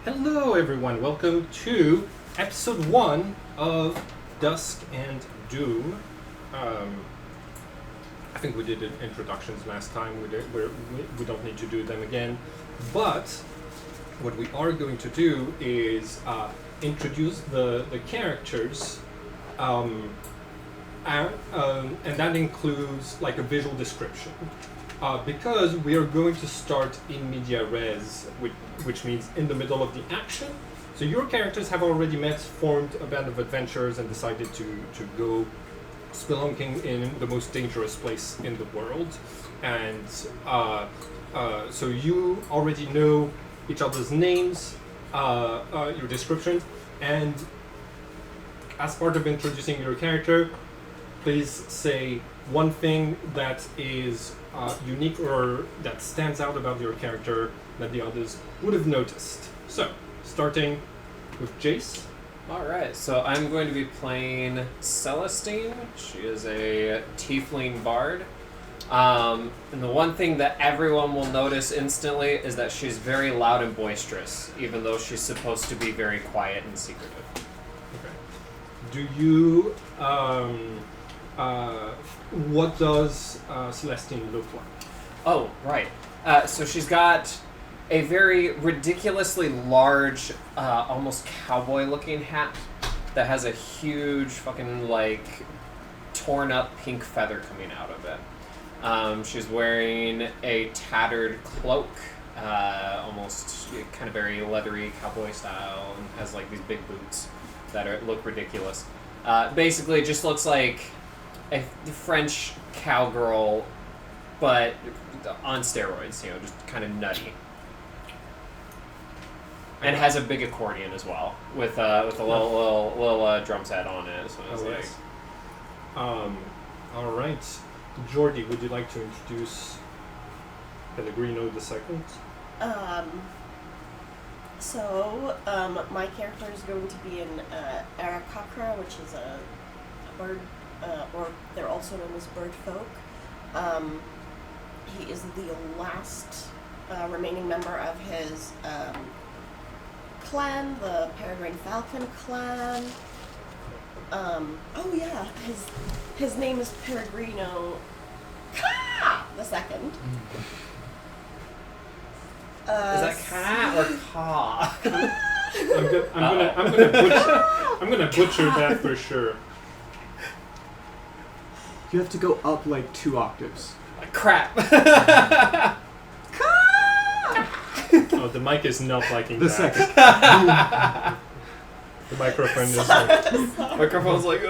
Hello, everyone. Welcome to episode 1 of Dusk and Doom. I think we did introductions last time. We don't need to do them again. But what we are going to do is introduce the characters, and that includes like a visual description. Because we are going to start in media res, which means in the middle of the action. So your characters have already met, formed a band of adventurers, and decided to go spelunking in the most dangerous place in the world. And so you already know each other's names, your descriptions, and as part of introducing your character, please say one thing that is unique or that stands out about your character that the others would have noticed. So, starting with Jace. Alright, so I'm going to be playing Celestine. She is a tiefling bard. And the one thing that everyone will notice instantly is that she's very loud and boisterous, even though she's supposed to be very quiet and secretive. Okay. Do you... what does Celestine look like? Oh, right. So she's got a very ridiculously large, almost cowboy-looking hat that has a huge fucking, torn-up pink feather coming out of it. She's wearing a tattered cloak, almost kind of very leathery cowboy style, and has, these big boots that look ridiculous. Basically, it just looks like a French cowgirl, but on steroids, just kind of nutty. And has a big accordion as well, with a little drum set on it. So it's yes. All right, Jordy, would you like to introduce Pellegrino II? My character is going to be an Arakakra, which is a bird, or they're also known as bird folk. He is the last remaining member of his clan, the Peregrine Falcon clan. His name is Peregrino the second. Is that cat or caw? I'm gonna butcher that for sure. You have to go up 2 octaves. Crap. Oh, the mic is not liking The that. second. The microphone is like, Microphone's like,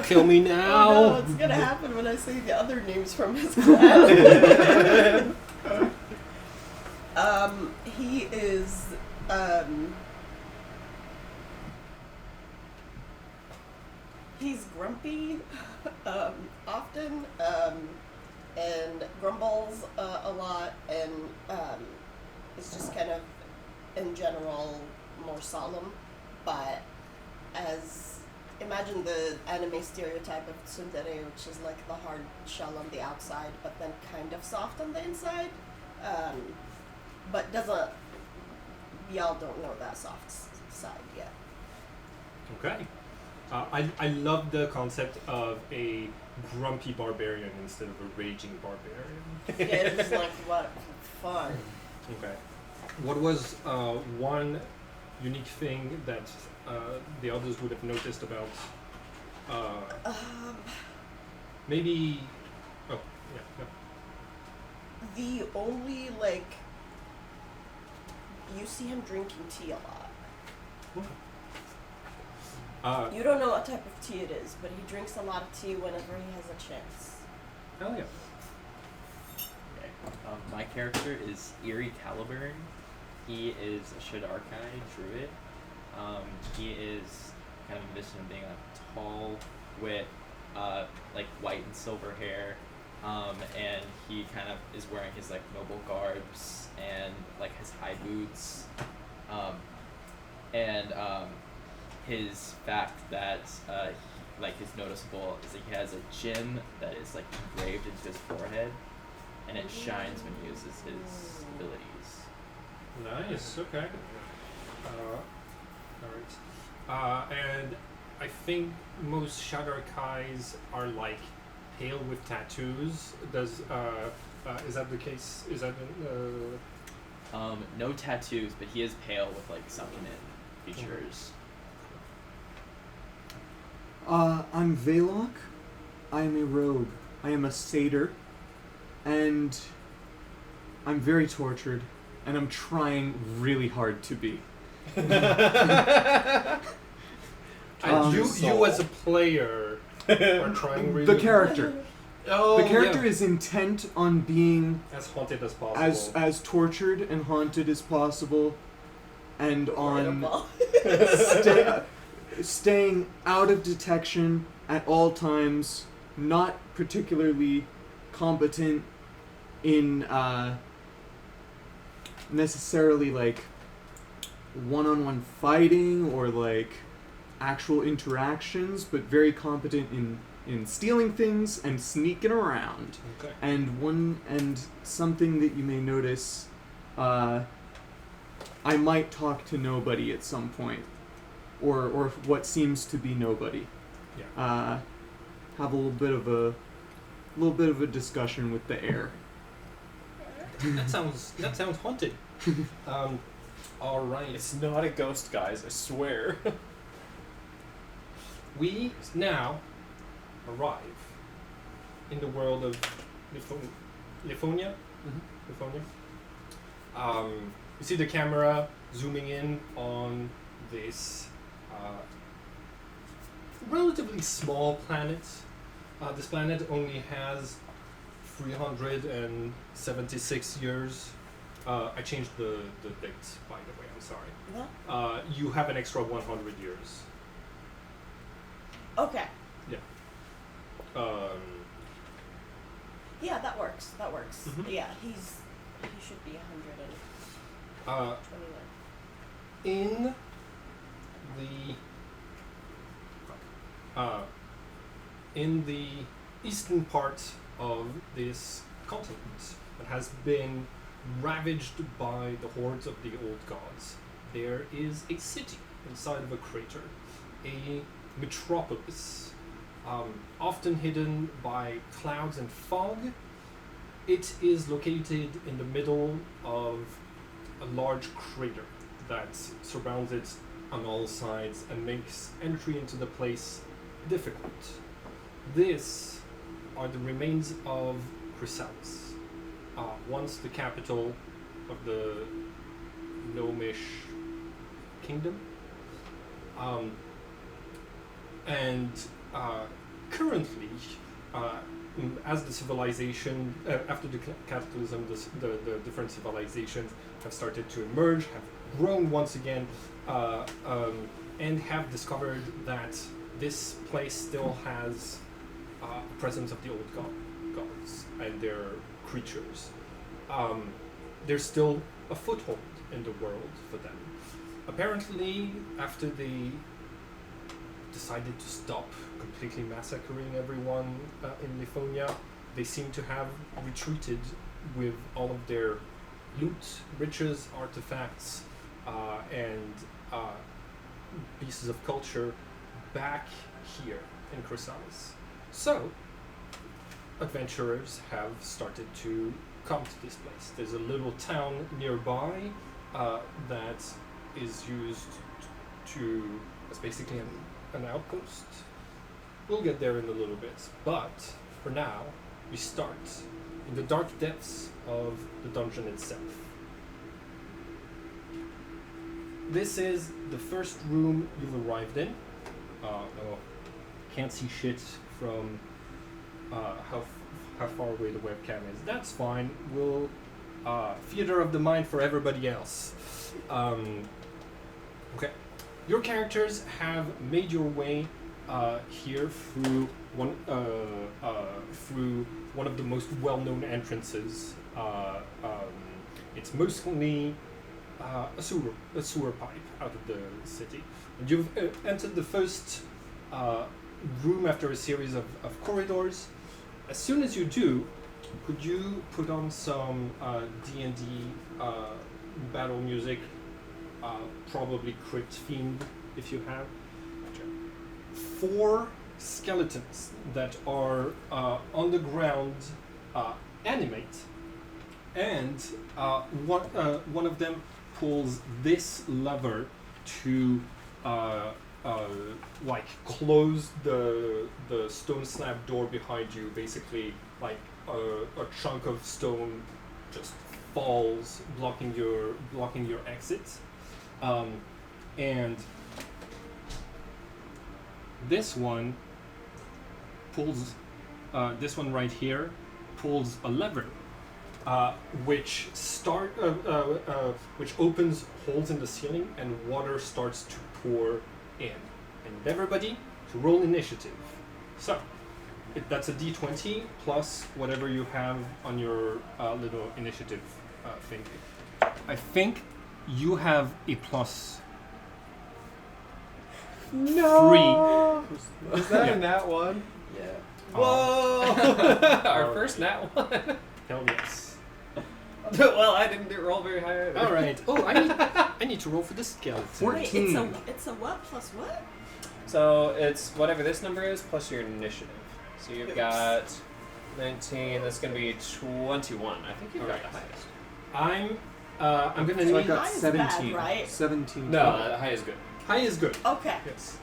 kill me Oh now. no, what's gonna happen when I say the other names from his clan? He is, he's grumpy, often, and grumbles a lot, and is just kind of, in general, more solemn. But imagine the anime stereotype of tsundere, which is like the hard shell on the outside, but then kind of soft on the inside. But y'all don't know that soft side yet. Okay. I love the concept of a grumpy barbarian instead of a raging barbarian. Yeah, it's just like, what fun. Okay. What was one unique thing that the others would have noticed about maybe... Oh, yeah. The only, you see him drinking tea a lot. You don't know what type of tea it is, but he drinks a lot of tea whenever he has a chance. Hell yeah. Okay. My character is Eerie Caliburn. He is a Shadarkai druid. He is kind of envisioned being tall with white and silver hair. And he kind of is wearing his noble garbs and his high boots. His fact that is noticeable is that he has a gem that is engraved into his forehead, and it shines when he uses his abilities. Nice, okay. Alright. And I think most Shadow Kais are like pale with tattoos. Is that the case? Is that No tattoos, but he is pale with like sunken in features. I'm Velok. I am a rogue. I am a satyr. And I'm very tortured. And I'm trying really hard to be. And you as a player are trying really The character. Oh, The character yeah. is intent on being As haunted as possible. as tortured and haunted as possible, and on Incredible. staying out of detection at all times, not particularly competent in necessarily like one-on-one fighting or like actual interactions, but very competent in stealing things and sneaking around. Okay. And something that you may notice, I might talk to nobody at some point, or what seems to be nobody. Yeah. Have a little bit of a discussion with the air. That sounds haunted. All right. It's not a ghost, guys. I swear. We now arrive in the world of Livonia. Livonia. You see the camera zooming in on this relatively small planet. This planet only has 376 years. I changed the date, by the way. I'm sorry. What? You have an extra 100 years. Okay. Um, Yeah, that works. That works. Mhm. Yeah, he should be 129. in the eastern part of this continent that has been ravaged by the hordes of the old gods, there is a city inside of a crater, a metropolis, often hidden by clouds and fog. It is located in the middle of a large crater that surrounds it on all sides and makes entry into the place difficult. This are the remains of Chrysalis, once the capital of the Gnomish kingdom. Currently, as the civilization, after the cataclysm, the different civilizations have started to emerge, have grown once again, and have discovered that this place still has presence of the old gods and their creatures. There's still a foothold in the world for them. Apparently, after they decided to stop completely massacring everyone in Livonia, they seem to have retreated with all of their loot, riches, artifacts, and pieces of culture back here in Chrysalis. So, adventurers have started to come to this place. There's a little town nearby that is used as basically an outpost. We'll get there in a little bit, but for now, we start in the dark depths of the dungeon itself. This is the first room you've arrived in. Can't see shit from how far away the webcam is. That's fine. We'll theater of the mind for everybody else. Okay, your characters have made your way here through one of the most well-known entrances. It's mostly a sewer pipe out of the city. And you've entered the first room after a series of corridors. As soon as you do, could you put on some D&D battle music probably Crypt Fiend if you have. 4 skeletons that are on the ground animate, and one of them pulls this lever to like close the stone slab door behind you. Basically, like a chunk of stone just falls, blocking your exit, and this one pulls this one right here pulls a lever, which opens holes in the ceiling, and water starts to pour in. And everybody to roll initiative. So that's a D20 plus whatever you have on your little initiative thing. I think you have a plus. No. Is that Yeah. a nat one? Yeah. Whoa! Our Alright. first nat one. Hell yes. Well, I didn't roll very high either. All right. Oh, I need to roll for the skeleton. Wait, it's a what plus what? So it's whatever this number is plus your initiative. So you've Oops. got 19. That's gonna be 21. I think you've got the Alright. highest. I'm gonna So I need got Mine is bad, 17. right? 17. No, the high is good. high is good. Okay. Yes.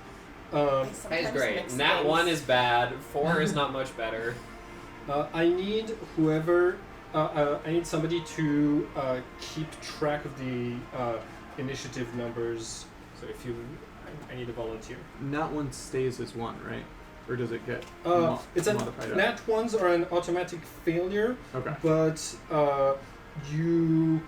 I High is sometimes great. mix Nat things. 1 is bad. 4 is not much better. I need whoever. I need somebody to keep track of the initiative numbers. So if you, I need a volunteer. Not one stays as 1, right? Or does it get It's a modified up? nat ones are an automatic failure, Okay. but you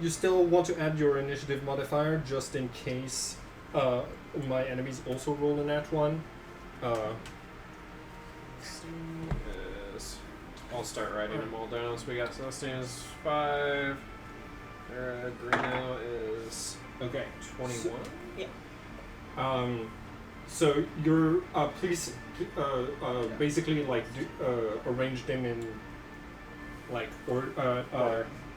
still want to add your initiative modifier just in case my enemies also roll a nat 1. I'll start writing them all down. So we got Celestine is 5. Greeno is Okay. 21. So you're please basically like arrange them in like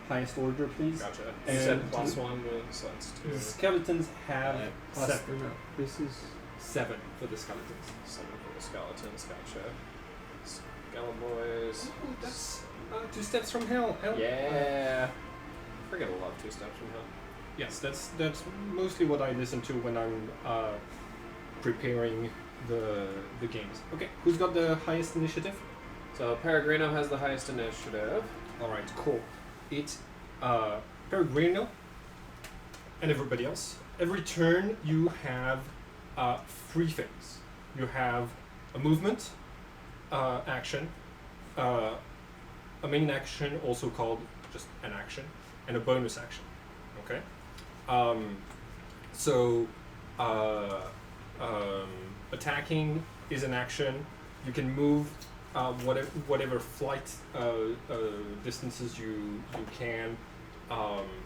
highest order, please. Gotcha. And- You said plus 1, so that's 2. The skeletons have Plus 7. No, this is 7 for the skeletons. 7 for the skeletons. Gotcha. Skeleton boys. Oh, that's 2 steps from hell. Hell. Yeah. Forget a love 2 steps from hell. Yes, that's mostly what I listen to when I'm preparing the games. Okay, who's got the highest initiative? So Peregrino has the highest initiative. All right, cool. It Peregrino and everybody else. Every turn you have 3 things. You have a movement action, a main action, also called just an action, and a bonus action. Okay. So attacking is an action. You can move whatever flight distances you can,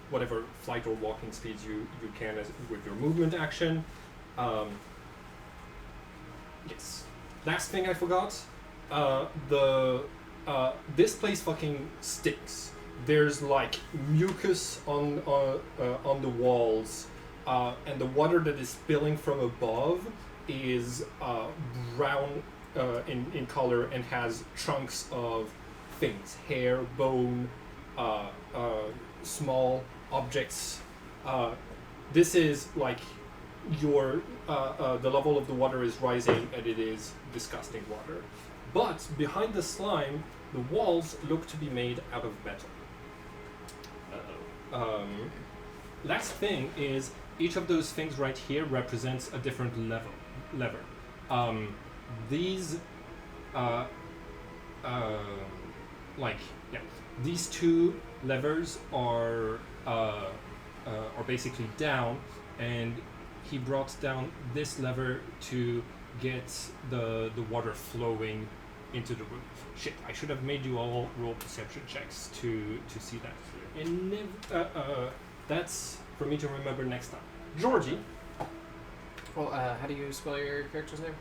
whatever flight or walking speeds you can with your movement action. Yes. Last thing I forgot. This place fucking stinks. There's like mucus on the walls, and the water that is spilling from above is brown in color and has chunks of things: hair, bone, small objects. This is like the level of the water is rising, and it is disgusting water. But behind the slime, the walls look to be made out of metal. Last thing is, each of those things right here represents a different lever. These these 2 levers are basically down, and he brought down this lever to get the water flowing into the room. Shit, I should have made you all roll perception checks to see that. And that's for me to remember next time. Georgie. Well, how do you spell your character's name?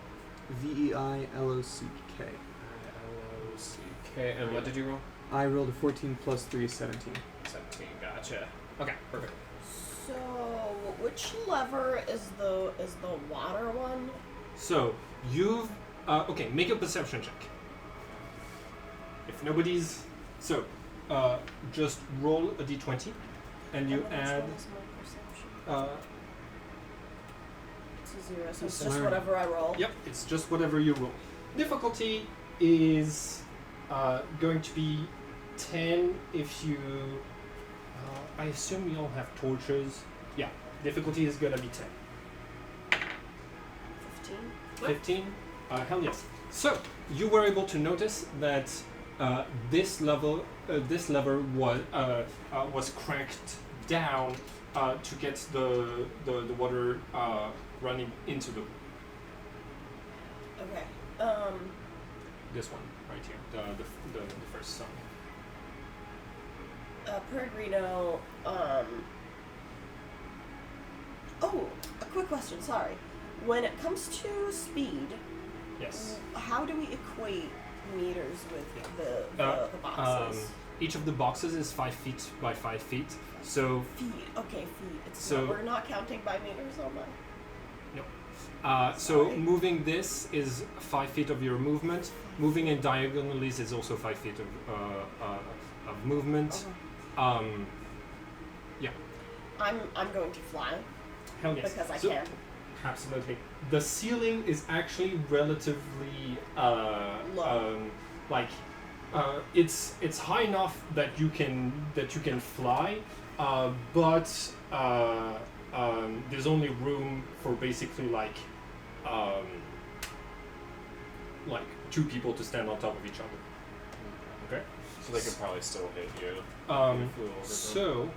VEILOCK. L-O-C-K. And what did you roll? I rolled a 14 plus 3 is 17. 17. Gotcha. Okay, perfect. So Which lever is the water one? So you've okay. Make a perception check. If nobody's just roll a d20, and you And which add. one is my perception? It's a 0, so it's just Learn. whatever I roll. Yep, it's just whatever you roll. Difficulty is going to be 10 if you. I assume you all have torches. Yeah, difficulty is gonna be 10. 15. 15? Hell yes. So you were able to notice that this lever was cranked down to get the water running into the Okay. this one right here, the first song. Peregrino. Oh, a quick question. Sorry. When it comes to speed, Yes. how do we equate meters with Yeah. the boxes? Each of the boxes is 5 feet by 5 feet. So Feet. Okay, feet. It's So- not, we're not counting by meters on that. so Sorry. moving this is 5 feet of your movement. Moving in diagonalies is also 5 feet of movement. Yeah. I'm going to fly Hell yes. because I So- can. Absolutely. The ceiling is actually relatively Low. it's high enough that you can fly, but there's only room for basically like 2 people to stand on top of each other. Okay. So they could probably still hit you. if you flew over them. So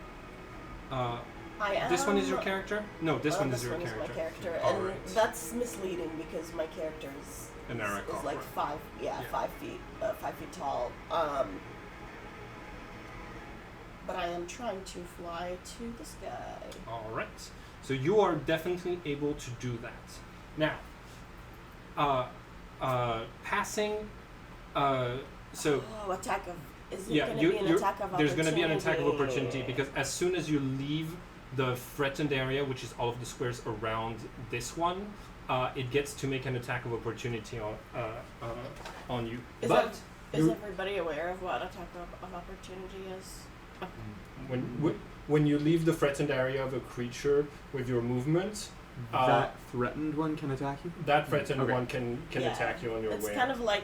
I am. this one is your character? No, this one is this your one character. is my character, and Alright. that's misleading because my character is An Arakar, is like right. 5 Yeah. 5 feet tall. But I am trying to fly to the sky. All right. So you are definitely able to do that. Now, passing. So Oh, attack of. Is it yeah, going to be an attack of there's opportunity? going to be an attack of opportunity because as soon as you leave the threatened area, which is all of the squares around this one, it gets to make an attack of opportunity on you. Is but Is you- everybody aware of what attack of opportunity is? when you leave the threatened area of a creature with your movement, That threatened one can attack you? that threatened Okay. one can Yeah. attack you on your It's way. kind of like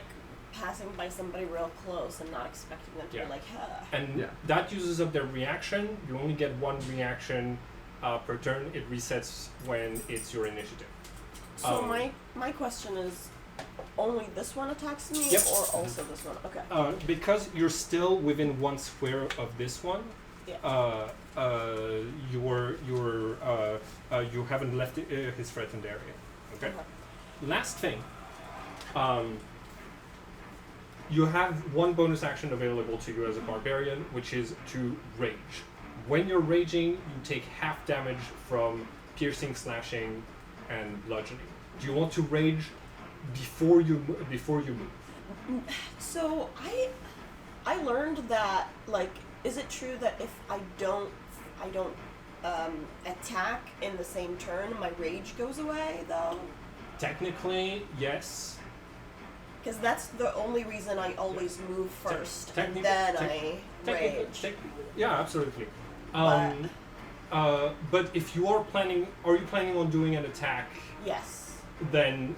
passing by somebody real close and not expecting them to Yeah. be like, huh. And Yeah. that uses up their reaction. You only get one reaction per turn. It resets when it's your initiative. So my question is, only this one attacks me, Yep. or also this one? Okay. Because you're still within one square of this one, Yeah. you haven't left his threatened area. Okay. Okay. Last thing. You have one bonus action available to you as a barbarian, which is to rage. When you're raging, you take half damage from piercing, slashing, and bludgeoning. Do you want to rage before you move? So I learned that, like, is it true that if I don't attack in the same turn, my rage goes away though? Technically, yes. Because that's the only reason I always move first, and technically- then technically- I rage. Yeah, absolutely. But if you are planning on doing an attack? Yes. Then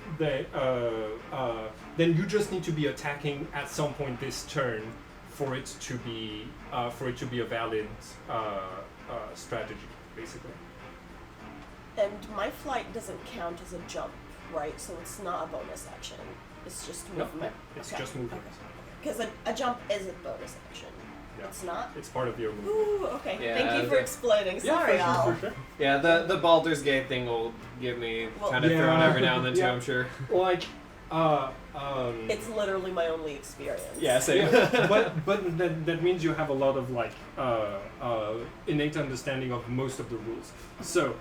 you just need to be attacking at some point this turn for it to be a valid strategy, basically. And my flight doesn't count as a jump, right? So it's not a bonus action. It's just No, movement. it's just movement. Because a jump is a bonus action. Yeah. It's not. It's part of your movement. Ooh, okay. Yeah, Thank you for the- explaining. Sorry, Al. for sure. Yeah, the Baldur's Gate thing will give me Well- kind of Yeah. thrown every now and then too, Yeah. I'm sure. Like, It's literally my only experience. Yeah, same. yeah, but that means you have a lot of like innate understanding of most of the rules. So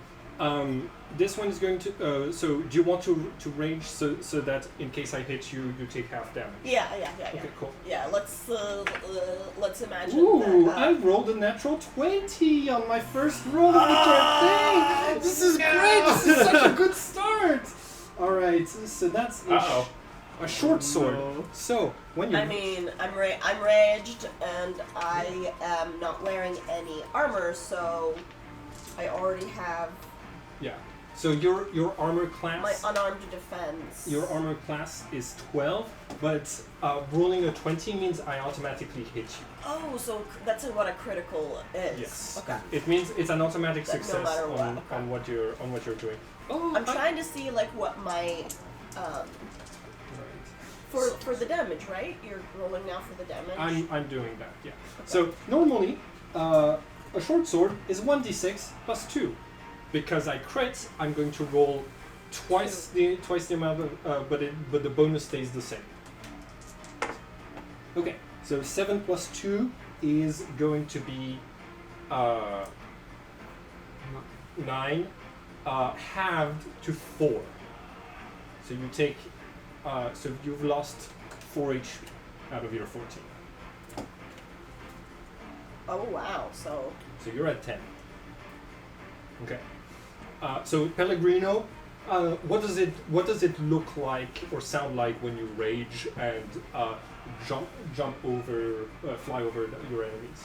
this one is going to. So do you want to rage so that in case I hit you, you take half damage? Yeah. Okay, cool. Yeah, let's imagine Ooh, that. I rolled a natural 20 on my first roll of the campaign. This right, so that's Uh-oh. a short sword. No. So when you I mean, I'm raged, and I am not wearing any armor, so I already have yeah, so your armor class. my unarmed defense. Your armor class is 12, but rolling a 20 means I automatically hit you. Oh, so that's what a critical is. Yes. Okay. It means it's an automatic That no success matter what, on, okay. on what you're doing. Oh, I'm trying to see like what my for the damage, right? You're rolling now for the damage. I'm doing that. Yeah. So normally, a short sword is 1d6 plus 2. Because I crit, I'm going to roll twice the amount of, but the bonus stays the same. Okay, so 7 plus 2 is going to be 9, halved to 4. So you take, so you've lost 4 HP out of your 14. Oh wow! So So you're at 10. Okay. So Pellegrino, what does it look like or sound like when you rage and jump over, fly over your enemies?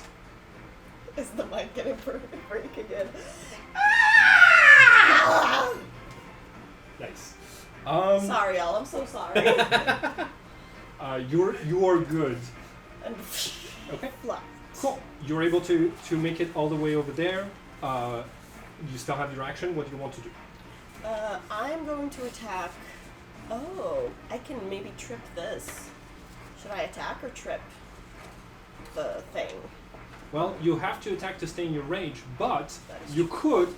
is the mic getting break again? Nice. Sorry, y'all. I'm so sorry. You are good. And Okay. fly. Cool. You're able to make it all the way over there. You still have your action. What do you want to do? I'm going to attack. Oh, I can maybe trip this. Should I attack or trip the thing? Well, you have to attack to stay in your range, but That is you could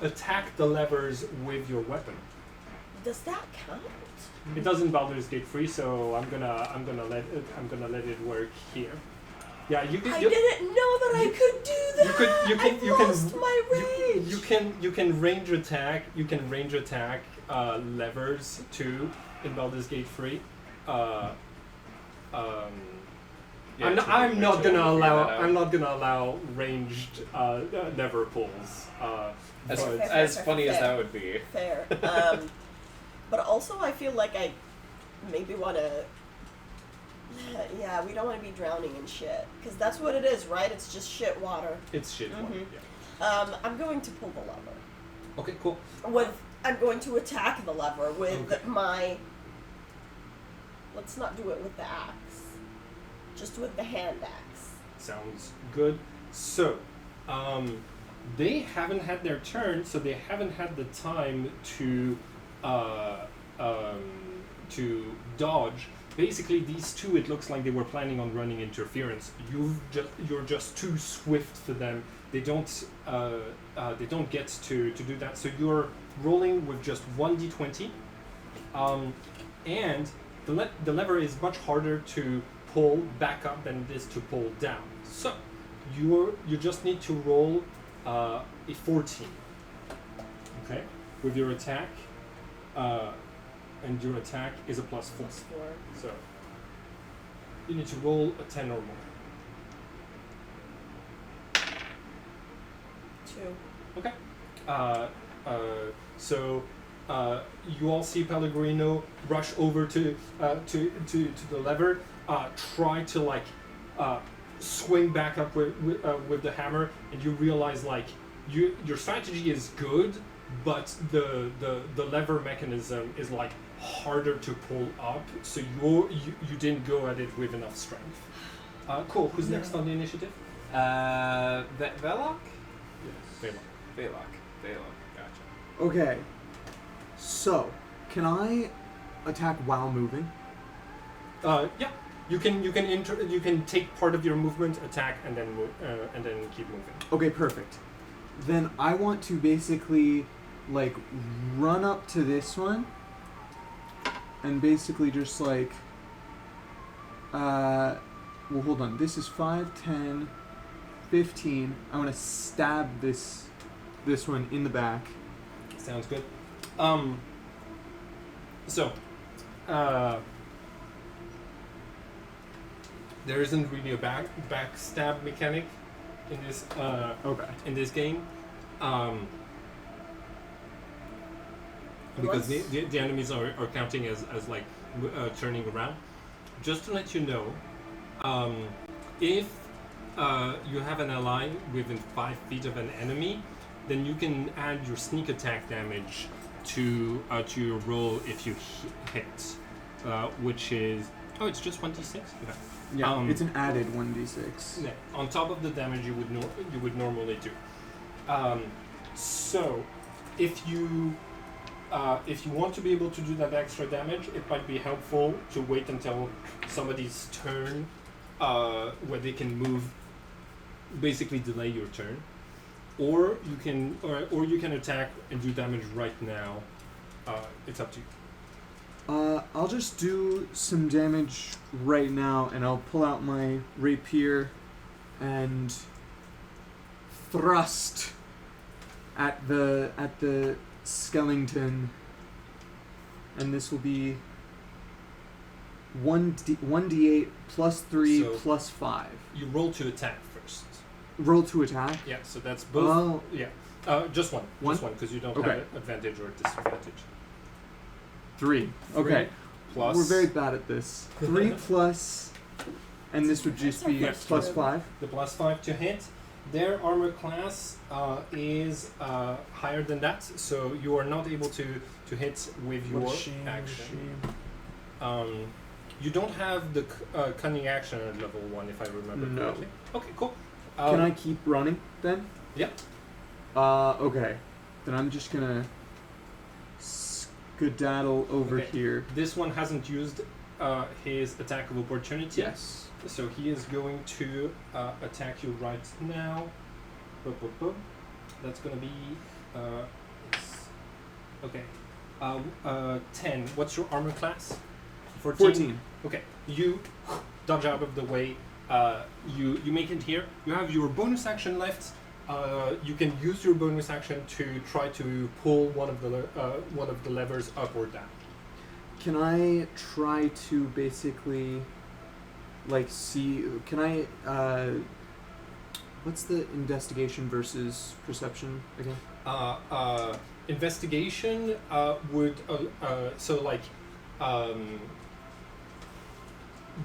attack the levers with your weapon. Does that count? It doesn't Baldur's Gate free, so I'm gonna let it work here. Yeah, I didn't know that I could do that. You can range attack. You can range attack levers too in Baldur's Gate free. Yeah, I'm not gonna allow. allow ranged lever pulls. As, but- as funny as fair. that would be. Fair. But also, I feel like I maybe want to. Yeah, we don't want to be drowning in shit, because that's what it is, right? It's just shit water. it's shit. Mhm. Yeah. I'm going to pull the lever. Okay, cool. I'm going to attack the lever with Okay. my. Let's not do it with the axe. Just with the hand axe. Sounds good. So, they haven't had their turn, so they haven't had the time to dodge. Basically, these two, it looks like they were planning on running interference. You're just too swift for them. They don't get to do that. So you're rolling with just 1d20, and the lever is much harder to pull back up than it is to pull down. So you just need to roll a 14. Okay, with your attack, and your attack is a +4. +4. So you need to roll a 10 or more. 2. Okay. So you all see Pellegrino rush over to the lever, try to swing back up with the hammer, and you realize your strategy is good, but the lever mechanism is harder to pull up, so you didn't go at it with enough strength. Cool. Who's next on the initiative? Velok? Yes. Velok. Gotcha. Okay. So, can I attack while moving? Yeah. You can take part of your movement, attack, and then and then keep moving. Okay, perfect. Then I want to basically run up to this one and basically just well, hold on. This is 5, 10, 15. I want to stab this one in the back. Sounds good. So, there isn't really a backstab mechanic in this Okay. in this game. because Once- the enemies are counting as like turning around. Just to let you know, if you have an ally within 5 feet of an enemy, then you can add your sneak attack damage to your roll if you hit, which is it's just 1d6. Okay. Yeah, it's an added 1d6. Yeah, on top of the damage you would normally do. So, if you want to be able to do that extra damage, it might be helpful to wait until somebody's turn, where they can move, basically delay your turn, or you can attack and do damage right now. It's up to you. I'll just do some damage right now, and I'll pull out my rapier and thrust at the skeleton, and this will be 1d8 plus 3 So- plus 5. You roll to attack first. Roll to attack. Yeah, so that's both. Oh, Yeah, just one, because you don't Okay. have advantage or disadvantage. 3. Okay. Plus. We're very bad at this. 3 plus, and this would just be That's our plus first 5. The plus 5 to hit. Their armor class is higher than that, so you are not able to hit with your action. You don't have the cunning action at level 1, if I remember No. correctly. Okay, cool. Can I keep running then? Yeah. Okay. Then I'm just gonna skedaddle over Okay. here. This one hasn't used his attack of opportunity. Yes. So he is going to attack you right now. Boop, boop, boop. That's gonna be okay. 10. What's your armor class? 14. Okay. You dodge out of the way. You make it here. You have your bonus action left. You can use your bonus action to try to pull one of the levers up or down. Can I try to basically, like, see? Can I? What's the investigation versus perception again? Investigation would so like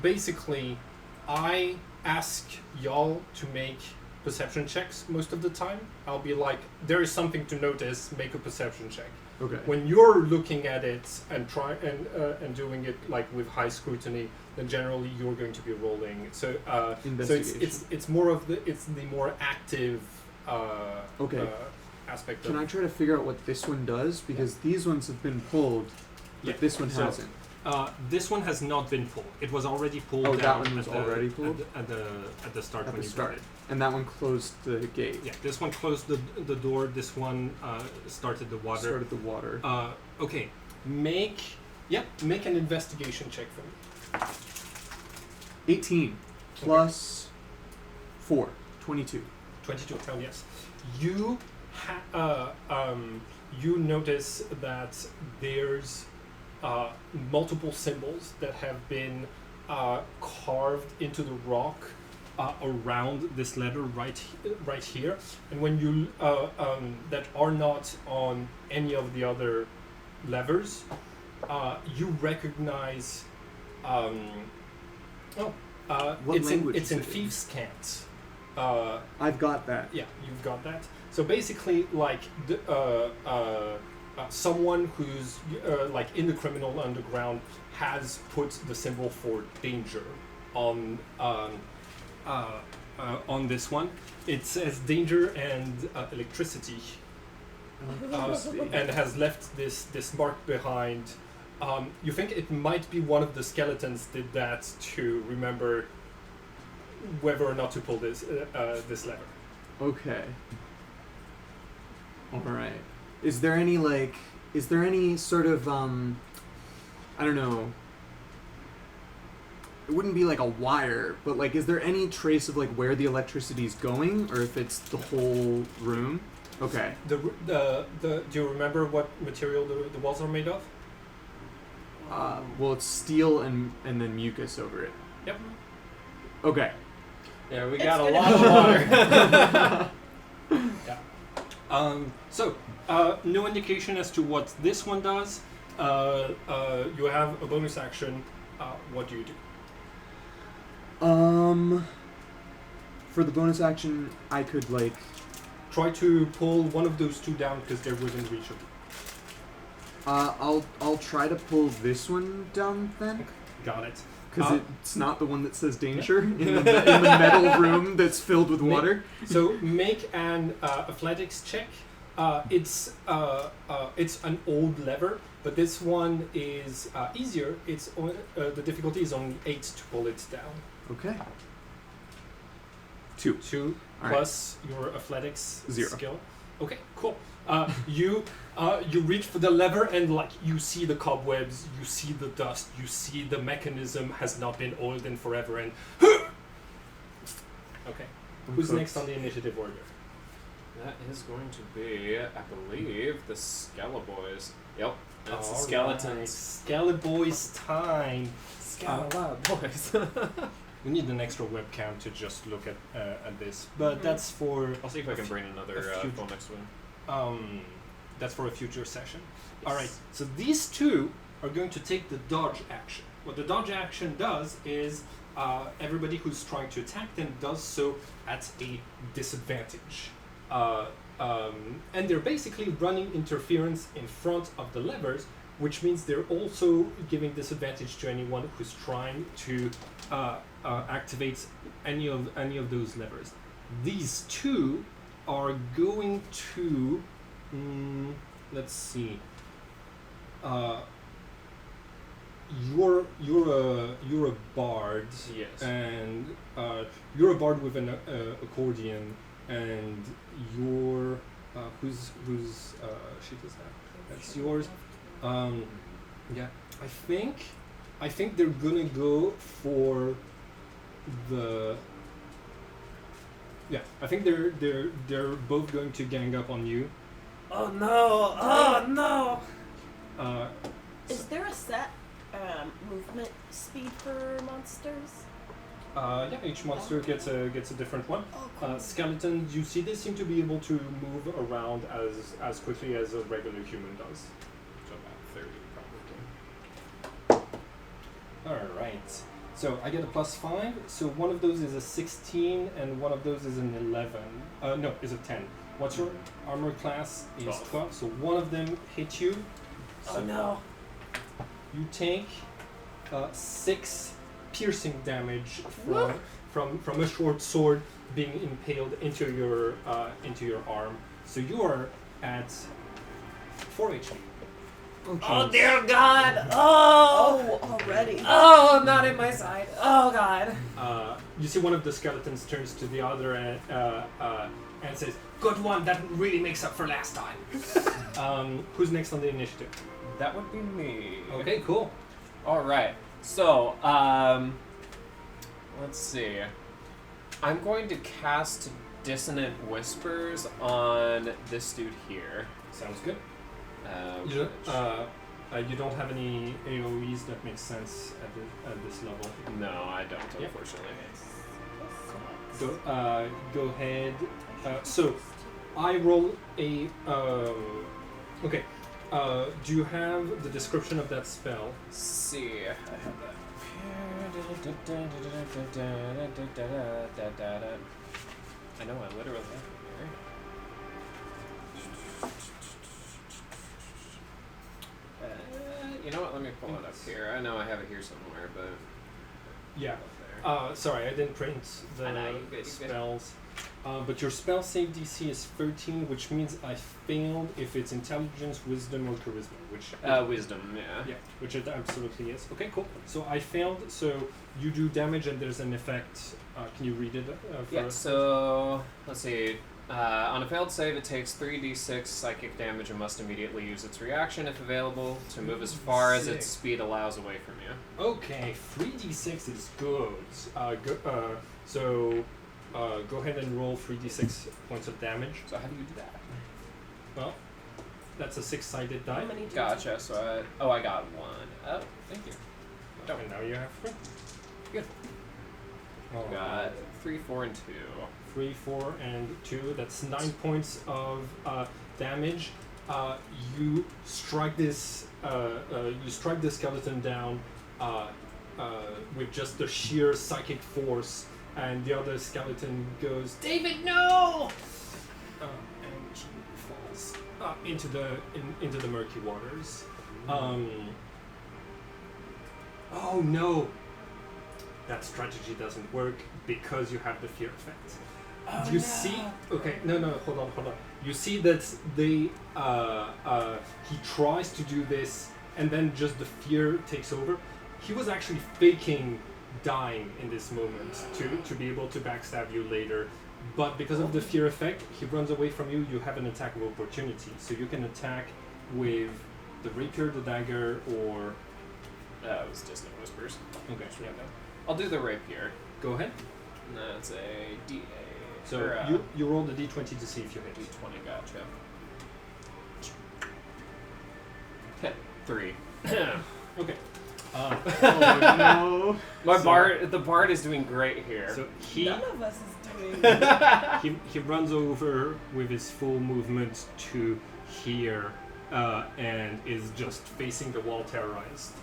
basically I ask y'all to make perception checks most of the time. I'll be like, there is something to notice, make a perception check. Okay. When you're looking at it and doing it like with high scrutiny, then generally you're going to be rolling. So Investigation. it's more of the more active Okay. aspect. Can of I try to figure out what this one does? Because these ones have been pulled, but Yeah, this one so- hasn't. This one has not been pulled. It was already pulled. Oh, that down one was at the- already pulled? at the start At when the you start. got it. And that one closed the gate. Yeah, this one closed the door. This one started the water. Started the water. Okay, make an investigation check for me. 18 plus 4. 22. 22. Hell yes. You you notice that there's multiple symbols that have been carved into the rock around this letter right here, and when you that are not on any of the other levers, you recognize. What it's language it's is in it in? Thieves' Cant. I've got that. Yeah, you've got that. So basically, like someone who's like in the criminal underground has put the symbol for danger on this one. It says danger and electricity, and has left this mark behind. You think it might be one of the skeletons did that to remember whether or not to pull this lever. Okay. Alright. Is there any sort of, I don't know, it wouldn't be like a wire, but like, is there any trace of like where the electricity is going, or if it's the whole room? Okay. Do you remember what material the walls are made of? Well, it's steel and then mucus over it. Yep. Okay. Yeah, we It's got a gonna lot be- of water. No indication as to what this one does. You have a bonus action. What do you do? For the bonus action, I could like. Try to pull one of those two down because they're within reach of you. I'll try to pull this one down then, Got it. because it's not the one that says danger in the metal room that's filled with water. So make an athletics check. It's an old lever, but this one is easier. The difficulty is only 8 to pull it down. Okay. 2. 2 All plus your athletics 0. skill. Okay, cool. You reach for the lever and like you see the cobwebs, you see the dust, you see the mechanism has not been oiled in forever, and okay. Who's next on the initiative order? That is going to be, I believe, the Skeleboys. Yep, that's the All skeletons. right. Skelebor's time. Skeleboys. We need an extra webcam to just look at this, but that's for I'll see if I can bring another a few- phone next one. that's for a future session. All right. So these two are going to take the dodge action. What the dodge action does is everybody who's trying to attack them does so at a disadvantage. And they're basically running interference in front of the levers, which means they're also giving disadvantage to anyone who's trying to activate any of those levers. These two are going to let's see. You're a bard. Yes. And you're a bard with an accordion, and you're whose sheet is that? That's yours. Yeah, I think they're gonna go for the. Yeah, I think they're both going to gang up on you. Oh no! Oh no! Is there a set movement speed for monsters? Yeah, each monster gets a different one. Oh, cool. Skeletons, you see, they seem to be able to move around as quickly as a regular human does. So about 30 probably. All right. So I get a +5. So one of those is a 16, and one of those is an 11. No, is a 10. What's your armor class? Is 12. So one of them hit you. Oh no! You take 6 piercing damage from a short sword being impaled into your arm. So you are at 4 HP. Oh dear God! Oh! Oh, already. Oh, not in my side. Oh God! You see one of the skeletons turns to the other and says, "Good one. That really makes up for last time." Who's next on the initiative? That would be me. Okay, cool. All right. So, let's see. I'm going to cast Dissonant Whispers on this dude here. Sounds good. Which- You don't have any AoEs that make sense at this level. no, I don't, Yeah. unfortunately. Go ahead. So, I roll a. Okay. Do you have the description of that spell? Let's see. I have that here. I know, I literally have it here. You know what? Let me pull it up here. I know I have it here somewhere, but Yeah. up there. Sorry, I didn't print I know, the you're good, you're good. spells. But your spell save DC is 13, which means I failed if it's intelligence, wisdom, or charisma, which Wisdom, yeah. yeah, which it absolutely is. Okay, cool. So I failed. So you do damage, and there's an effect. Can you read it for Yeah, us? so let's see. On a failed save, it takes 3d6 psychic damage and must immediately use its reaction, if available, to move as far as its Sick. speed allows away from you. Okay, 3d6 is good. Go ahead and roll 3d6 points of damage. So how do you do that? Well, that's a 6-sided die. How many do you Gotcha. take? So I got one. Oh, thank you. And now you have 3. Oh, Got 3, 4, and 2. 3, 4, and 2. That's 9 points of damage. You strike this. You strike the skeleton down with just the sheer psychic force, and the other skeleton goes, "David, no!" And she falls into the murky waters. Oh no! That strategy doesn't work because you have the fear effect. Oh, You see? Okay, no, hold on. You see that he tries to do this, and then just the fear takes over. He was actually faking dying in this moment to be able to backstab you later, but because of the fear effect, he runs away from you. You have an attack of opportunity, so you can attack with the rapier, the dagger, or It was Distant Whispers. okay. Yeah. I'll do the rapier. Go ahead. That's a D8. So or, you roll the d20 to see if you hit. D20, gotcha. Hit 3. Okay. Oh no. The bard is doing great here. So he None of us is doing. he runs over with his full movement to here and is just facing the wall terrorized.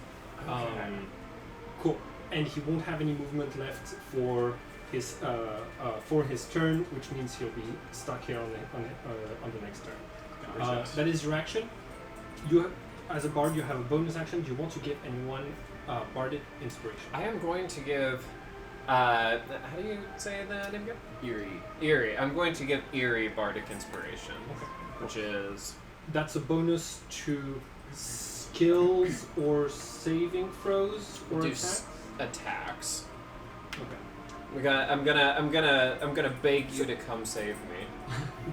Cool. And he won't have any movement left for his turn, which means he'll be stuck here on the next turn. That is your action. As a bard, you have a bonus action. Do you want to give anyone bardic inspiration? I am going to give. How do you say the name again? Eerie. Eerie. I'm going to give Eerie bardic inspiration, Okay. which is That's a bonus to skills or saving throws or do attack. attacks. Okay. I'm gonna beg you to come save me.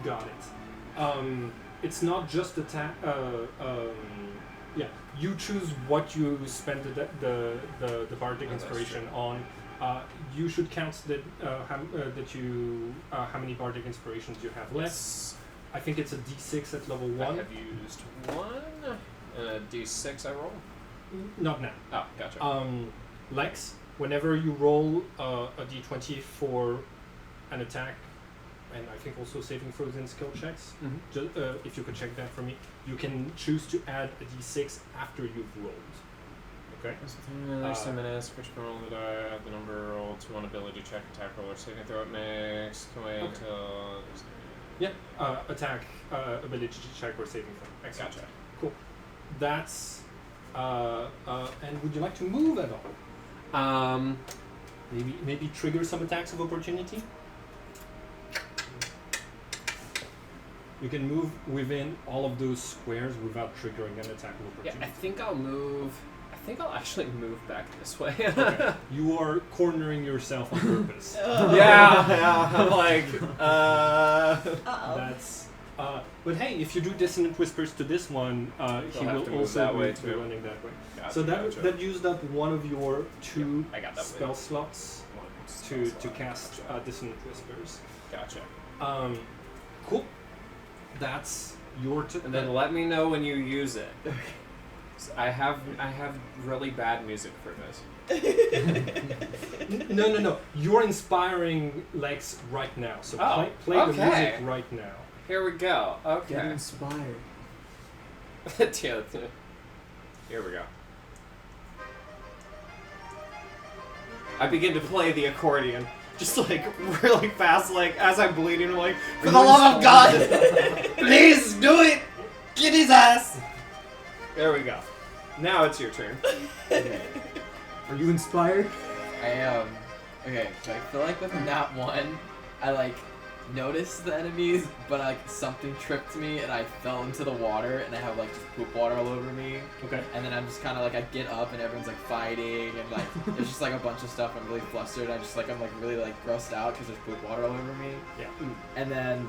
Got it. It's not just attack. Yeah, you choose what you spend the bardic Oh, that's inspiration on. You should count how many bardic inspirations you have left. I think it's a D6 at level I 1. have used 1. D6 I roll. Not now. Oh, gotcha. Lex, whenever you roll a D20 for an attack, and I think also saving throws and skill checks, if you could check that for me, you can choose to add a D6 after you've rolled. Okay? Next 10 minutes, which roll the die, add the number roll to one ability check, attack roll, or saving throw it makes. Can wait until. Yeah, attack, ability check, or saving throw. Excellent. Gotcha. Cool. That's. And would you like to move at all? Maybe trigger some attacks of opportunity? You can move within all of those squares without triggering an attack of Yeah, opportunity. I think I'll move. I think I'll actually move back this way. Okay. You are cornering yourself on purpose. yeah, I'm like, Uh-oh. That's. But hey, if you do dissonant whispers to this one, he have to will move also that way be too. running that way. Gotcha, So gotcha. that used up one of your 2 I got that spell way. slots One to spell slot, cast gotcha. dissonant whispers. Gotcha. Cool. That's your turn. And then let me know when you use it. So I have really bad music for this. No. You're inspiring Lex right now. So Oh, play the okay. music right now. Here we go. Get Okay. inspired. Yeah, here we go. I begin to play the accordion. Just like really fast, like as I'm bleeding, I'm like, for the love of God, please do it! Get his ass! There we go. Now it's your turn. Okay. Are you inspired? I am. Okay, so I feel like with that one, I noticed the enemies, but something tripped me and I fell into the water and I have just poop water all over me. Okay. And then I'm just kind of I get up and everyone's fighting and there's just a bunch of stuff. I'm really flustered. I'm really grossed out because there's poop water all over me. Yeah. And then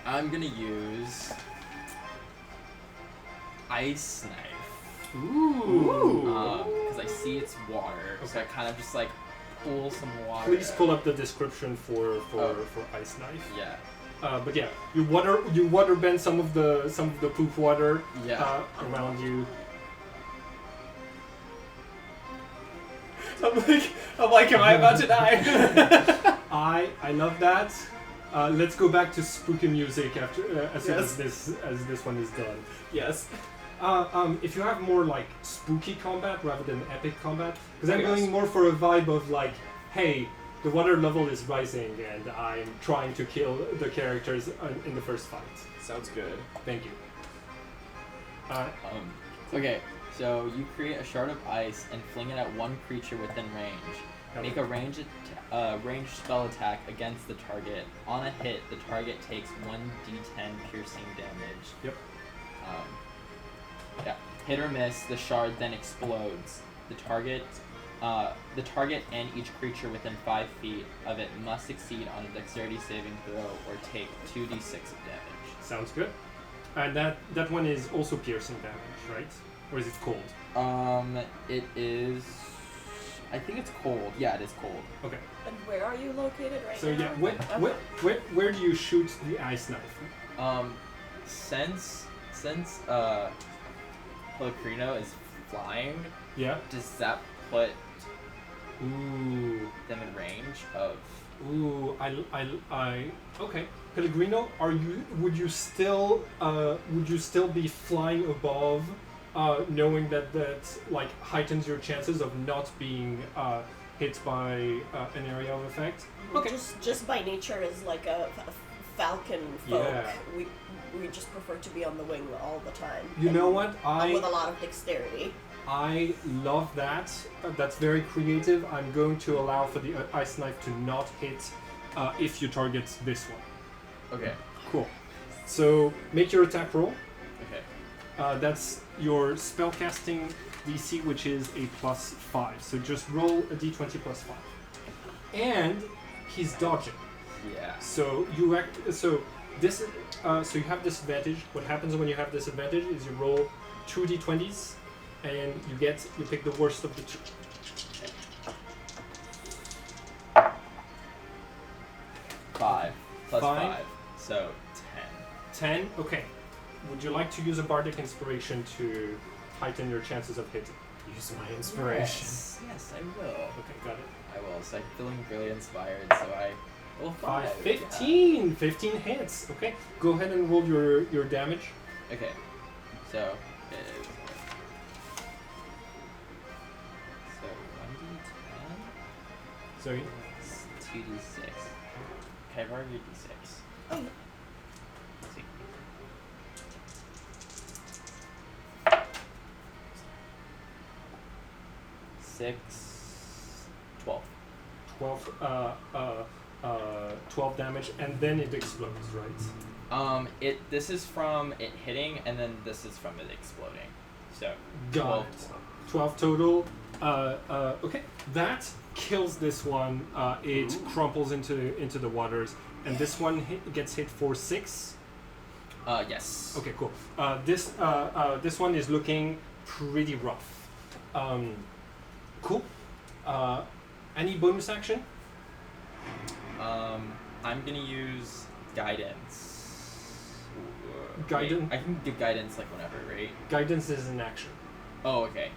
I'm gonna use ice knife. Ooh. Because I see it's water, so I kind of just pull some water. Please pull up the description for Oh. ice knife. Yeah. But yeah, you water bend some of the poop water Yeah. around you. I'm like, I'm like, am I about to die? I love that. Let's go back to spooky music after as soon Yes. as this one is done. Yes. If you have more like spooky combat rather than epic combat, because I'm Yes. going more for a vibe of like, hey, the water level is rising and I'm trying to kill the characters in the first fight. Sounds good. Thank you. Okay, so you create a shard of ice and fling it at one creature within range. Make a ranged spell attack against the target. On a hit, the target takes 1d10 piercing damage. Yep. Yeah. Hit or miss, the shard then explodes. The target and each creature within 5 feet of it must succeed on a dexterity saving throw or take 2d6 of damage. Sounds good. And that one is also piercing damage, right? Or is it cold? It is. I think it's cold. Yeah, it is cold. Okay. And where are you located right So now? yeah, where do you shoot the ice knife? Since Pelacrino is flying, Yeah. does that put Ooh. them in range of? Ooh. I. Okay. Pellegrino, would you still be flying above, knowing that like heightens your chances of not being hit by an area of effect? Okay. Just by nature is like a falcon folk. Yeah. We just prefer to be on the wing all the time. You know what? With a lot of dexterity. I love that. That's very creative. I'm going to allow for the ice knife to not hit if you target this one. Okay. Cool. So make your attack roll. Okay. That's your spellcasting DC, which is a +5. So just roll a d20 +5. And he's dodging. Yeah. So you so you have disadvantage. What happens when you have disadvantage is you roll 2 d20s and you pick the worst of the two. 5 plus 5. 5, so 10. 10. Okay. Would you like to use a bardic inspiration to heighten your chances of hitting? Use my inspiration. Yes, I will. Okay, got it. I will. So I'm feeling really inspired. So I roll 5. 15. 15 hits. Okay. Go ahead and roll your damage. Yeah. Okay. So it is. So 1d10. So It's 2d6. Can I borrow your d6? Oh, yeah. Let's see. 6, 12. 12 damage, and then it explodes, right? This is from it hitting, and then this is from it exploding. So Got 12. it. 12 total. Okay, that kills this one. It crumples into the waters, and this one gets hit for 6. Yes. Okay, cool. This one is looking pretty rough. Cool. Any bonus action? I'm gonna use guidance. Guidance? Wait, I can give guidance like whenever, right? Guidance is an action. Oh, okay.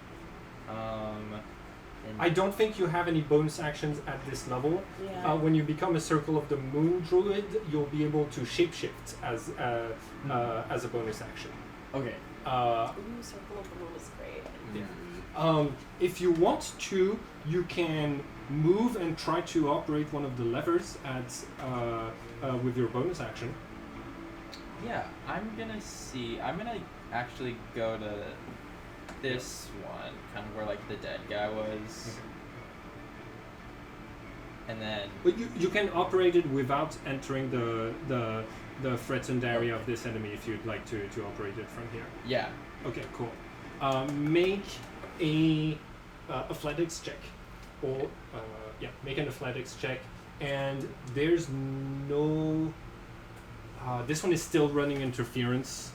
I don't think you have any bonus actions at this level. Yeah. When you become a Circle of the Moon druid, you'll be able to shapeshift as a bonus action. Okay. Ooh, Circle of the Moon is great. Yeah. If you want to, you can move and try to operate one of the levers with your bonus action. Yeah, I'm gonna actually go to this one, kind of where like the dead guy was. And then But you can operate it without entering the threatened area of this enemy if you'd like to operate it from here. yeah. Okay, cool. Make a athletics check, or make an athletics check. And there's no. This one is still running interference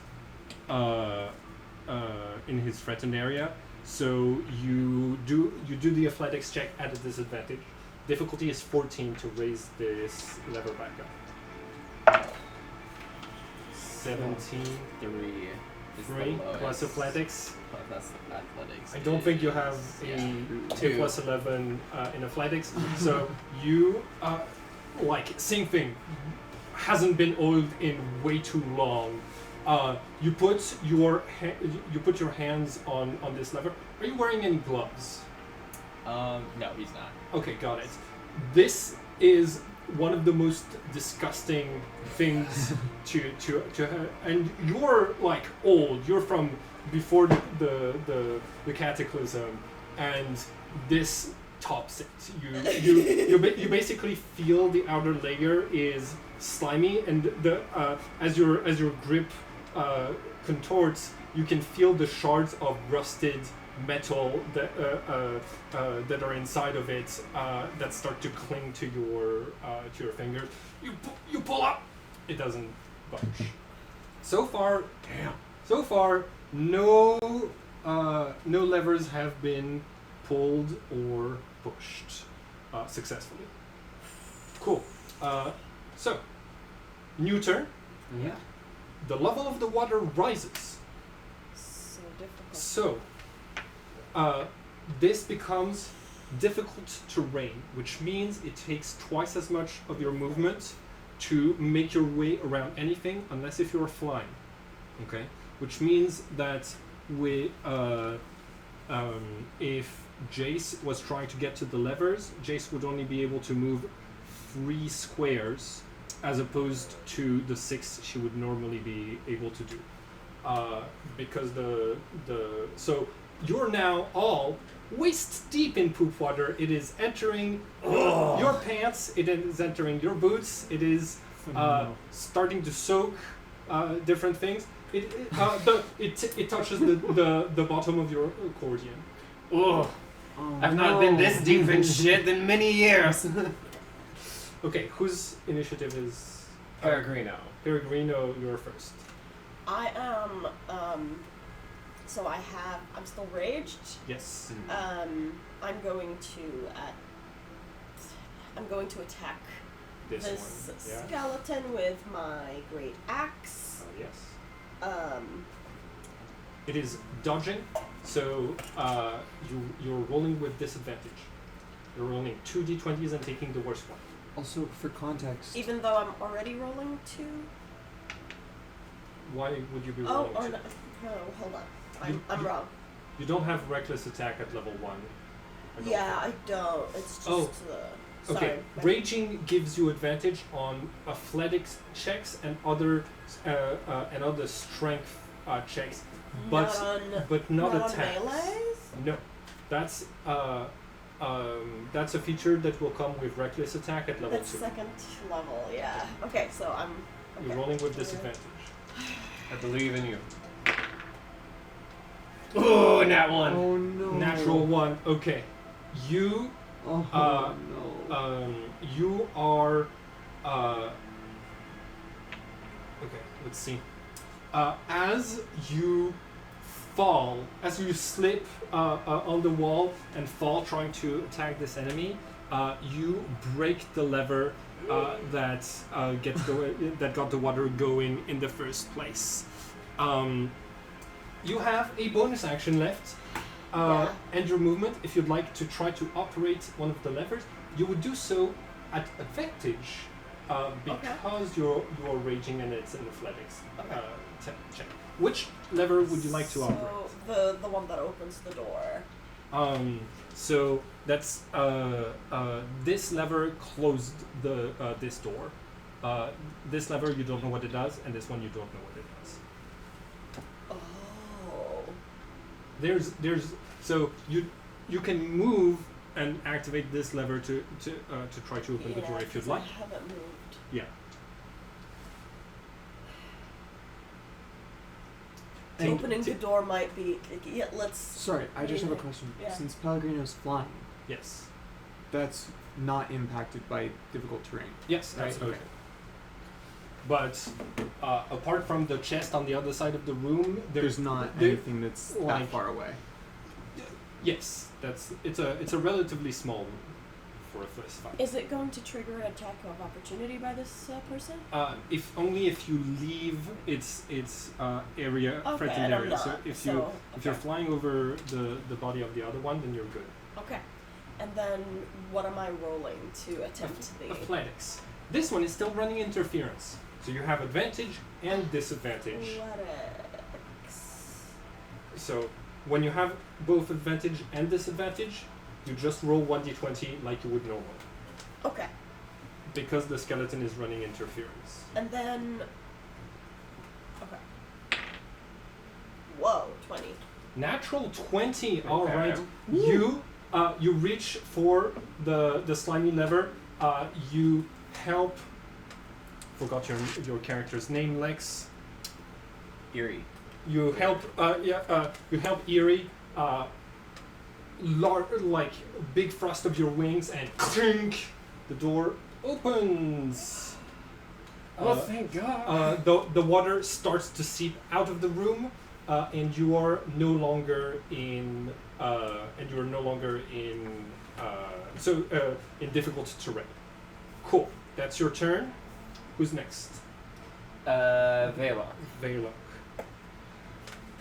in his threatened area, so you do the athletics check at a disadvantage. Difficulty is 14 to raise this lever back up. 17. 3 is the 3 plus lowest. athletics. Plus plus athletics. I don't think you have a Two. plus 11 in athletics, so you like same thing. Hasn't been oiled in way too long. You put your hands on this lever. Are you wearing any gloves? No, he's not. Okay, got it. This is one of the most disgusting things to and you're like old. You're from before the cataclysm, and this tops it. You basically feel the outer layer is slimy, and the as your grip contorts, you can feel the shards of rusted metal that are inside of it that start to cling to your fingers. You pull up, it doesn't budge. So far, no levers have been pulled or pushed successfully. Cool. So, new turn. Yeah. The level of the water rises. So difficult. So, this becomes difficult terrain, which means it takes twice as much of your movement to make your way around anything, unless if you're flying. Okay? Which means that if Jace was trying to get to the levers, Jace would only be able to move 3 squares, as opposed to the 6 she would normally be able to do. Because so you're now all waist deep in poop water. It is entering your pants. It is entering your boots. It is starting to soak different things. It touches the bottom of your accordion. Oh, I've not been this deep in shit in many years. Okay, whose initiative is? Peregrino. Peregrino, you're first. I am. So I'm still raged. Yes. I'm going to attack This this one. Yeah. skeleton with my great axe. Oh, yes. Um, It is dodging, so you're rolling with disadvantage. You're rolling 2 d20s and taking the worst one. Also, for context, even though I'm already rolling 2. Why would you be Oh, rolling or 2? no, hold on. You- I'm you- wrong. You don't have reckless attack at level 1. Yeah, I don't. It's just. Oh, Sorry. Okay, raging gives you advantage on athletics checks and other strength checks, but not on attacks. melees? No, that's a feature that will come with reckless attack at level That's 2. second level, yeah. Okay, so I'm. You're Okay. rolling with disadvantage. I believe in you. Oh, nat one. oh no, Natural 1. Okay, you Oh no. you are. Okay, let's see. As you fall, as you slip on the wall and fall trying to attack this enemy, you break the lever that that got the water going in the first place. You have a bonus action left. And your movement, if you'd like to try to operate one of the levers, you would do so at advantage because you're raging and it's an athletics check. Which lever would you like to operate? So the one that opens the door. So that's this lever closed this door. This lever you don't know what it does, and this one you don't know what it does. Oh. There's so you can move and activate this lever to try to open the door if you'd 'cause like. I haven't moved. Yeah. And Opening the door might be. Yeah, let's. Sorry, I just have a question. Yeah. Since Pellegrino's flying, Yes. that's not impacted by difficult terrain. Yes, Right, absolutely. okay. But apart from the chest on the other side of the room, There's not there- anything that's like- that far away. Yes, it's a relatively small room. for a fist fight. Is it going to trigger an attack of opportunity by this person? If only if you leave its area, Okay, threatened and I'm area. not, So if so, you're okay. flying over the body of the other one, then you're good. Okay. And then what am I rolling to attempt the... Athletics. This one is still running interference, so you have advantage and disadvantage. Athletics. So when you have both advantage and disadvantage, you just roll 1d20 like you would normally, Okay. because the skeleton is running interference. And then... Okay. Whoa, 20. Natural 20. All Okay. right. You reach for the slimy lever. You help. Forgot your character's name, Lex. Eerie. You help. You help Eerie. Like big thrust of your wings, and clink. The door opens. Thank God. The water starts to seep out of the room, and you are no longer in in difficult terrain. Cool. That's your turn. Who's next? Vela. Vela.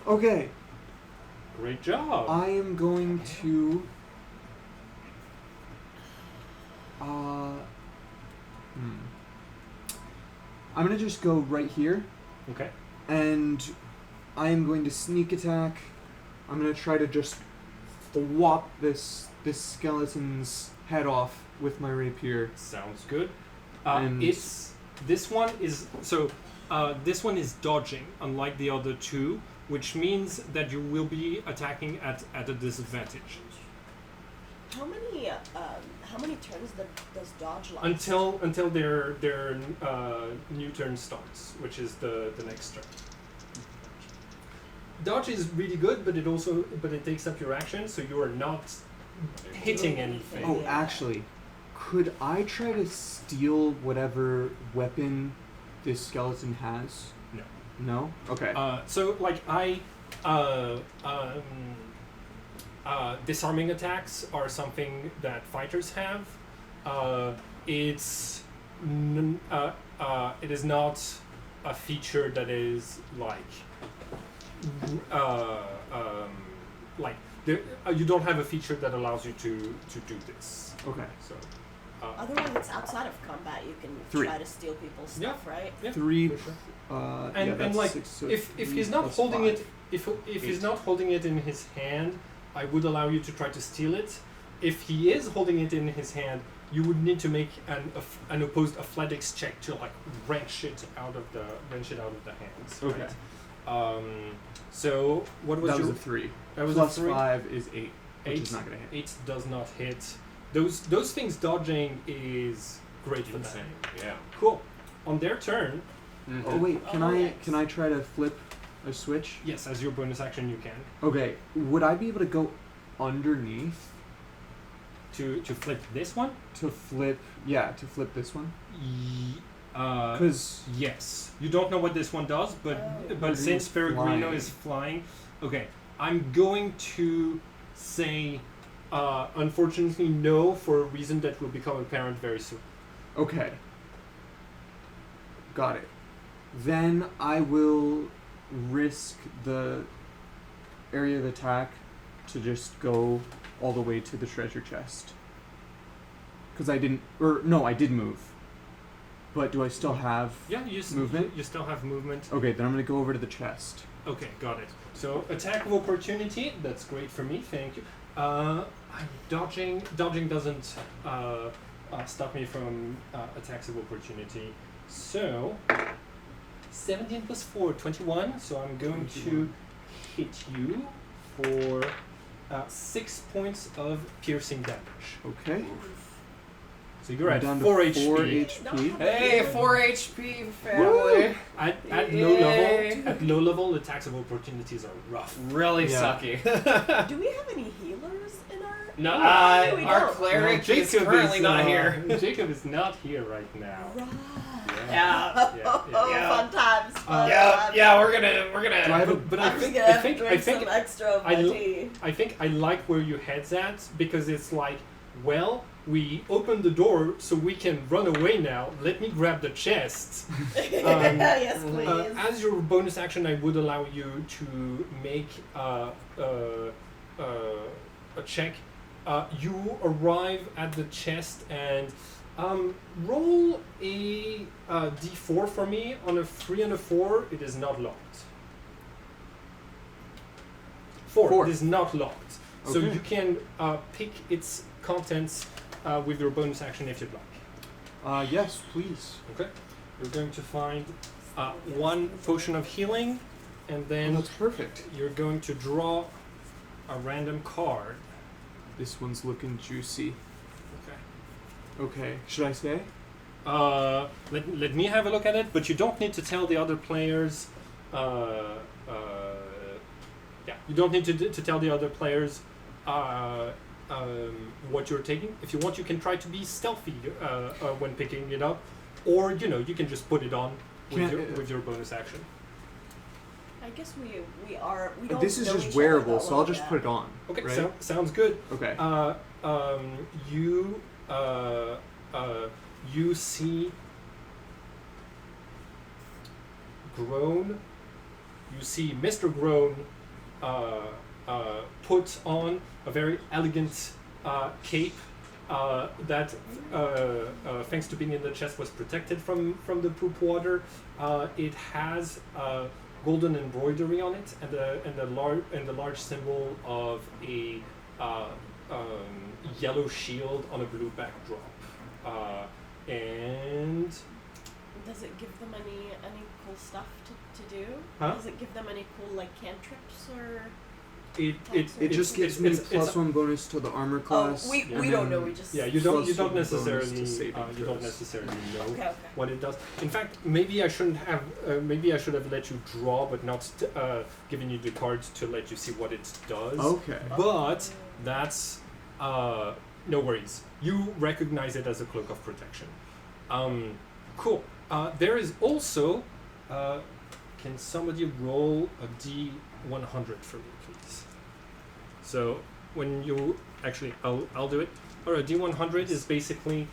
Okay, Great job. I am going to. I'm gonna just go right here, Okay. and I am going to sneak attack. I'm gonna try to just thwop this skeleton's head off with my rapier. Sounds good. And- This one is dodging, unlike the other two, which means that you will be attacking at a disadvantage How many turns does dodge last? until their new turn starts, which is the next turn. Dodge is really good, but it takes up your action, so you are not hitting anything. Oh, Yeah. actually, could I try to steal whatever weapon this skeleton has? No. No? Okay. So like disarming attacks are something that fighters have. It is not a feature that is you don't have a feature that allows you to do this. Okay. So Otherwise, it's outside of combat. You can 3. try to steal people's stuff, right? yeah, 3. for sure. Yeah, And that's like 6, so if 3 he's not plus holding 5. it, if he's not holding it in his hand, I would allow you to try to steal it. If he is holding it in his hand, you would need to make an opposed athletics check to like wrench it out of the hands. Okay. Right? So what was That was your a 3. that was Plus a 3? 5 is 8, which 8 is not gonna hit. 8 does not hit. Those things dodging is great for them. Insane. Yeah. Cool. On their turn, Mm-hmm. Oh wait, can Oh, I yikes. try to flip a switch? yes, as your bonus action you can Okay, would I be able to go underneath to flip this one. to flip this one? Uh, Cuz yes. You don't know what this one does, but Oh. since Peregrino Flying. is flying, okay. I'm going to say, unfortunately, no, for a reason that will become apparent very soon. okay. Got it. Then I will risk the area of attack to just go all the way to the treasure chest. Cuz I did move. But do I still have Yeah, movement? You still have movement. Okay, then I'm going to go over to the chest. Okay, got it. So attack of opportunity. That's great for me. Thank you. I'm dodging. Dodging doesn't stop me from attacks of opportunity. So 17 plus 4, 21. So I'm going to hit you for 6 points of piercing damage. Okay. So you're I'm at down to 4 4 HP. HP. Hey, 4 HP family. At Yay. low level, attacks of opportunities are rough. Really Yeah. sucky. Do we have any healers in our? No, we our don't. cleric is currently not here. Jacob is not here right now. Right. Yeah. Oh, Yeah. fun times. Fun Yeah, times. yeah, we're gonna. Do I have a, but I I'm just think gonna I have think to I drink think some extra of my I l- tea. I think I like where your head's at because it's like, well, we open the door so we can run away now. Let me grab the chest. Yes, please. As your bonus action, I would allow you to make a check. You arrive at the chest and roll a d4 for me. On a 3 and a 4, it is not locked. 4. It is not locked. So Okay. you can pick its contents with your bonus action if you'd like. Yes, please. Okay. You're going to find 1 potion of healing, and Oh, then that's perfect. you're going to draw a random card. This one's looking juicy. Okay. Okay. Should I say? Let me have a look at it, but you don't need to tell the other players. Yeah, you don't need to tell the other players what you're taking. If you want, you can try to be stealthy when picking it up, or you can just put it on with your bonus action. I guess we don't. This is know just each wearable, other that so I'll well just yet. put it on. Okay, Right? sounds good. Okay. You see Groan. You see Mr. Groan put on a very elegant cape that, thanks to being in the chest, was protected from the poop water. It has golden embroidery on it, and the large symbol of a yellow shield on a blue backdrop. And Does it give them any cool stuff to do? Huh? Does it give them any cool like cantrips or? It just gives me plus 1 bonus to the armor class. Oh, we and don't know. then- We just. yeah, you don't Plus one bonus to necessarily saving you don't throws. necessarily know Okay. what it does. In fact, maybe I shouldn't have. Maybe I should have let you draw, but not given you the cards to let you see what it does. Okay. But that's no worries. You recognize it as a cloak of protection. Cool. There is also. Can somebody roll a D100 for me, please? So when you actually, I'll do it. All right, D100 is basically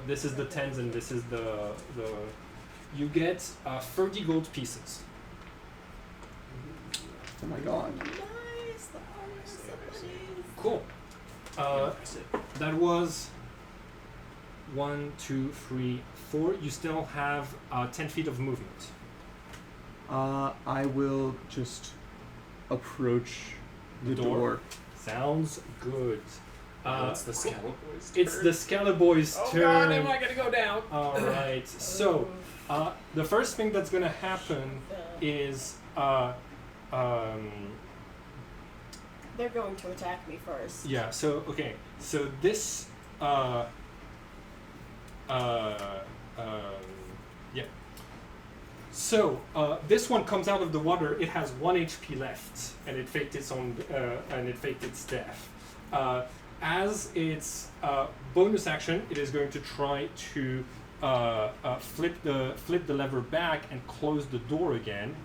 this is the tens and this is the you get 30 gold pieces. Oh my god. Nice. The honors somebody. Cool. That was 1, 2, 3, 4. You still have 10 feet of movement. I will just approach the door. Sounds good. It's the Scalaboy's It's turn. the Scalaboy's Oh turn. god, am I gonna go down? All right. So the first thing that's gonna happen is They're going to attack me first. yeah. So okay. So this yeah. So this one comes out of the water. It has 1 HP left, and it faked its own and it faked its death. As its bonus action, it is going to try to flip the lever back and close the door again.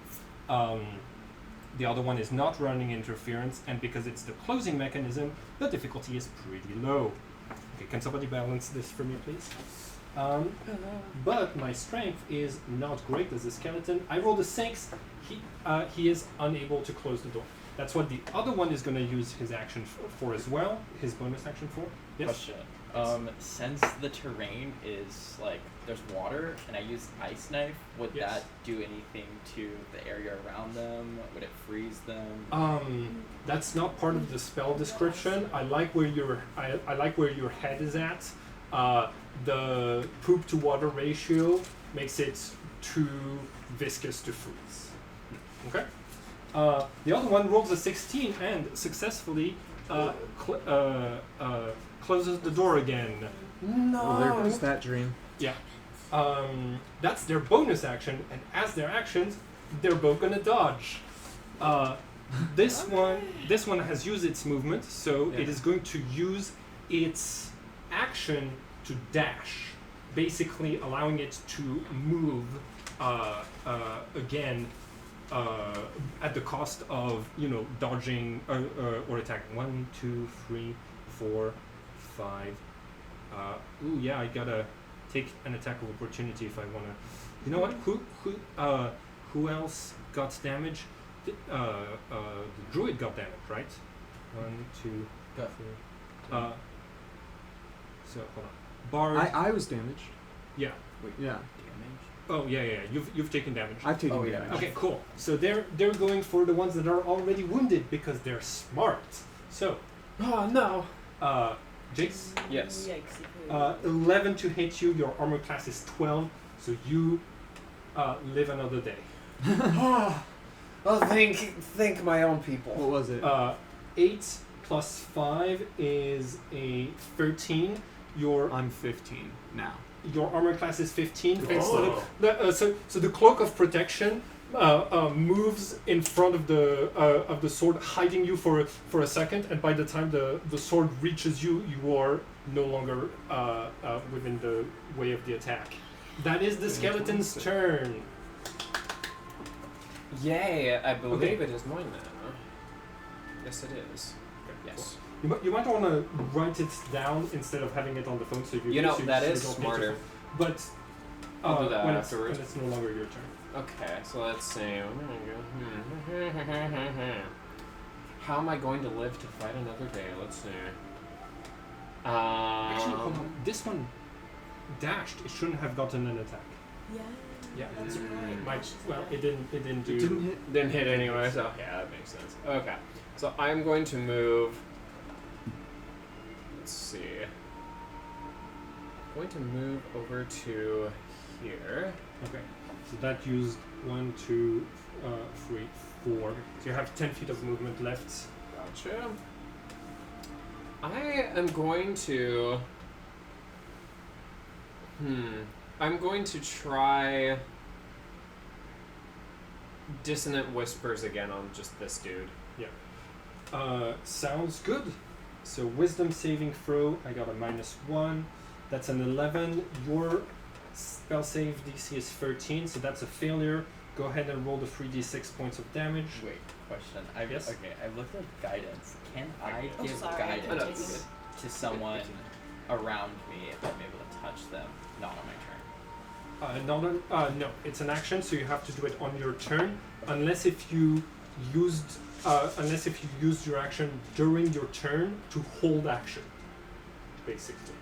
The other one is not running interference, and because it's the closing mechanism, the difficulty is pretty low. Okay, can somebody balance this for me, please? But my strength is not great as a skeleton. I rolled a 6. He is unable to close the door. That's what the other one is going to use his action for as well. His bonus action for. Yes. Question. Since the terrain is like there's water and I use ice knife, would Yes. that do anything to the area around them? Would it freeze them? That's not part of the spell description. I like where your head is at. The poop to water ratio makes it too viscous to freeze. Okay. The other one rolls a 16 and successfily closes the door again. Well, there goes that dream. Yeah. That's their bonus action, and as their actions, they're both gonna dodge. This one has used its movement, so Yeah. it is going to use its action to dash, basically allowing it to move again at the cost of dodging or attacking. 1, 2, 3, 4, 5. Ooh, yeah, I gotta take an attack of opportunity if I wanna. You know what? Who else got damage? The druid got damage, right? 1, 2, Go. 3. So hold on. Bard. I was damaged. Yeah. Yeah. Damage. Oh yeah. You've taken damage. I've taken Oh, yeah. damage. Okay, cool. So they're going for the ones that are already wounded because they're smart. So, Oh no. Jace, Yes. Yikesy. 11 to hit you. Your armor class is 12, so you live another day. Oh, thank my own people. What was it? 8 plus 5 is a 13. I'm 15 now. Your armor class is 15. Thanks to Oh. so the cloak of protection moves in front of the sword, hiding you for a second, and by the time the sword reaches you, you are no longer within the way of the attack. That is the skeleton's turn. Yay! I believe Okay. it is mine now. Yes, it is. Yes. You might want to write it down instead of having it on the phone, so You know, so that so you is don't smarter. hit your phone. But I'll do that when afterwards. it's no longer your turn. Okay, so let's see. How am I going to live to fight another day? Let's see. Actually, hold on. This one dashed. It shouldn't have gotten an attack. Yeah. Yeah. That's right. It didn't do. It didn't hit. Didn't hit anyway, so yeah, that makes sense. Okay, so I'm going to move. Let's see. I'm going to move over to here. Okay. So that used 1, 2, 3, 4. So you have 10 feet of movement left. Gotcha. I am going to. I'm going to try Dissonant Whispers again on just this dude. Sounds good. So wisdom saving throw. I got a -1. That's an 11. Your spell save DC is 13, so that's a failure. Go ahead and roll the 3d6 points of damage. Wait, question. Yes? Okay, I looked at guidance. Can I Oh, give sorry, I Oh, no, guidance it's to someone around me if I'm able to touch them, not on my turn? No, it's an action, so you have to do it on your turn, unless if you used your action during your turn to hold action, basically.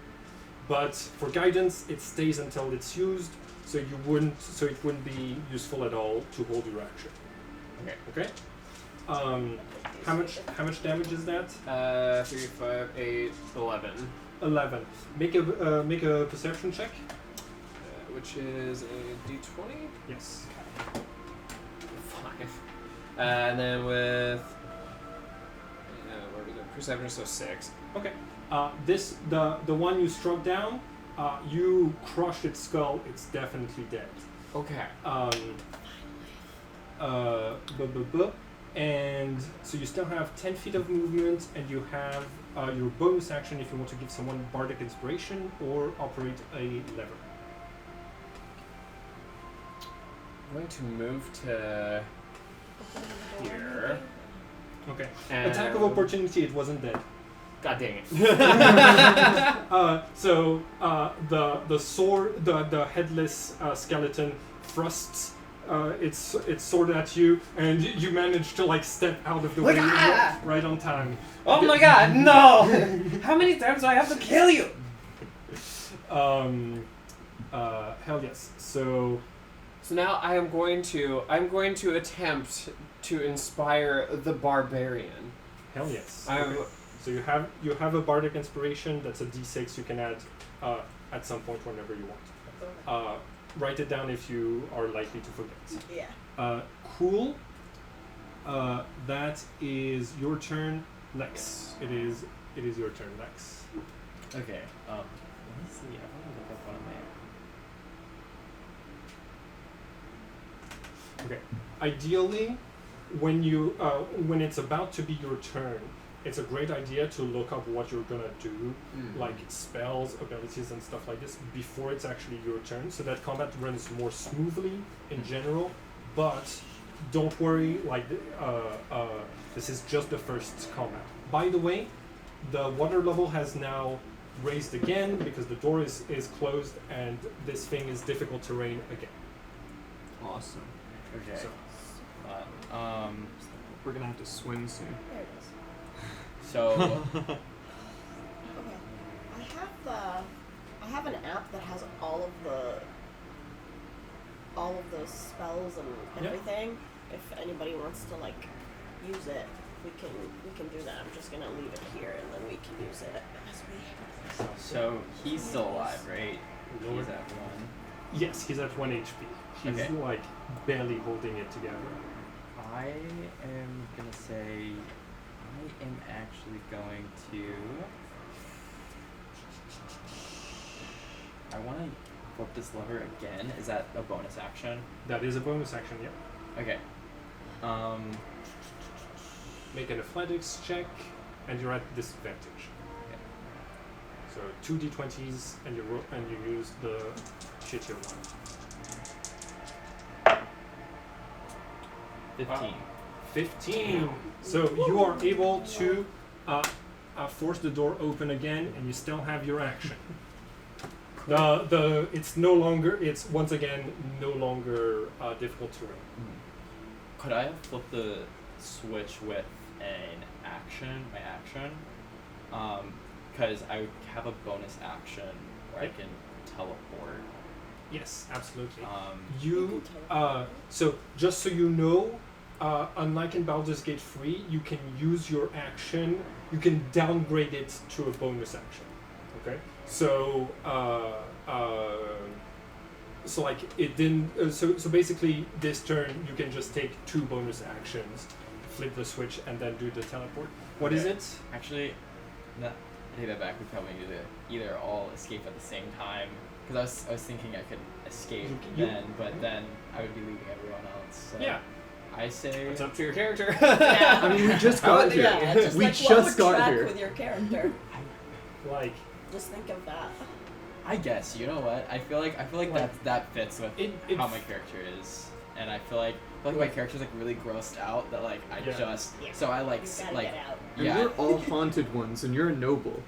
But for guidance, it stays until it's used, so it wouldn't be useful at all to hold your action. Okay. Okay. How much damage is that? 3, 5, 8, 11. 11. Make a perception check. Which is a d20? Yes. 5. And then with. Where was it? Perception, so 6. Okay. The one you struck down, you crushed its skull. It's definitely dead. Okay. And so you still have 10 feet of movement, and you have your bonus action if you want to give someone bardic inspiration or operate a lever. I'm going to move to here. Okay. And Attack of opportunity. It wasn't dead. God dang it. So the sword, the headless skeleton thrusts its sword at you, and you manage to like step out of the way right on time. Oh my god, no! How many times do I have to kill you? Hell yes. So now I'm going to attempt to inspire the barbarian. hell yes. I'm- Okay. So you have a bardic inspiration. That's a d6 you can add at some point whenever you want. Write it down if you are likely to forget. Yeah. Cool. That is your turn, Lex. It is your turn, Lex. Okay. Let me see. I want to look up one of my. Okay. Ideally, when it's about to be your turn, it's a great idea to look up what you're gonna do, like spells, abilities, and stuff like this before it's actually your turn, so that combat runs more smoothly in general. But don't worry, like this is just the first combat. By the way, the water level has now raised again because the door is closed and this thing is difficult terrain again. Awesome. Okay. So, We're gonna have to swim soon. There it is. So Okay. I have an app that has all of those spells and Yeah. everything. If anybody wants to like use it, we can do that. I'm just gonna leave it here and then we can use it as we. so he's still alive, right? Lord. He's at 1. Yes, he's at 1 HP. He's Okay. like barely holding it together. I am gonna say I am actually going to. I want to flip this lever again. Is that a bonus action? That is a bonus action, yeah. Okay. Make an athletics check, and you're at disadvantage. Okay. So 2 d20s, and you use the shittier one. 15. 15. So you are able to force the door open again, and you still have your action. It's once again no longer difficult terrain. Could I have flipped the switch with an action, my action? Because I have a bonus action where I can teleport. Yes, absolutely. You can So just so you know, unlike in Baldur's Gate 3, you can use your action. You can downgrade it to a bonus action. Okay. So so like it didn't. So basically, this turn you can just take 2 bonus actions, flip the switch, and then do the teleport. What is Okay. it? Actually, no, I take that back. We probably need to either all escape at the same time. Because I was thinking I could escape You- then, but then I would be leaving everyone else. So Yeah. I say. It's up to your character. Yeah. I mean, we just got here. Yeah, just we like just what would got track here. with your character. Like Just think of that. I guess you know what I feel like that fits with it how my character is, and I feel like my character's like really grossed out that like I Yeah. just Yeah. so I like You gotta like get out. And yeah we're all haunted ones, and you're a noble.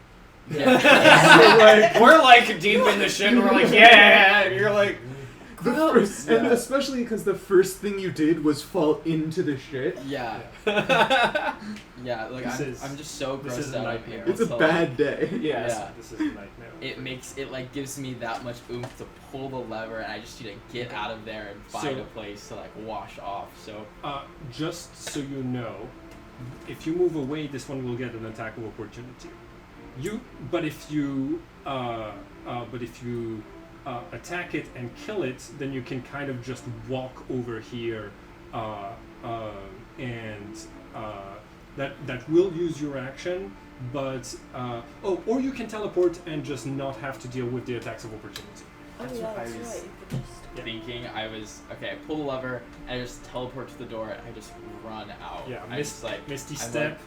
yeah. So like, We're like deep in the shit and we're like, yeah, and you're like, the first, and especially because the first thing you did was fall into the shit. yeah. Yeah, like This I'm just so this grossed is a out. I'm nightmare. able It's a to, bad day. yes, Yeah. this is a nightmare. It makes it like gives me that much oomph to pull the lever, and I just need to get out of there and find So- a place to like wash off. So Just so you know, if you move away, this one will get an attack of opportunity. But if you attack it and kill it, then you can kind of just walk over here, and that will use your action. But or you can teleport and just not have to deal with the attacks of opportunity. Oh That's yeah, what I that's was- right. You could just. Yeah. thinking I was okay. I pull the lever and I just teleport to the door. And I just run out. Yeah, I just like Misty I'm step,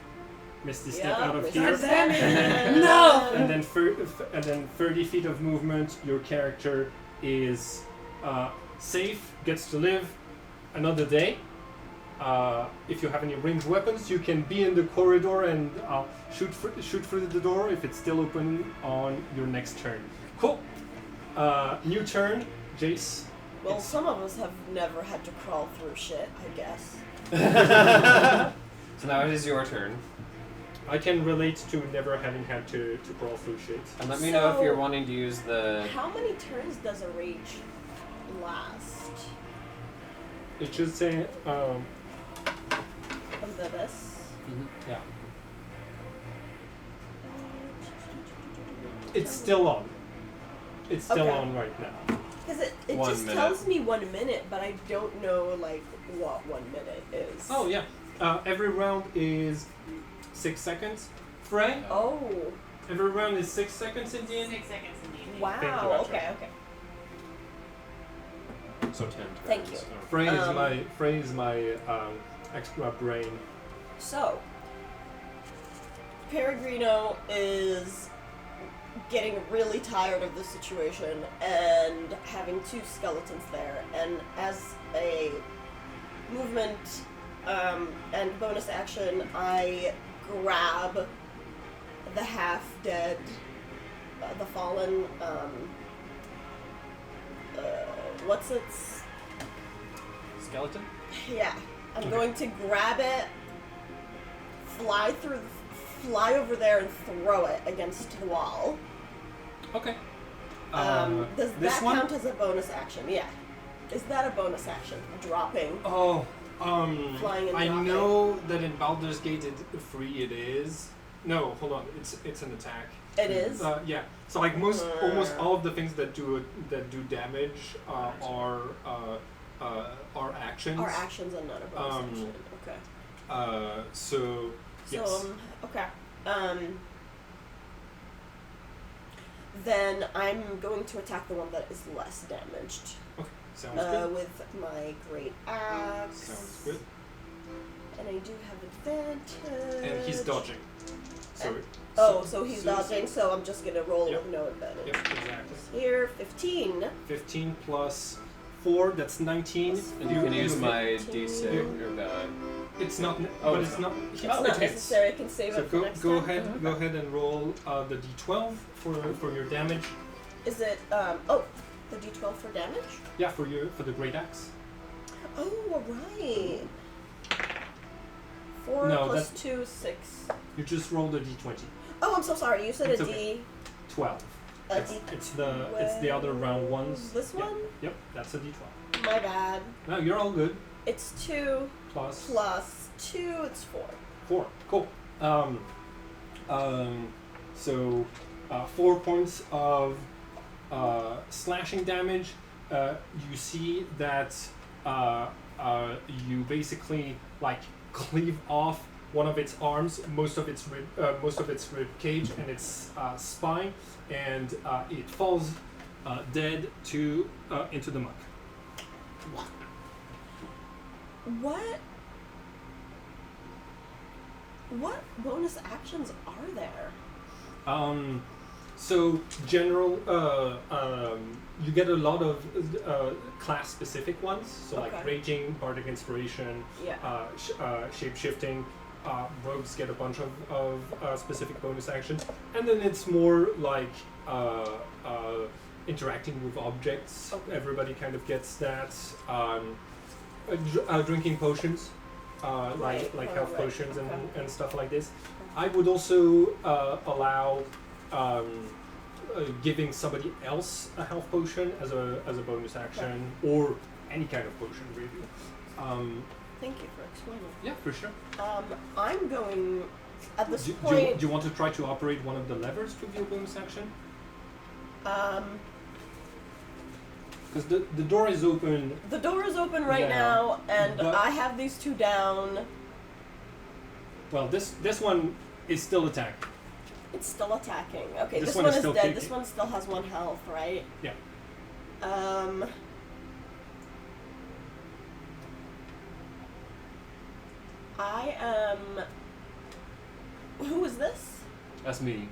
Misty step Yeah, out of Misty here. step. No! And then 30 feet of movement. Your character is safe, gets to live another day. If you have any ranged weapons, you can be in the corridor and shoot through the door if it's still open on your next turn. Cool. New turn, Jace. Well, some of us have never had to crawl through shit, I guess. So now it is your turn. I can relate to never having had to crawl through shit. And let me know if So- you're wanting to use the. How many turns does a rage last? It should say, Of this? yeah. It's still on. It's still Okay. on right now. Because it 1 just minute. tells me 1 minute, but I don't know like what 1 minute is. Oh yeah. Every round is 6 seconds. Frey, Oh. every round is 6 seconds in the end. 6 seconds indeed. Wow. Thank you, Asher. Okay. Okay. So 10 turns. Thank you. Frey is my extra brain. So, Peregrino is getting really tired of this situation and having 2 skeletons there. And as a movement and bonus action, I grab the half dead, the fallen. What's its? Skeleton? Yeah, I'm Okay. going to grab it, fly over there, and throw it against the wall. Okay. Does this that one? count as a bonus action? Yeah. Is that a bonus action? Dropping. Oh, Flying and I dropping. know that in Baldur's Gate 3 it is. No, hold on. It's an attack. It is. Yeah. So like almost all of the things that do damage are actions. Are actions and not a bonus action. Okay. So yes. So, okay. Then I'm going to attack the one that is less damaged. Okay. Sounds good. With my great axe. Sounds good. And I do have advantage. And he's dodging. So. So he's dodging, so I'm just gonna roll Yep. with no advantage. Yep. Exactly. Here, 15. 15 plus 4. That's 19. And you can use my 15. D6 or the. It's not. Oh, but it's it's not. not. It's it not hits. necessary. I can save So it for next go time. ahead. Go ahead and roll the d12 for your damage. Is it the D12 for damage? Yeah, for the great axe. Oh, right. 4 No, plus that's- 2, 6. You just roll the d20. Oh, I'm so sorry. You said It's a okay. D. 12. A It's, D. it's the other round ones. This Yep. one? Yep, that's a d12. My bad. No, you're all good. It's 2 Plus plus 2. It's 4. 4. Cool. So 4 points of slashing damage. You see that you basically like cleave off one of its arms, most of its rib cage and its spine, and it falls dead into the muck. What bonus actions are there? So general, you get a lot of class-specific ones. So like Okay. raging, bardic inspiration, Yeah. shape-shifting. Rogues get a bunch of specific bonus actions, and then it's more like interacting with objects. Okay. Everybody kind of gets that. Drinking potions, Right. like Oh, health right. potions Okay. and stuff like this. I would also allow giving somebody else a health potion as a bonus action, or any kind of potion really. Thank you for explaining. Yeah, for sure. I'm going at this Do point. you want to try to operate one of the levers with your bonus action? Because the door is open. The door is open right Yeah, now, and but- I have these two down. Well, this one is still attacking. It's still attacking. Okay, This this one one is is still dead. kicking. This one still has 1 health, right? Yeah. I am. Who is this? That's me.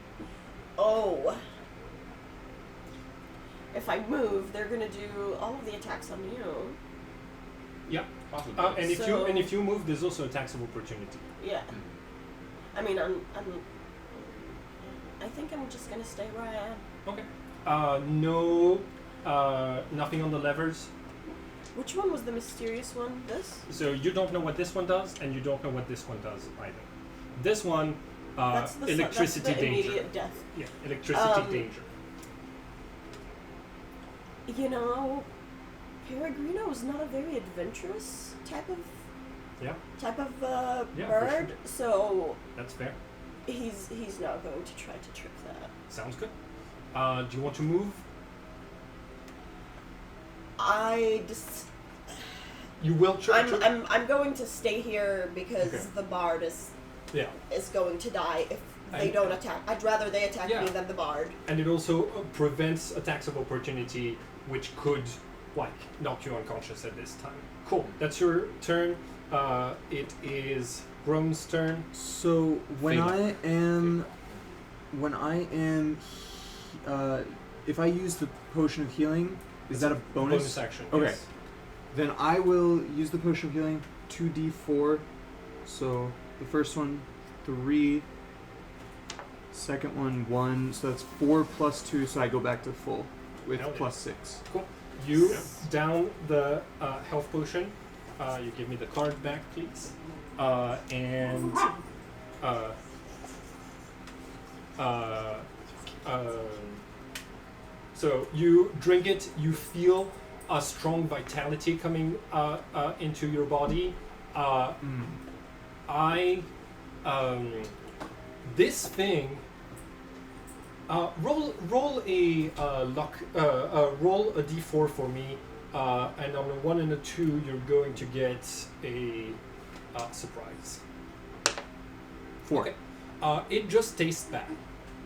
Oh. If I move, they're gonna do all of the attacks on you. Yeah. Possibly. And if you move, there's also attacks of opportunity. Yeah. I mean, I think I'm just gonna stay where I am. Okay. Nothing on the levers. Which one was the mysterious one? This? So you don't know what this one does, and you don't know what this one does either. This one, That's the electricity that's the danger. immediate death. Yeah, electricity Um, danger. You know, Peregrino is not a very adventurous type of Yeah, type of Yeah, for bird, sure. so that's fair. he's not going to try to trick that. Sounds good. Do you want to move? I just You will try. I'm going to stay here because Okay. the bard is Yeah, going to die if they And- don't attack. I'd rather they attack Yeah. me than the bard. and it also prevents attacks of opportunity, which could like knock you unconscious at this time. Cool. That's your turn. It is Grome's turn. So when Fatal. when I am, if I use the potion of healing, is that a bonus? action. Okay. Yes. Then I will use the potion of healing, 2d4. So the first one, 3, Second one, 1. So that's 4 plus 2. So I go back to full with Hell yeah. plus 6. You Yeah. down the health potion. You give me the card back, please. And so you drink it. You feel a strong vitality coming into your body. This thing. Roll a luck. Roll a d4 for me, and on a 1 and a 2, you're going to get a surprise. 4. Okay. It just tastes bad.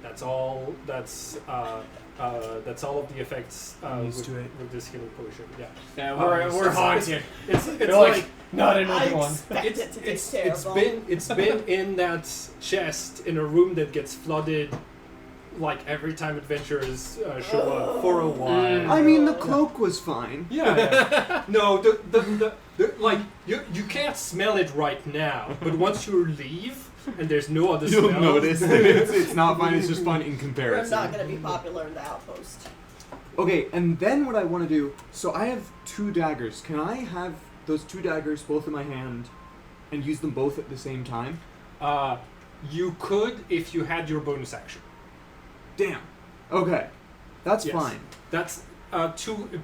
That's all. That's all of the effects I'm used with, to it. with this healing potion. Yeah. Yeah, we're we're haunted. It's You're like like, not another I one. expect it's it to taste it's terrible. it's been in that chest in a room that gets flooded like every time adventurers show up for a while. I mean, the cloak was fine. Yeah. No, the like you can't smell it right now, but once you leave and there's no other You'll smell, notice that it's not fun. It's just fun in We're comparison. not going to be popular in the outpost. Okay, and then what I want to do. So I have 2 daggers. Can I have those 2 daggers both in my hand and use them both at the same time? You could if you had your bonus action. Damn. Okay, that's Yes. fine. That's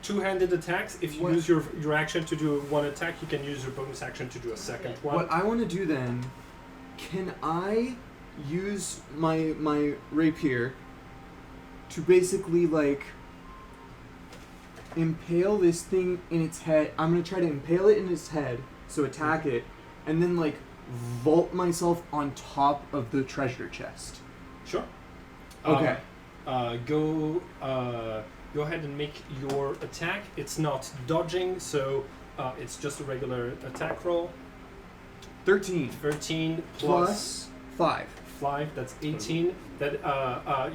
two-handed attacks. If you What- use your action to do one attack, you can use your bonus action to do a second one. What I want to do then, can I use my rapier to basically like impale this thing in its head? I'm gonna try to impale it in its head, so attack it, and then like vault myself on top of the treasure chest. Sure. Okay. Go ahead and make your attack. It's not dodging, so it's just a regular attack roll. 13 13 plus 5. 5, that's 18. That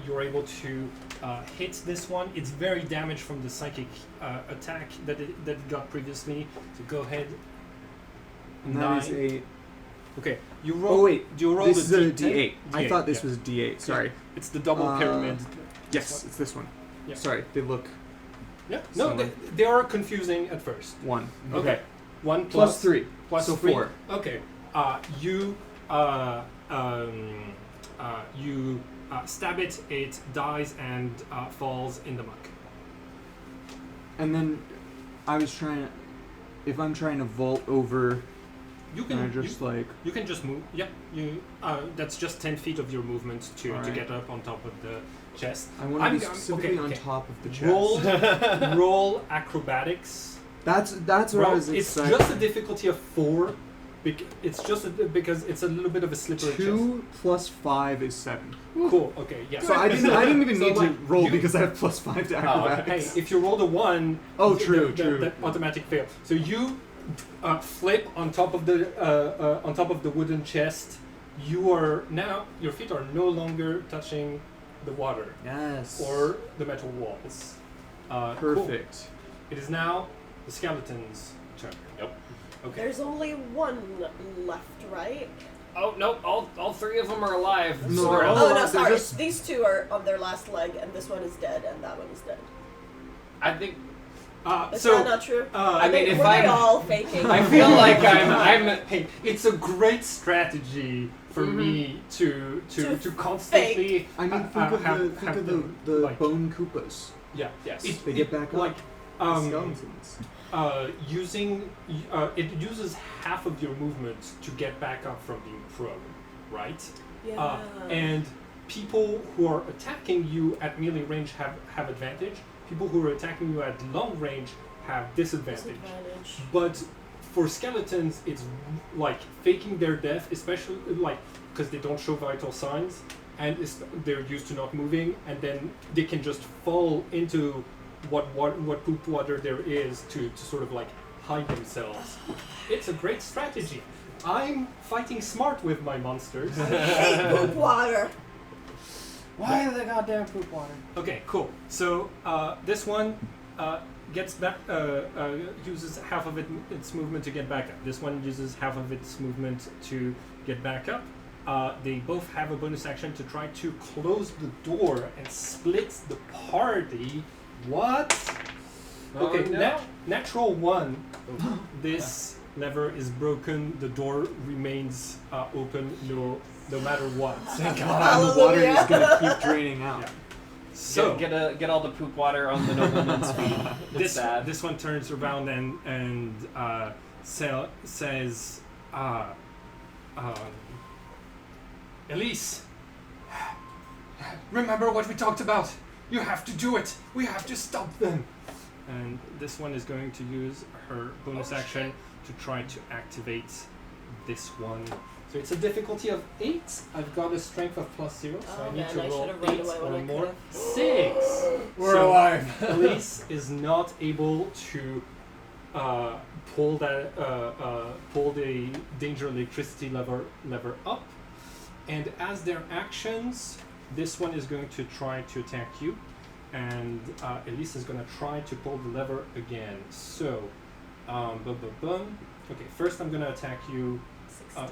you're able to hit this one. It's very damaged from the psychic attack that it got previously. So go ahead. And that is 9. a. Okay, you roll. Oh wait, you roll this is a D10? D8. I D8, thought this yeah. was D8. Sorry. It's the double pyramid. Yes, it's this one. Yeah. Sorry, they look Yeah. No, Similar. they are confusing at first. 1. Okay. 1 Plus 3. plus so 3. 4. Okay. You stab it. It dies and falls in the muck. And then I was trying to. If I'm trying to vault over, You can I can just like. you can just move. Yeah. You. That's just 10 feet of your movement to Alright. get up on top of the chest. I want to be specifically on top of the chest. Roll acrobatics. That's what I Roll, was it's excited. just a difficulty of 4. It's just because it's a little bit of a slippery 2 plus 5 is 7. chest. Cool. Okay. Yeah. So I didn't even So, need to like, roll you- because I have plus 5 to okay. acrobatics. Hey, if you roll a 1, Oh, true, the true. automatic fail. So you flip on top of the wooden chest. You are now your feet are no longer touching the water Yes. or the metal walls. Cool. Perfect. It is now the skeleton's turn. Yep. Okay. There's only one left, right? Oh no! All 3 of them are alive. No, Sort they're of. all- Oh, no, they're sorry. just- These 2 are on their last leg, and this one is dead, and that one is dead. I think. Is So that not true? I mean, if Were they I'm- all faking? I feel like I'm. Hey, it's a great strategy for me to To constantly. I mean, think of have the them, like- bone Koopas. Yeah. Yes. They get back up. Like The skeletons. using it uses half of your movement to get back up from being prone, right? Yeah. And people who are attacking you at melee range have advantage. People who are attacking you at long range have disadvantage. Disadvantage. But for skeletons, it's like faking their death, especially like because they don't show vital signs and they're used to not moving, and then they can just fall into what poop water there is to sort of like hide themselves. It's a great strategy. I'm fighting smart with my monsters. I hate poop water. Why the goddamn poop water? Okay, cool. So this one gets back, uses half of its movement to get back up. This one uses half of its movement to get back up. they both have a bonus action to try to close the door and split the party. What? Okay, no. natural 1. This lever is broken. The door remains open no matter what. Thank God. And the water is gonna keep draining out. Yeah. So Get all the poop water on the nobleman's feet. It's sad. this one turns around and says, Elise, remember what we talked about. You have to do it. We have to stop them. And this one is going to use her bonus action to try to activate this one. So it's a difficulty of 8. I've got a strength of +0, so I need to roll should've run 8 away when or I more. could've. 6. We're So alive. Elise is not able to pull the danger electricity lever up, and as their actions, this one is going to try to attack you, and Elise is going to try to pull the lever again. So, okay, first I'm going to attack you. 16.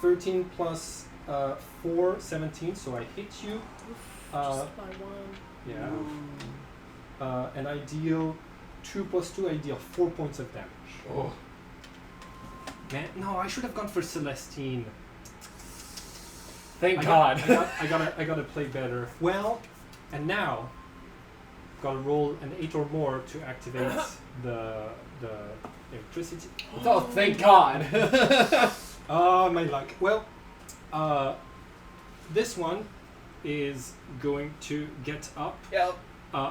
13 plus 4, 17, so I hit you. Just by 1. Yeah. And I deal 2 plus 2, I deal 4 points of damage. Oh. Man, no, I should have gone for Celestine. Thank I God. gotta play better. Well, and now, gotta roll an 8 or more to activate the electricity. Oh, thank God. Oh, my luck. Well, this one is going to get up, Yep.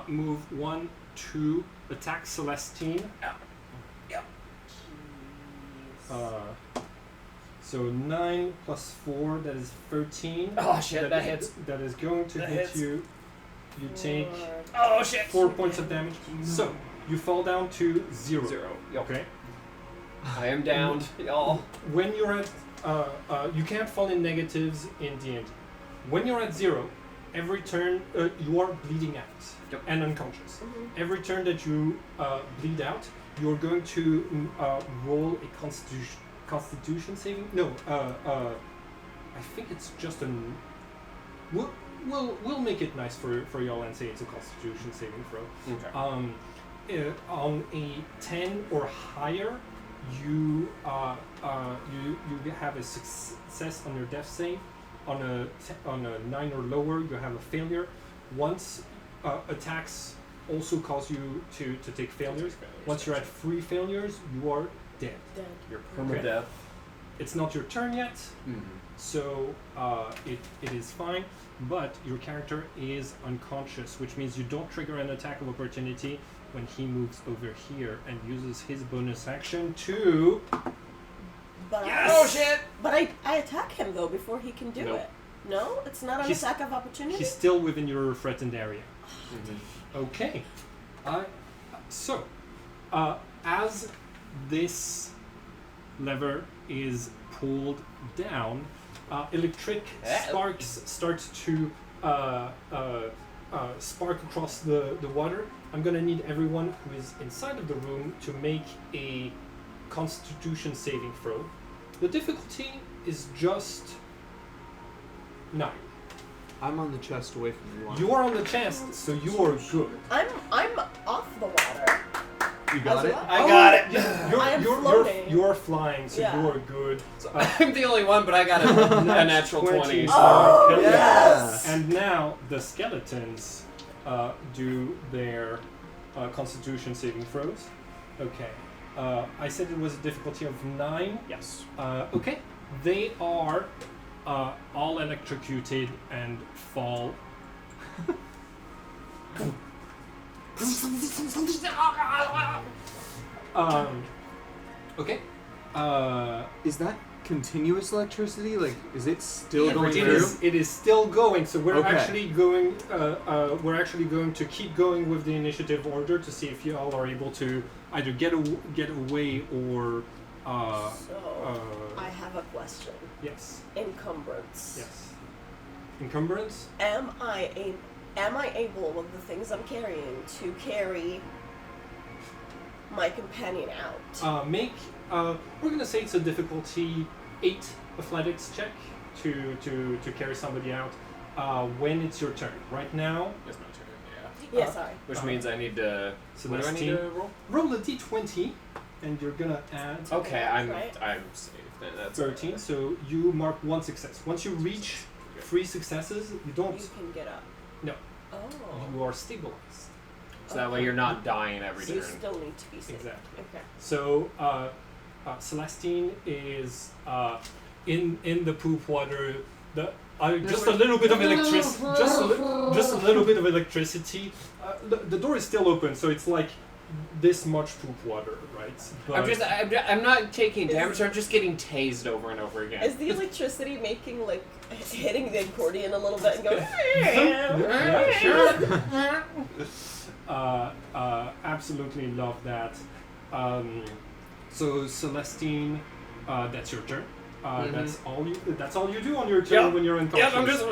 move 1, 2, attack Celestine. Yep. So 9 plus 4, that is 13. Oh shit, that hits. That is going to That hit hits. you. You take Oh shit. 4 points of damage. So you fall down to 0. 0. Yep. Okay. I am downed, y'all. When you're at, you can't fall in negatives in D&D. When you're at 0, every turn you are bleeding out Yep. and unconscious. Mhm. Every turn that you bleed out, you're going to roll a Constitution saving. No, I think it's just an. We'll make it nice for y'all and say it's a Constitution saving throw. Okay. On a 10 or higher, you you have a success on your death save. On a 9 or lower, you have a failure. Once attacks also cause you to take failures. Once you're at 3 failures, you are dead. Dead. Your permadeath. It's not your turn yet, Mm-hmm. so it is fine. But your character is unconscious, which means you don't trigger an attack of opportunity when he moves over here and uses his bonus action to. But Yes! Oh shit! But I attack him though before he can do Nope. it. No, it's not an He's- attack of opportunity. He's still within your threatened area. Mm-hmm. Okay. So, as this lever is pulled down, electric sparks start to spark across the water. I'm gonna need everyone who is inside of the room to make a Constitution saving throw. The difficulty is just 9. I'm on the chest away from you. You are on the chest, so you are good. I'm off the water. You got As it? well. I got it. You're, I am you're, floating. you're flying, so Yeah. you are good. I'm the only one, but I got a natural 20. Oh, Okay. yes! And now the skeletons do their Constitution saving throws. Okay. I said it was a difficulty of 9. Yes. Okay. They are all electrocuted and fall. Okay. Is that continuous electricity? Like, is it still Yeah, going It through? it is still going, so we're Okay. actually going. We're actually going to keep going with the initiative order to see if you all are able to either get away or. So, I have a question. Yes. Encumbrance. Yes. Encumbrance. Am I able with the things I'm carrying to carry my companion out? We're gonna say it's a difficulty 8 athletics check to carry somebody out. When it's your turn. Right now, It's my turn. Yeah, sorry. Which means I need to. What do I need to roll? roll a d20, and you're gonna add Okay, I'm Right. safe. That's 13. So you mark 1 success. Once you reach 3 successes, you don't. You can get up. No. Oh. You are stabilized. So that way you're not dying every So you turn. still need to be safe. Exactly. Okay. So Celestine is in the poop water. Just a little bit of electricity. Just a little bit of electricity. The door is still open, so it's like this much poop water, right? I'm not taking damage. I'm just getting tased over and over again. Is the electricity making like hitting the accordion a little bit and going? Yeah, sure. Absolutely love that. So Celestine, that's your turn. That's all you do on your turn when you're unconscious. Yeah, I'm just.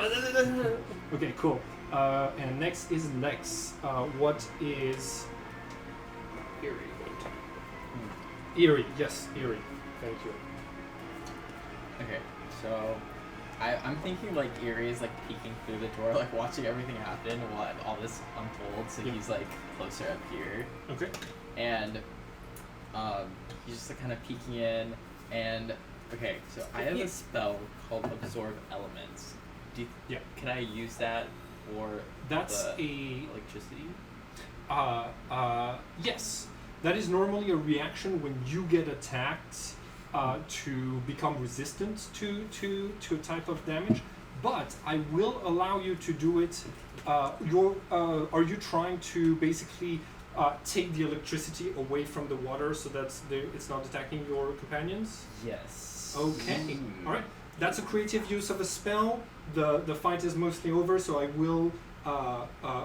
Okay, cool. And next is Lex. What is Eerie? Eerie, yes, Eerie. Thank you. Okay, so I'm thinking like Eerie is like peeking through the door, like watching everything happen while all this unfolds. So Yeah. he's like closer up here, Okay. and he's just like kind of peeking in. And okay, so I have a spell called Absorb Elements. Yeah. Can I use that for That's the a electricity? yes. That is normally a reaction when you get attacked to become resistant to a type of damage. But I will allow you to do it. Are you trying to basically take the electricity away from the water so that it's not attacking your companions? Yes. Okay. All right. That's a creative use of a spell. The fight is mostly over, so I will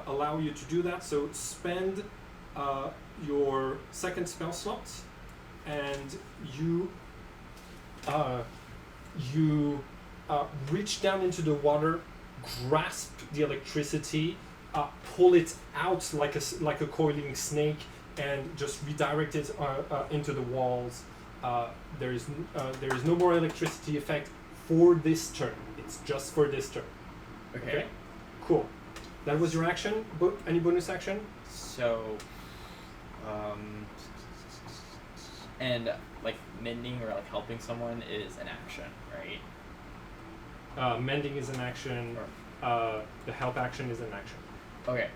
allow you to do that. So spend your second spell slot, and you reach down into the water, grasp the electricity, pull it out like a coiling snake, and just redirect it into the walls. There is no more electricity effect for this turn. It's just for this turn. Okay. Cool. That was your action. Any bonus action? So, and like mending or like helping someone is an action, right? Mending is an action. The help action is an action. Okay.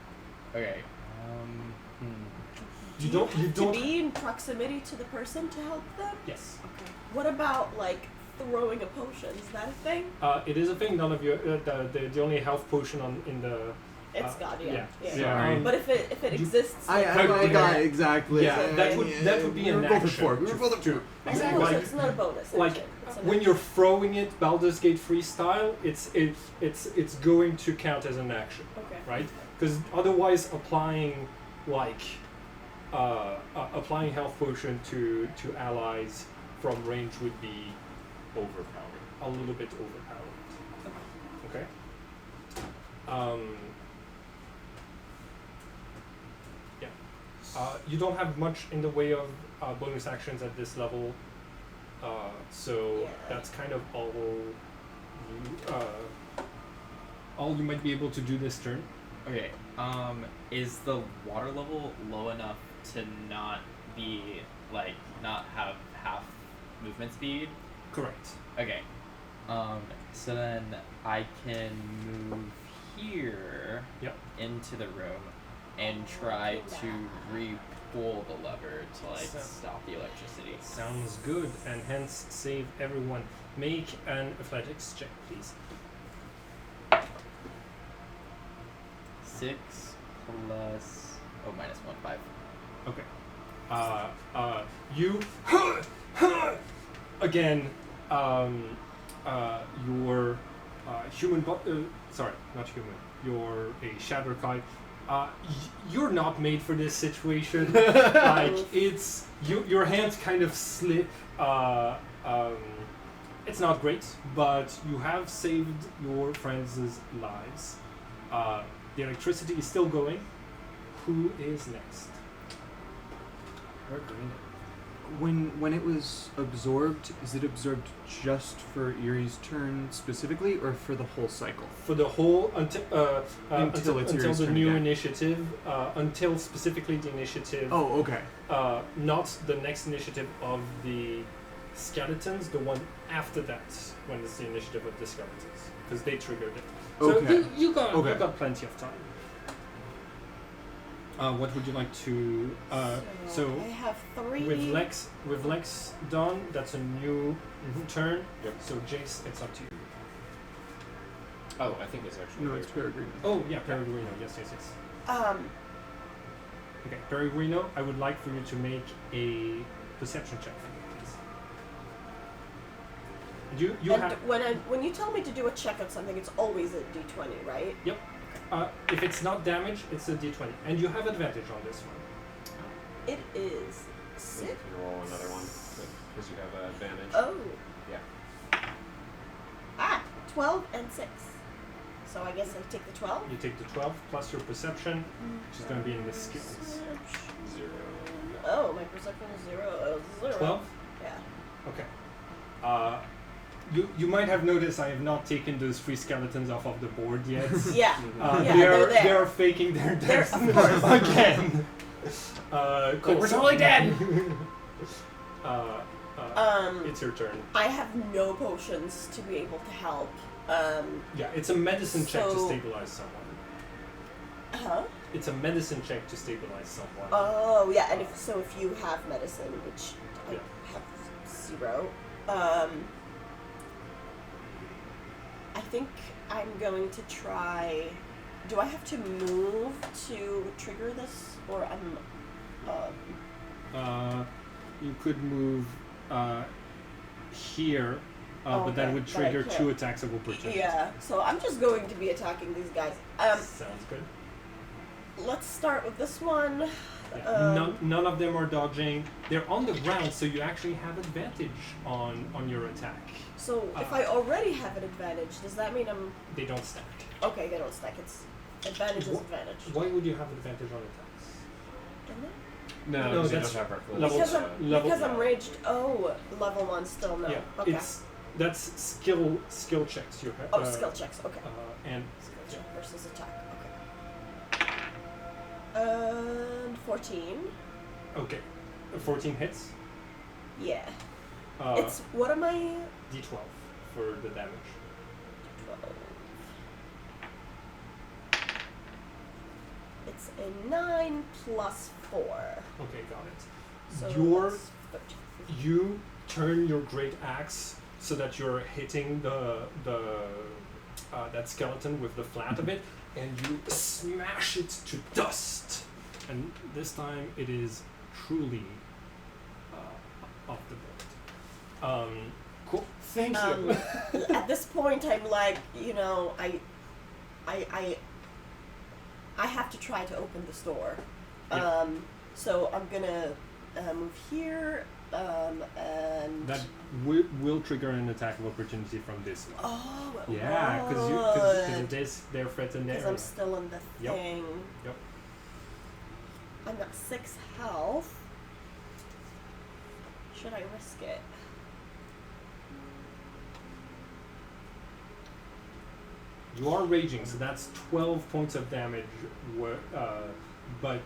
Okay. You don't. To be in proximity to the person to help them. Yes. Okay. What about like throwing a potion? Is that a thing? It is a thing. None of you. The only health potion in the. It's got yeah. yeah. Sorry. But if it exists, I like, got it, exactly. Yeah, that would be we an were both at action. 4. We were both at 2. exactly. like- so it's not a bonus. like, action. It's an when action. you're throwing it, Baldur's Gate freestyle, it's going to count as an action, Okay. right? Because otherwise, applying applying health potion to allies from range would be overpowered, a little bit overpowered. Okay. Yeah. You don't have much in the way of bonus actions at this level, so Yeah. that's kind of all you might be able to do this turn. Okay. Is the water level low enough to not be like not have half movement speed? Correct. Okay. So then I can move here Yep. into the room and try to re-pull the lever to like So- stop the electricity. Sounds good, and hence save everyone. Make an athletics check, please. 6 plus minus 1, 5. Okay. You again. Your human. Sorry, not human. You're a Shatterkai. You're not made for this situation. Like it's your hands kind of slip. It's not great, but you have saved your friends' lives. The electricity is still going. Who is next? when it was absorbed, is it absorbed just for Erie's turn specifically, or for the whole cycle? For the whole until Until it's until Yuri's the turn new again. initiative, until specifically the initiative. Oh, okay. Not the next initiative of the skeletons, the one after that, when it's the initiative of the skeletons, because they triggered it. So Okay. you got Okay. plenty of time. What would you like to? So I have 3. with Lex done, that's a new turn. Yep. So Jace, it's up to you. Oh, I think it's actually. No, it's Peregrine. Oh yeah, Peregrino. Yes. Okay, Peregrino, I would like for you to make a perception check for me, please. You and have. when you tell me to do a check on something, it's always a d20, right? If it's not damage, it's a d20, and you have advantage on this one. It is So you 6. can roll another one because you have an advantage. Oh. Yeah. 12 and 6. So I guess I take the 12. You take the 12 plus your perception, which is going to be in the skills. 0. Oh, my perception is 0. 0. 12. Yeah. Okay. You might have noticed I have not taken those 3 skeletons off of the board yet. Yeah. Yeah, they're there. they are faking their They're- deaths of course. again. Cool. We're totally dead. It's your turn. I have no potions to be able to help. Yeah, it's a medicine check to So- stabilize someone. Huh? It's a medicine check to stabilize someone. Oh, yeah, and if you have medicine, which I Yeah. have 0, I think I'm going to try. Do I have to move to trigger this, or I'm? You could move here, but that Okay, would but I trigger can't. 2 attacks of opportunity. Yeah. So I'm just going to be attacking these guys. Sounds good. Let's start with this one. Yeah. None of them are dodging. They're on the ground, so you actually have advantage on your attack. So if I already have an advantage, does that mean I'm They don't stack. okay? They don't stack. It's advantage is Wha- advantage. Why would you have advantage on attacks? Isn't it? No, No, because you that's don't have reckless. level Because two. I'm Level- because I'm raged. Oh, level 1 still no. Yeah, Okay. that's skill checks you have. skill checks. Okay. And Skill check versus attack. Okay. And 14. okay, 14 hits. Yeah. Uh, It's what am I? D12 for the damage. 12. It's a 9 plus 4. Okay, got it. So Your that's 13. you turn your great axe so that you're hitting the that skeleton with the flat of it, and you smash it to dust. And this time it is truly off the board. Cool. Thank you. At this point, I'm like, I have to try to open this door. Yeah. So I'm gonna move here, and That will trigger an attack of opportunity from this one. oh, it Yeah, because would. it is their threatened Because area. I'm still in the Yep. thing. Yep. I'm at 6 health. Should I risk it? You are raging, so that's 12 points of damage. But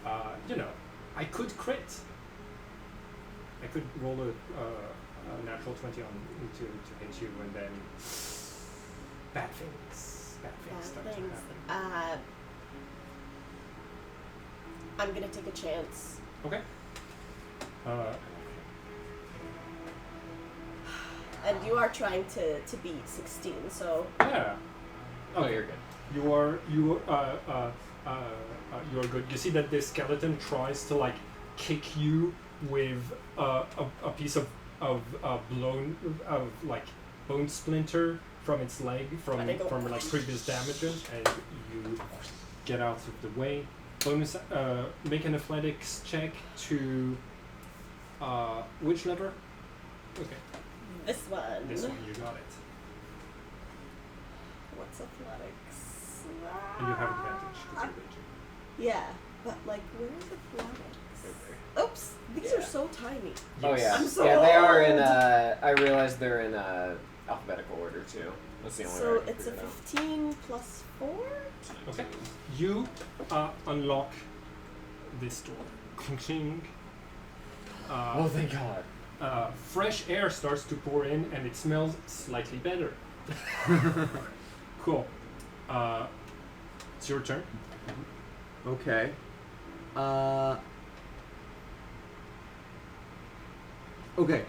I could crit. I could roll a natural 20 on to hit you, and then bad things Bad start to things. happen. I'm gonna take a chance. Okay. And you are trying to beat 16, so Yeah. Oh, you're good. You are good. You see that this skeleton tries to like kick you with a piece of bone splinter from its leg from like previous damages, and you get out of the way. Bonus, make an athletics check to which lever? Okay, this one. this one. You got it, What's athletics? and you have advantage because you're raging. Yeah, but like, where's athletics? Oops, these Yeah. are so tiny. Oh yeah, I'm so yeah. They are in. old. I realize they're in alphabetical order too. That's the only way So I can it's a figure it out. 15 plus 4? Okay. You unlock this door. Cling. Oh, thank God. Fresh air starts to pour in, and it smells slightly better. Cool. It's your turn. Okay. Okay.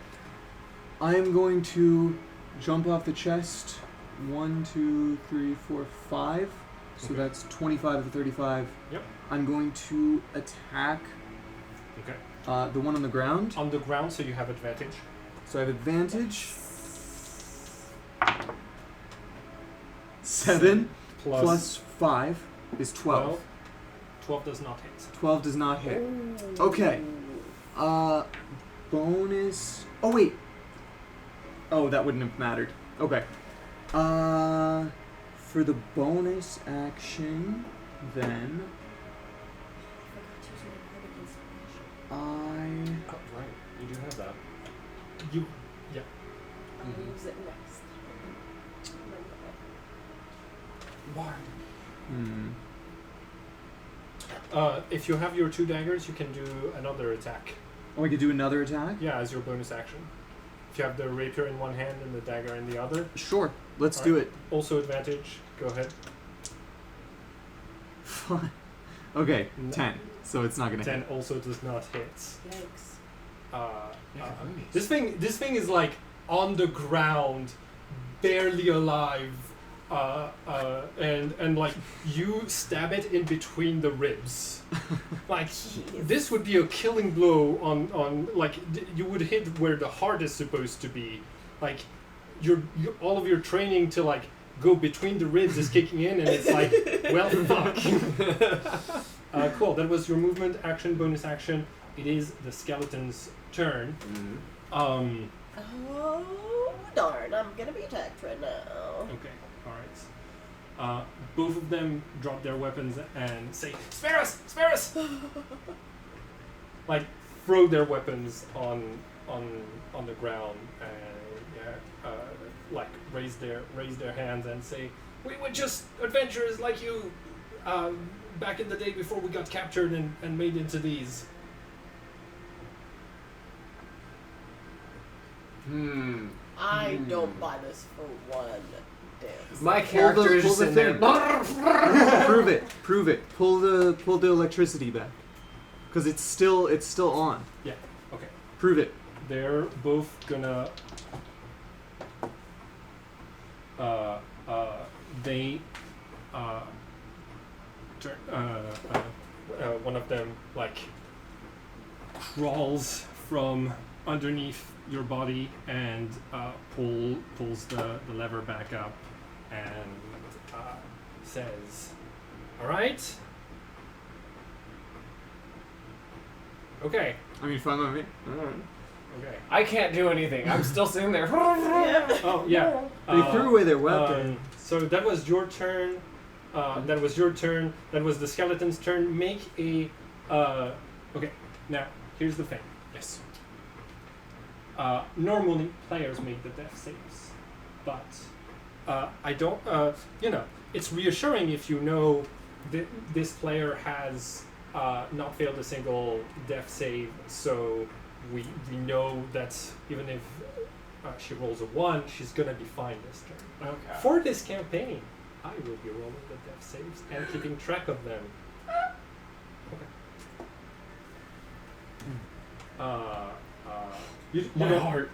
I am going to jump off the chest. 1, 2, 3, 4, 5. So Okay. that's 25 to 35. Yep. I'm going to attack Okay. the one on the ground. On the ground, so you have advantage. So I have advantage. 7 plus 5 is 12. 12 does not hit. 12 does not hit. Okay. Bonus. Oh wait. Oh, that wouldn't have mattered. Okay. For the bonus action, then I. Oh, right. You do have that. You, yeah. I'll use it next. If you have your 2 daggers, you can do another attack. Oh, I could do another attack. Yeah, as your bonus action. If you have the rapier in one hand and the dagger in the other, Sure. Let's All do right. it. also advantage. Go ahead. Fine. Okay. No. 10. So it's not gonna 10 hit. also does not hit. Yikes. This thing is like on the ground, barely alive, and like you stab it in between the ribs. Like this would be a killing blow on like you would hit where the heart is supposed to be. Like your all of your training to like go between the ribs is kicking in, and it's like, well, fuck. Cool. That was your movement, action, bonus action. It is the skeleton's turn. Mm-hmm. Oh, darn. I'm gonna be attacked right now. Okay, alright. Both of them drop their weapons and say, "Spare us! Spare us!" Like, throw their weapons on the ground and like raise their hands and say, "We were just adventurers like you, back in the day before we got captured and made into these." I don't buy this for one dance. My character is pull just the in there. thing. Prove it. Pull the electricity back. Because it's still on. Yeah. Okay. Prove it. They're both gonna they one of them like crawls from underneath your body and pulls the lever back up and says, "All right, okay, I mean, fine with me. okay." I can't do anything. I'm still sitting there. Oh yeah. They threw away their weapon. So that was your turn. That was your turn. That was the skeleton's turn. Make a. Okay. Now here's the thing. Yes. Normally players make the death saves, but I don't. It's reassuring if you know that this player has not failed a single death save, so we know that even if she rolls a 1, she's gonna be fine this turn. Okay. For this campaign, I will be rolling the death saves and keeping track of them. Okay. You My don't- heart.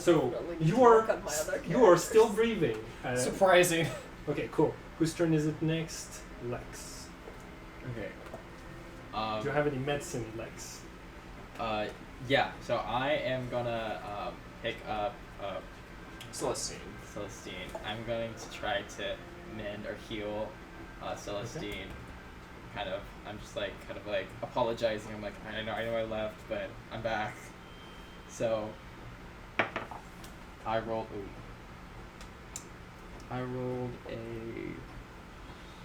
So Really need you to are work on my other you are still characters. breathing. Surprising. Okay, cool. Whose turn is it next? Lex. Okay. Do you have any medicine, Lex? Yeah. So I am gonna pick up Celestine. Celestine. I'm going to try to mend or heal Celestine. I'm just like kind of like apologizing. I'm like, I know I left, but I'm back. So I rolled a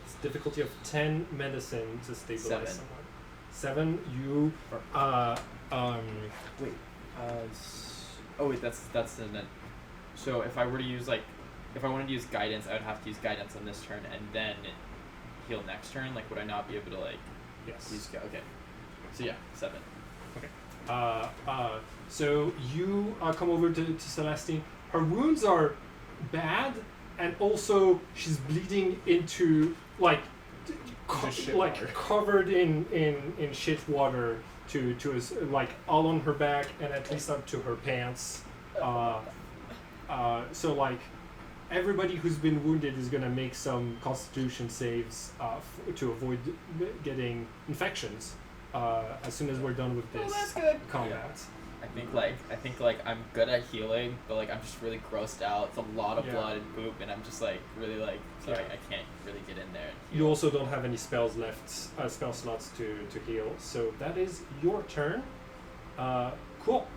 It's difficulty of 10 medicine to stabilize 7. someone. 7. You Wait. Oh wait, that's the. So if I were to use if I wanted to use guidance, I would have to use guidance on this turn and then heal next turn. Like, would I not be able to yes. use? Okay. So yeah, 7. So you come over to Celestine. Her wounds are bad, and also she's bleeding into Shit like water. covered in shit water to his, like all on her back and at least up to her pants. So like everybody who's been wounded is gonna make some Constitution saves to avoid getting infections as soon as we're done with Oh, this that's good. combat. I think I'm good at healing, but I'm just really grossed out. It's a lot of Yeah. blood and poop, and I'm just really sorry, Yeah. I can't really get in there. And You heal. also don't have any spells left, spell slots to heal. So that is your turn. Cool.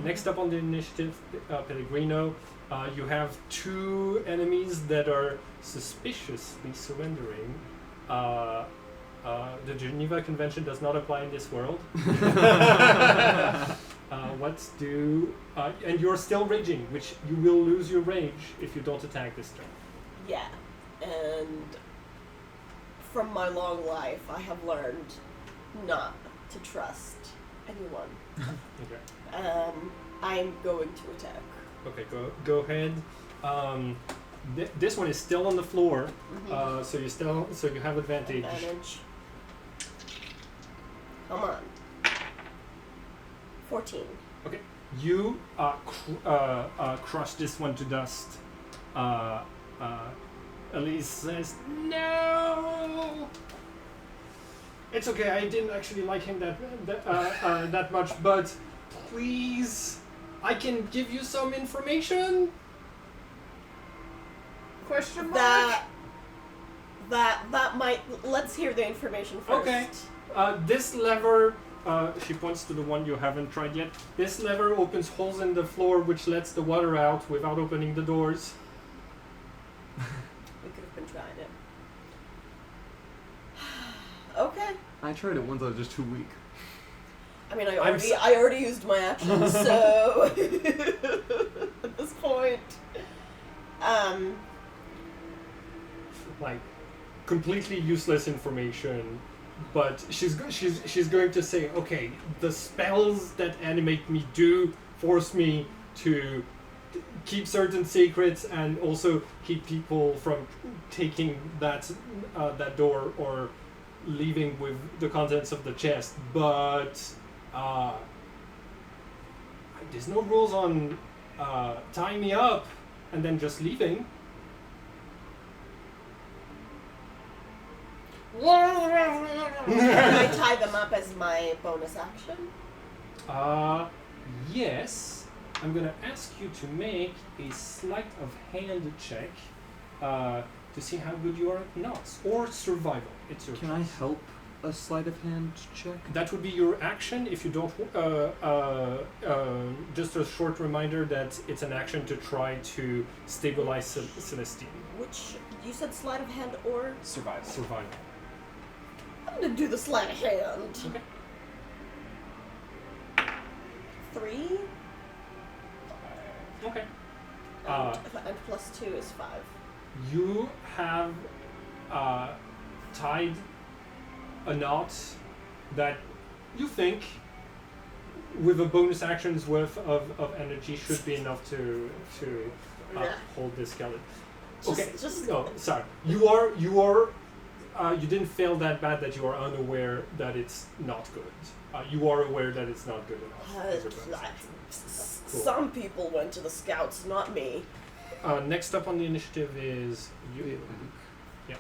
Next up on the initiative, Pellegrino, you have 2 enemies that are suspiciously surrendering. The Geneva Convention does not apply in this world. And you're still raging, which you will lose your rage if you don't attack this turn. Yeah, and from my long life, I have learned not to trust anyone. Okay. I'm going to attack. Okay, go ahead. This one is still on the floor, so you have advantage. Advantage. Come on. 14. Okay, you crush this one to dust. Elise says, "No, it's okay. I didn't actually like him that much, but please, I can give you some information." Question mark? That might. Let's hear the information first. Okay. This lever, she points to the one you haven't tried yet. This lever opens holes in the floor which lets the water out without opening the doors. We could have been trying it. Okay. I tried it once. I was just too weak. I mean, I I'm already used my action, so at this point, Like, completely useless information, but she's going to say, okay, the spells that animate me do force me to keep certain secrets and also keep people from taking that door or leaving with the contents of the chest, but there's no rules on tying me up and then just leaving. can I tie them up as my bonus action? Yes. I'm gonna ask you to make a sleight of hand check to see how good you are at knots or survival. It's your Can I help a sleight of hand check? That would be your action. If you don't, just a short reminder that it's an action to try to stabilize Celestine. Which you said sleight of hand or Survival. I'm gonna do the sleight of hand. Okay. 3 Okay. and plus 2 is 5. You have tied a knot that you think, with a bonus action's worth of energy, should be enough to hold this skeleton. Okay. No, sorry. You didn't fail that bad that you are unaware that it's not good. You are aware that it's not good enough. as your bonus action. Cool. Some people went to the scouts, not me. Next up on the initiative is you. Yeah.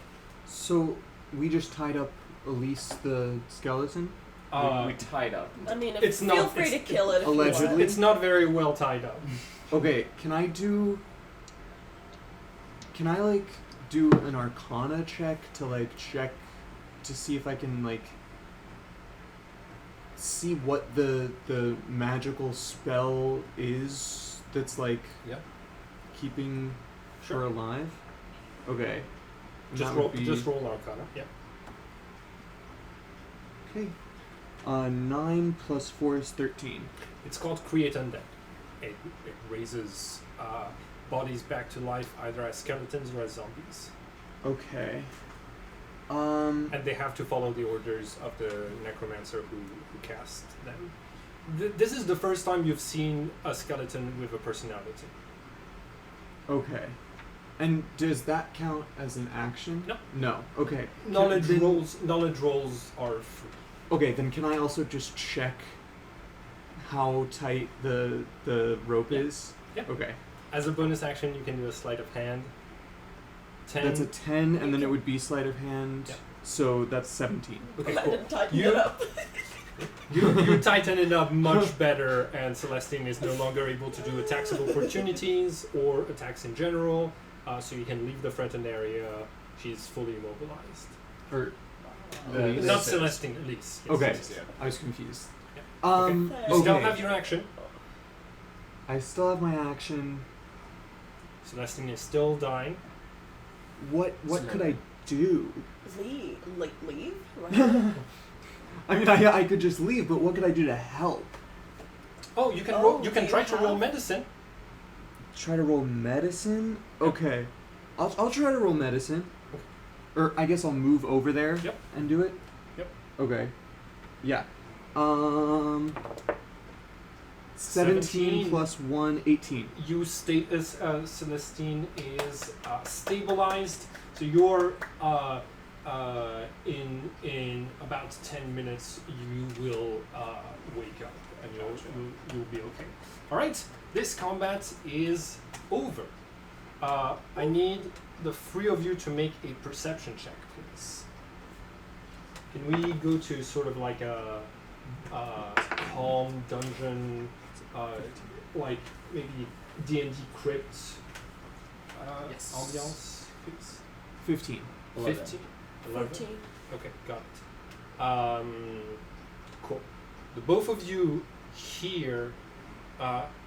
So we just tied up Elise the skeleton. We tied up. I mean, It's feel not- free to it's- kill it if Allegedly. you want. It's not very well tied up. Okay, can I do an Arcana check to check to see if I can see what the magical spell is that's Yep. keeping her Sure. alive? Okay. And Just that roll. would be- Just roll Arcana. Yeah. Okay. 9 plus 4 is 13. It's called Create Undead. It raises bodies back to life either as skeletons or as zombies. Okay. And they have to follow the orders of the necromancer who cast them. This is the first time you've seen a skeleton with a personality. Okay. And does that count as an action? No. No. Okay. Knowledge Then- rolls are free. Okay, then can I also just check how tight the rope Yeah. is? Yeah. Okay. As a bonus action, you can do a sleight of hand. 10. That's a 10, and then it would be sleight of hand. Yeah. So that's 17. Okay, Let cool. him tighten You- it up. You tighten it up much better, and Celestine is no longer able to do attacks of opportunities or attacks in general, so you can leave the threatened area. She's fully immobilized. Or Elise Not is. Celestine, Elise. Yes, Okay. yes. Yeah. I was confused. Yeah. Um. Okay. You Okay. still have your action. I still have my action. Celestine is still dying. What could I do? Leave? Like, leave? Right? I mean, I could just leave, but what could I do to help? Oh, you can Oh, roll. You can do try you to roll have- medicine. Try to roll medicine? Okay. I'll try to roll medicine. Or I guess I'll move over there Yep. and do it. Yep. Okay. Yeah. 17 plus 1, 18. You state as Celestine is stabilized, so you're in about 10 minutes you will wake up and you'll be okay. All right, this combat is over. I need the three of you to make a perception check, please. Can we go to sort of like a calm dungeon, like maybe D&D crypt Yes. ambiance, please? 15. 15? 11? 14. Okay, got it. Cool. The both of you hear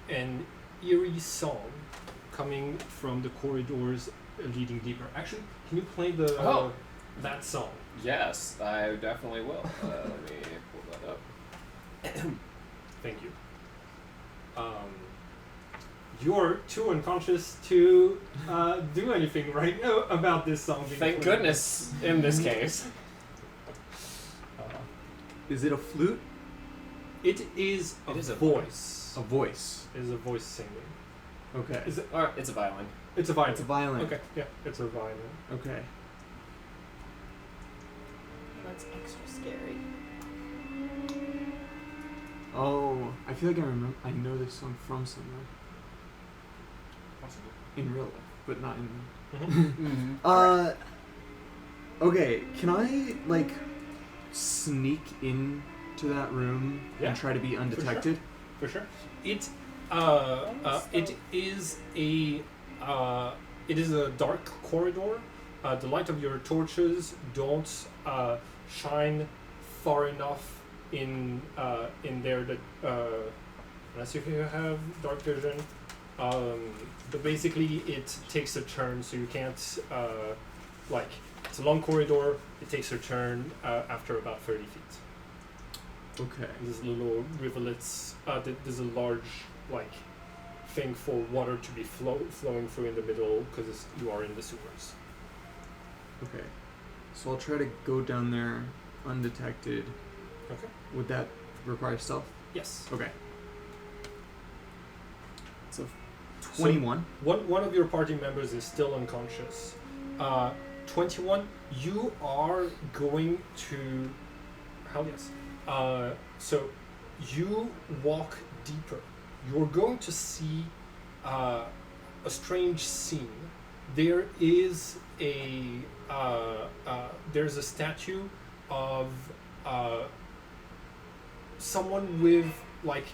an eerie song coming from the corridors leading deeper. Actually, can you play that song? Yes, I definitely will. Let me pull that up. Thank you. You're too unconscious to do anything right now about this song. being Thank played. goodness in this case. Is it a flute? It is a It is a voice. A voice. It is a voice singing. Okay. Is it? Or it's a violin. It's a violin. It's a violin. Okay, yeah, it's a violin. Okay. That's extra scary. Oh, I feel like I know this song from somewhere. In real life, but not in... Mhm. Okay, can I, like, sneak into that room Yeah, and try to be undetected? For sure. It is a dark corridor. The light of your torches don't shine far enough in there that unless if you have dark vision. But basically, it takes a turn, so you can't like it's a long corridor. It takes a turn after about 30 feet. Okay. There's little rivulets. There's a large like thing for water to be flowing through in the middle because you are in the sewers. Okay. So I'll try to go down there undetected. Okay. Would that require stealth? Yes. Okay. So 21. One of your party members is still unconscious. 21. You are going to. Hell yes. So you walk deeper. You're going to see a strange scene. There is there's a statue of someone with like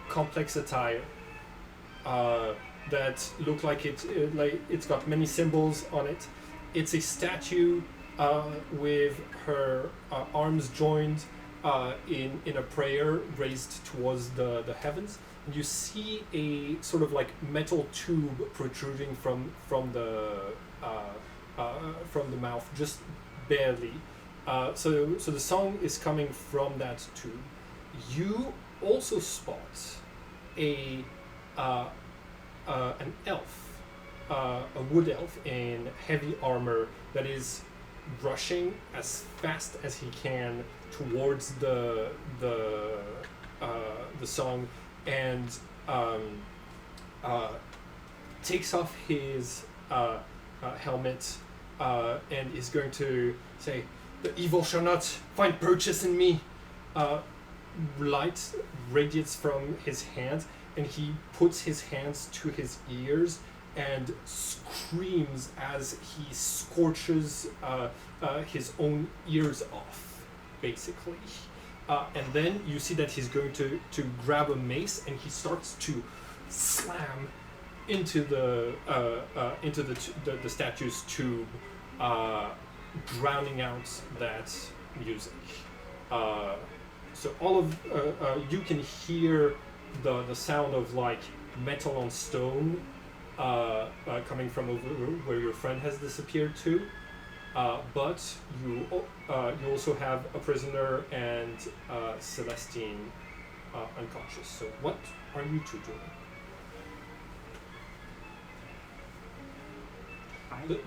complex attire that look like it's got many symbols on it. It's a statue with her arms joined in a prayer raised towards the heavens. And you see a sort of like metal tube protruding from the mouth, just barely. So the song is coming from that tube. You also spot an elf, a wood elf in heavy armor that is rushing as fast as he can towards the song, and takes off his helmet and is going to say, "The evil shall not find purchase in me." Light radiates from his hands, and he puts his hands to his ears and screams as he scorches his own ears off, basically. And then you see that he's going to grab a mace, and he starts to slam into the statue's tube, drowning out that music. So all of you can hear the sound of like metal on stone coming from over where your friend has disappeared to, but you also have a prisoner and Celestine unconscious. So what are you two doing?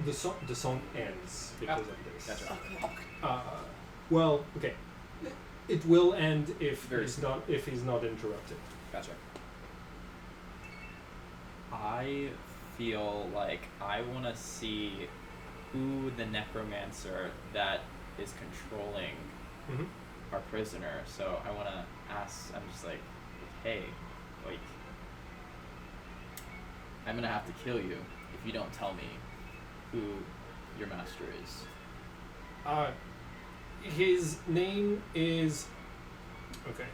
The song ends because of this. Gotcha. Okay. Well, okay. It will end if Very he's not interrupted. Gotcha. I feel like I want to see who the necromancer that is controlling Mm-hmm. our prisoner. So I want to ask. I'm just like, hey, like, I'm gonna have to kill you if you don't tell me who your master is. His name is okay.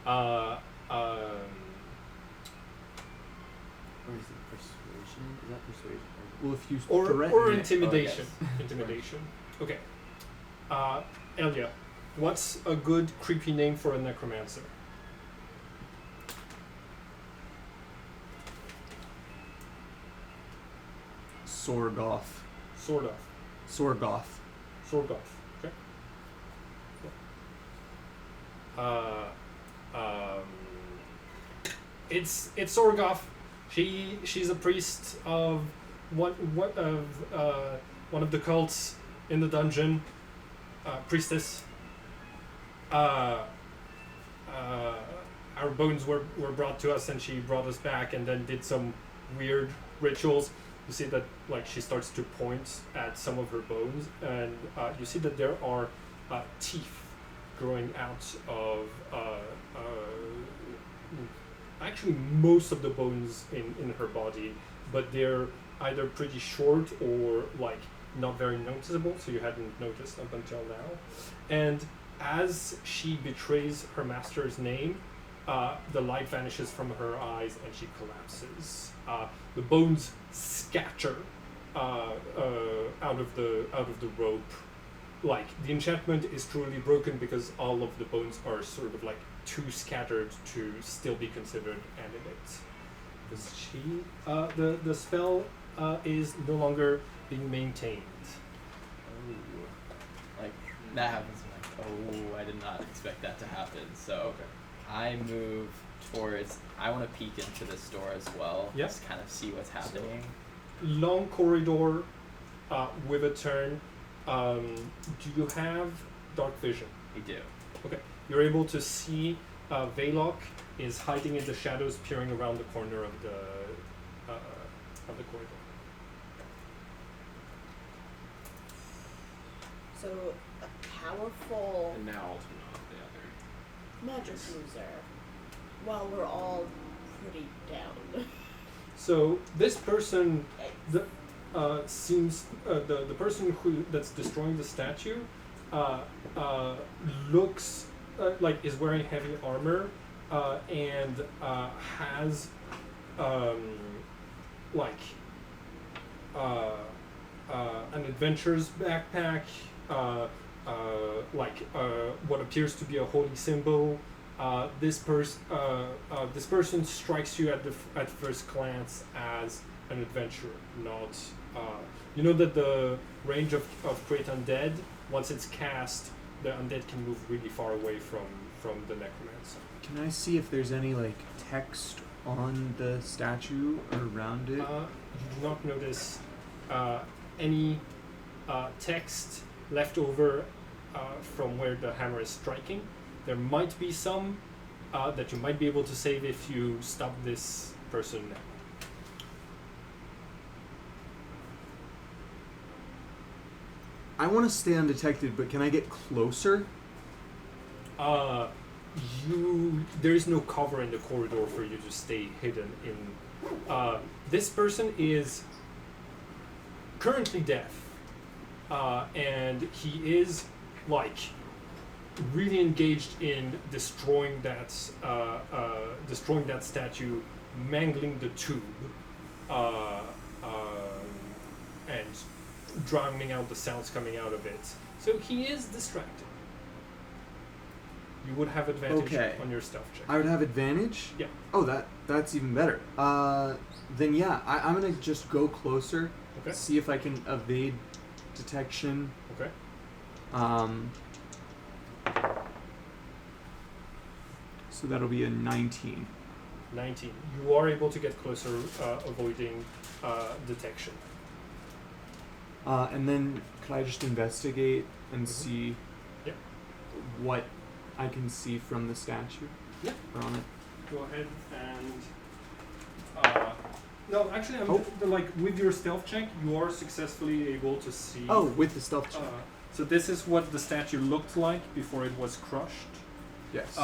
Or is it persuasion? Is that persuasion? Well, if you Or threaten it- intimidation. Oh, yes. Intimidation. Okay. Elia, what's a good creepy name for a necromancer? Sorgoth. Sort of. Sorgoth. Sorgoth. Okay. It's Sorgoth. She's a priest of one of the cults in the dungeon. Priestess. Our bones were brought to us, and she brought us back, and then did some weird rituals. You see that like she starts to point at some of her bones, and you see that there are teeth growing out of actually most of the bones in her body, but they're either pretty short or like not very noticeable, so you hadn't noticed up until now. And as she betrays her master's name, the light vanishes from her eyes and she collapses. The bones scatter out of the rope. Like the enchantment is truly broken because all of the bones are sort of like too scattered to still be considered animate. Because the spell is no longer being maintained. Oh, like that happens. I'm like, oh, I did not expect that to happen. So I move towards. I want to peek into this door as well. Yeah. Just kind of see what's happening. Long corridor with a turn. Do you have dark vision? We do. Okay. You're able to see Veilok is hiding in the shadows, peering around the corner of the corridor. So a powerful And now Ultima, the other. magic user, while we're all pretty down. So this person, seems the person that's destroying the statue, looks like is wearing heavy armor, and has an adventurer's backpack, what appears to be a holy symbol. This person strikes you at first glance as an adventurer, not. You know that the range of Great Undead once it's cast, the undead can move really far away from the necromancer. Can I see if there's any like text on the statue or around it? You do not notice any text left over from where the hammer is striking. There might be some that you might be able to save if you stop this person now. I want to stay undetected, but can I get closer? There is no cover in the corridor for you to stay hidden in. This person is currently deaf, and he is like really engaged in destroying that statue, mangling the tube, and drowning out the sounds coming out of it. So he is distracted. You would have advantage Okay. on your stealth check. I would have advantage? Yeah. Oh, that's even better. Then yeah, I'm gonna just go closer, Okay. see if I can evade detection. Okay. So that'll be a 19. 19. You are able to get closer, avoiding detection. And then could I just investigate and see Yeah. what I can see from the statue? Yeah. On it. Go ahead and. No, actually, Oh. like with your stealth check, you are successfully able to see. Oh, with the stealth check. So this is what the statue looked like before it was crushed. Yes.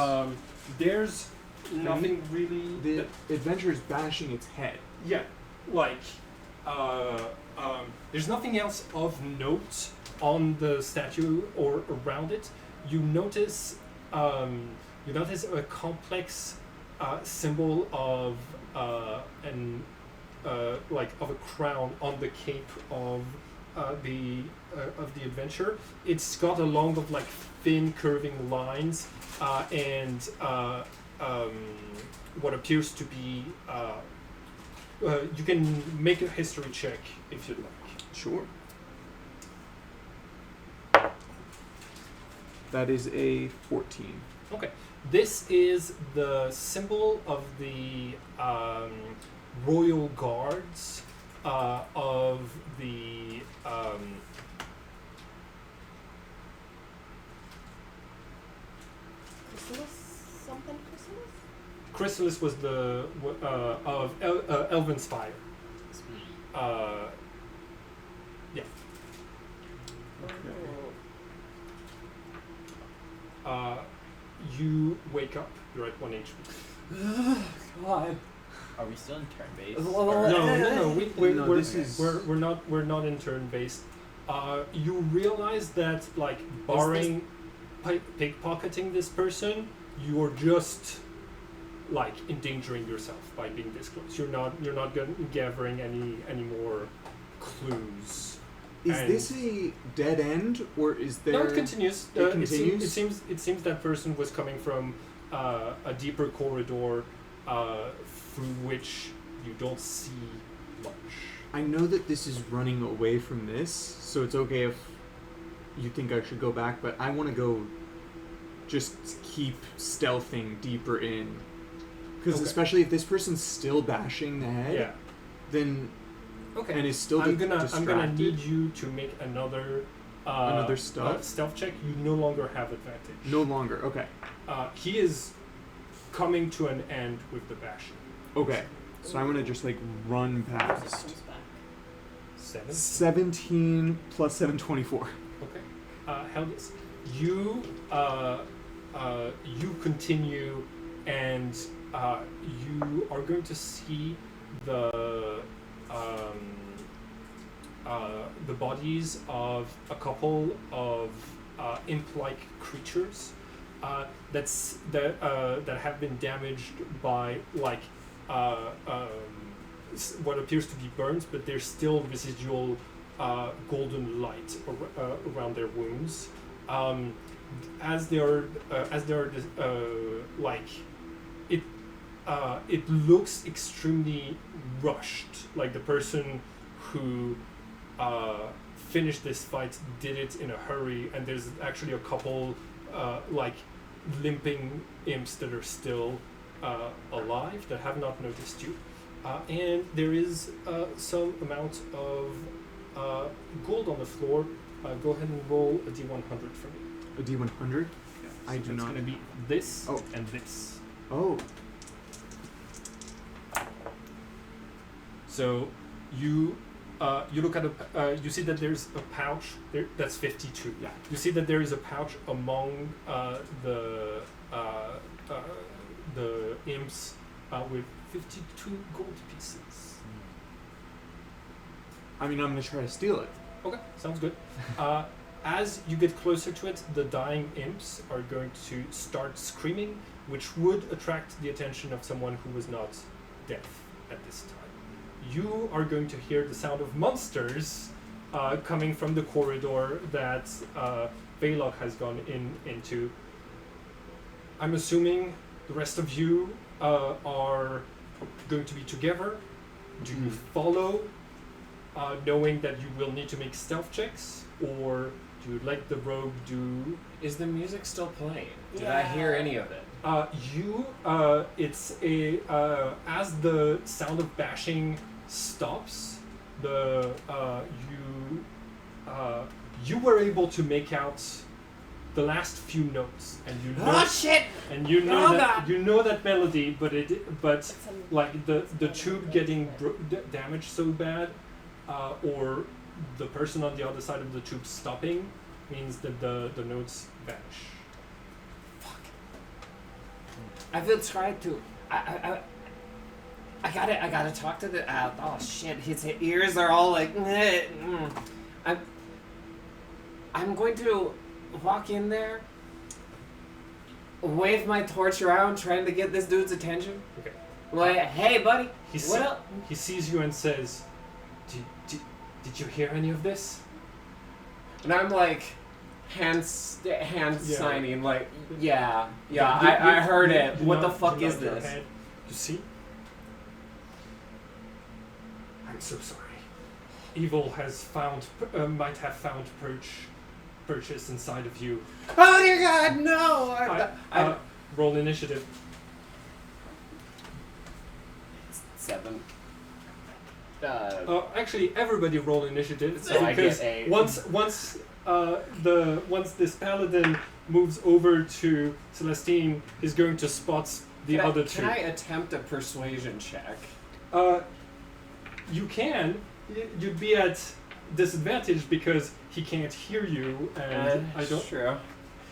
There's nothing really. The adventurer's bashing its head. Yeah, like, there's nothing else of note on the statue or around it. You notice a complex symbol of of a crown on the cape of the adventure. It's got a long of like thin curving lines and what appears to be. You can make a history check if you'd like. Sure. That is a 14. Okay. This is the symbol of the royal guards of the Chrysalis? Something Chrysalis? Chrysalis was the of Elvenspire. Yeah. You wake up. You're at 1 HP. God. Are we still in turn based? No. No, We're not in turn based. You realize that like barring pickpocketing this person, you are just like endangering yourself by being this close. You're not gathering any more clues. Is And- this a dead end, or is there... No, it continues. It continues? It seems that person was coming from a deeper corridor through which you don't see much. I know that this is running away from this, so it's okay if you think I should go back, but I want to go just keep stealthing deeper in. Because Okay. especially if this person's still bashing the head, Yeah. then... Okay. And is still I'm gonna distracted. need you to make another stealth check. You no longer have advantage. No longer, okay. He is coming to an end with the bashing. Okay, so I'm going to just like run Just past. comes back. 7. 17 plus 7, 24. Okay. Helgis, you continue, and you are going to see the bodies of a couple of imp-like creatures that have been damaged by like what appears to be burns, but there's still residual golden light around their wounds. As they are like it looks extremely rushed, like the person who finished this fight did it in a hurry, and there's actually a couple like limping imps that are still alive that have not noticed you. And there is some amount of gold on the floor. Go ahead and roll a d100 for me. A D100? I do It's not. going to be this Oh. and this. Oh. So you look at you see that there's a pouch there, that's 52. Yeah. You see that there is a pouch among the imps with 52 gold pieces. I mean, I'm gonna try to steal it. Okay, sounds good. As you get closer to it, the dying imps are going to start screaming, which would attract the attention of someone who was not deaf at this time. You are going to hear the sound of monsters coming from the corridor that Veilok has gone into. I'm assuming the rest of you are going to be together. Do you follow, knowing that you will need to make stealth checks, or do you let the rogue do? Is the music still playing? Did I hear any of it? It's a as the sound of bashing stops, you were able to make out the last few notes, and you know, shit! and you know Oh, that God. you know that melody, but It's like the tube getting damaged so bad, or the person on the other side of the tube stopping, means that the notes vanish. I will try to. I gotta talk to the. Oh shit! His ears are all like. I'm going to walk in there, wave my torch around, trying to get this dude's attention. Okay. Like, hey, buddy. He What up? He sees you and says, "Did you hear any of this?" And I'm like, hands Yeah. signing, like, yeah, You- I heard you- it. you What the nod- fuck you is nod your this? head. You see? I'm so sorry. Evil has might have found purchase inside of you. Oh dear God, no! Roll initiative. 7. Actually, everybody roll initiative. So I because get a- once this paladin moves over to Celestine, he's going to spot the other two. Can I attempt a persuasion check? You can. You'd be at disadvantage because he can't hear you, and I don't. True.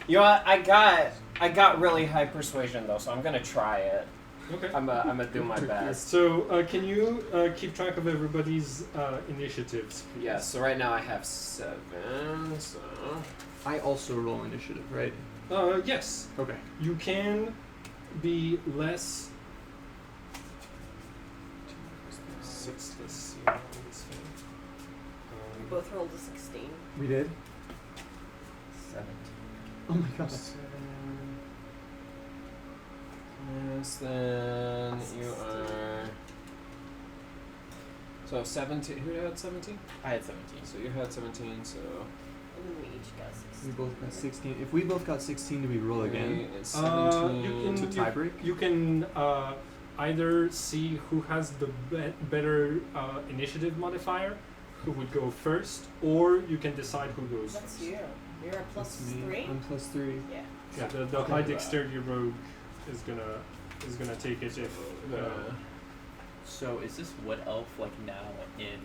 You know what? I got really high persuasion though, so I'm gonna try it. Okay. I'm gonna do my best. So, can you keep track of everybody's initiatives? Please? Yeah. So right now I have 7. So I also roll initiative, right? Yes. Okay. You can be less. 6. Let's see on this thing. We both rolled a 16. We did? 17. Oh my god. 7. Yes, then you are. So 17. Who had 17? I had 17. So you had 17. So. And then we each got 16. We both got 16. If we both got 16, do we roll again? It's You 17. can To tiebreak? You can either see who has the better initiative modifier, who would go first, or you can decide who goes That's first. you. You're a plus That's me. 3? I'm plus 3. Yeah. Yeah, the high dexterity rogue is gonna take it if. So is this wood elf like now in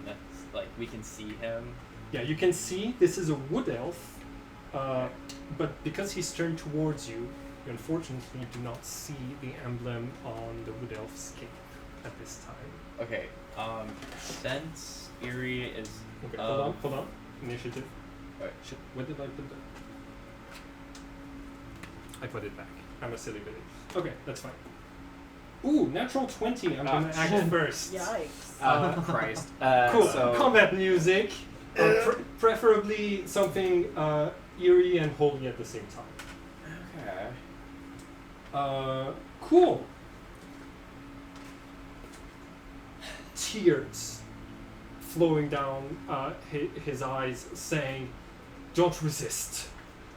like we can see him? Yeah, you can see this is a wood elf, but because he's turned towards you, you unfortunately do not see the emblem on the wood elf's cape at this time. Okay. Since Eerie is Okay, hold on. Initiative. Alright. Shit, where did I put that? I put it back. I'm a silly bitty. Okay, that's fine. Ooh, natural 20. I'm gonna act shit. first. Yikes. Christ. Cool. So Combat music. Preferably something eerie and holy at the same time. Okay. Cool. Tears flowing down his eyes, saying, "Don't resist.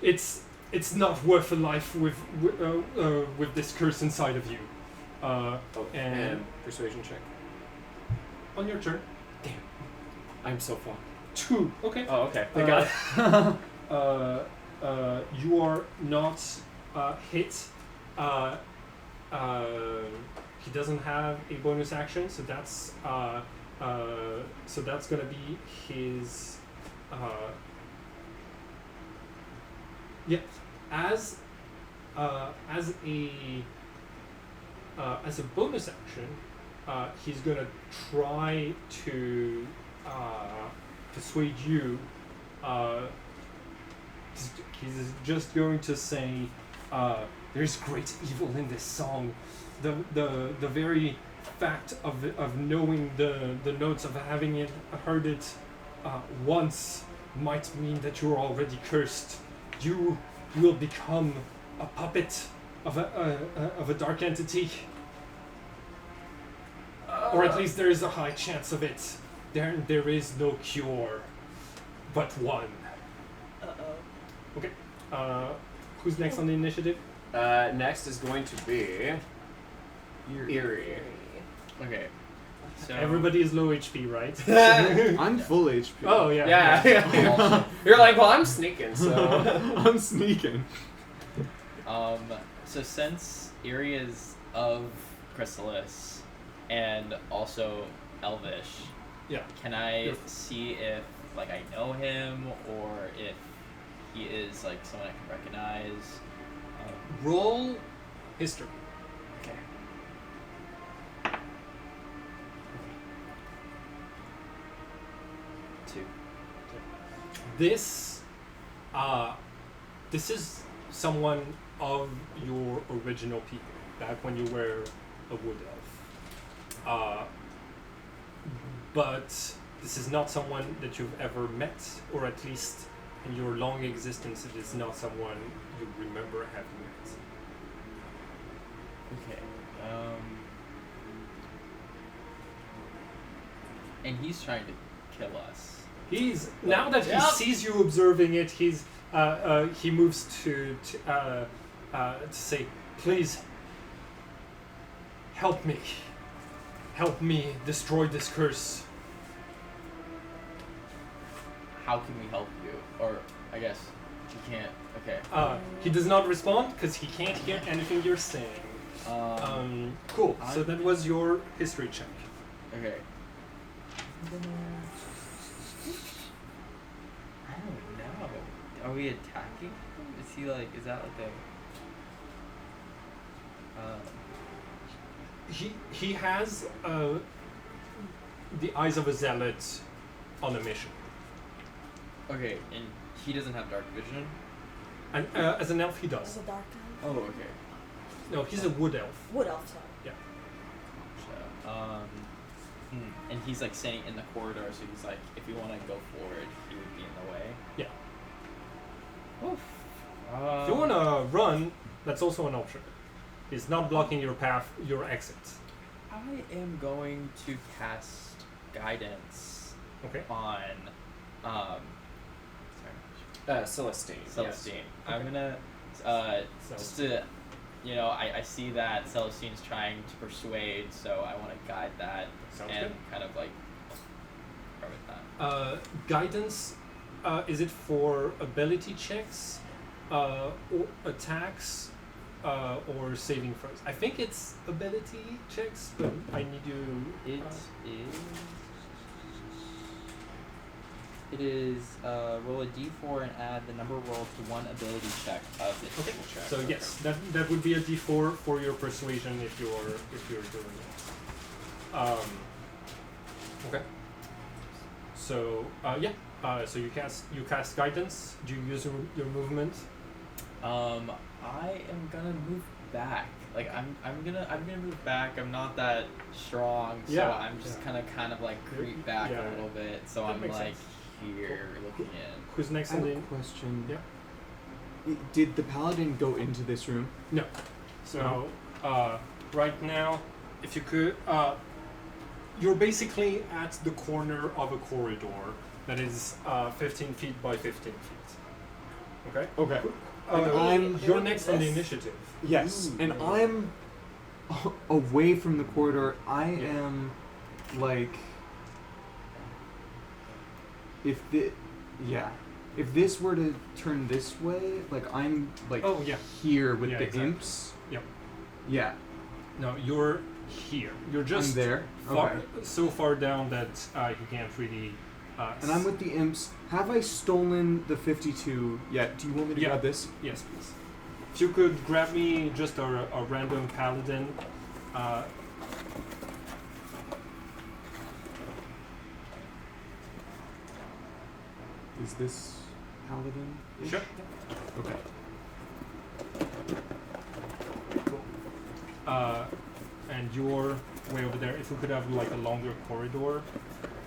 It's not worth a life with this curse inside of you." And persuasion check. On your turn. I'm so fucked. 2. Okay. Oh, okay. Thank God. You are not hit. He doesn't have a bonus action, so that's gonna be his. Yeah, as a bonus action, he's gonna try to persuade you. He's just going to say, "There's great evil in this song. The very fact of knowing the notes, of having heard it once, might mean that you're already cursed. You will become a puppet of a dark entity, or at least there is a high chance of it. There is no cure, but one." Uh-oh. Okay. Who's next on the initiative? Next is going to be Eerie. Okay. So Everybody is low HP, right? I'm full HP. Oh yeah. Yeah. You're like, well, I'm sneaking, so. I'm sneaking. So since Eerie is of Chrysalis and also Elvish, Yeah. can I You're- see if like I know him or if he is like someone I can recognize? Roll history. Okay. Two. This is someone of your original people, back when you were a wood elf. But this is not someone that you've ever met, or at least in your long existence, it is not someone you remember having met. Okay. And he's trying to kill us. He's now that he Yep. sees you observing it, he moves to say, "Please help me destroy this curse." How can we help you? Or I guess you can't. Okay. He does not respond because he can't hear anything you're saying. Cool. So I- that was your history check. Okay. I don't know. Are we attacking him? Is he like? Is that like a? He has the eyes of a zealot on a mission, Okay, and he doesn't have dark vision. and as an elf he It's does. a dark elf. Oh, okay. No, he's a wood elf. Wood elf, sorry. So, and he's like standing in the corridor, so he's like, if you want to go forward, he would be in the way. Yeah. Oof. If you want to run, that's also an option. He's not blocking your path, your exit. I am going to cast guidance Okay. on, Celestine. Celestine. Yes. I'm Okay. gonna, So just to, I see that Celestine's trying to persuade, so I want to guide that sounds and good. kind of like, start with that. Guidance, is it for ability checks, or attacks, or saving throws? I think it's ability checks, but I need you. It is roll a d4 and add the number rolled to one ability check of the Okay. table check. So yes, that would be a D4 for your persuasion if you're doing it. Okay. So so you cast guidance. Do you use your movement? I am gonna move back. Like I'm gonna move back. I'm not that strong, so Yeah, I'm just yeah. kind of like creep back Yeah. a little bit. So That I'm makes like sense. here looking in. Who's next I on have the? a question. Yeah. Did the paladin go into this room? No. So right now, if you could, You're basically at the corner of a corridor that is 15 feet by 15 feet. Okay? Okay. And I'm You're doing next on the this. initiative. yes, Ooh. and I'm away from the corridor. I Yeah. am like if this were to turn this way, like I'm like Oh, yeah. here with Yeah, the exactly. imps. Yep. Yeah, No, you're here. You're just I'm there. far, Okay. so far down that you can't really. And I'm with the imps. Have I stolen the 52 yet? Do you want me to Yeah. grab this? Yes, please. If you could grab me just a random paladin. Is this paladin? Sure. Okay. Cool. And you're way over there. If we could have like a longer corridor.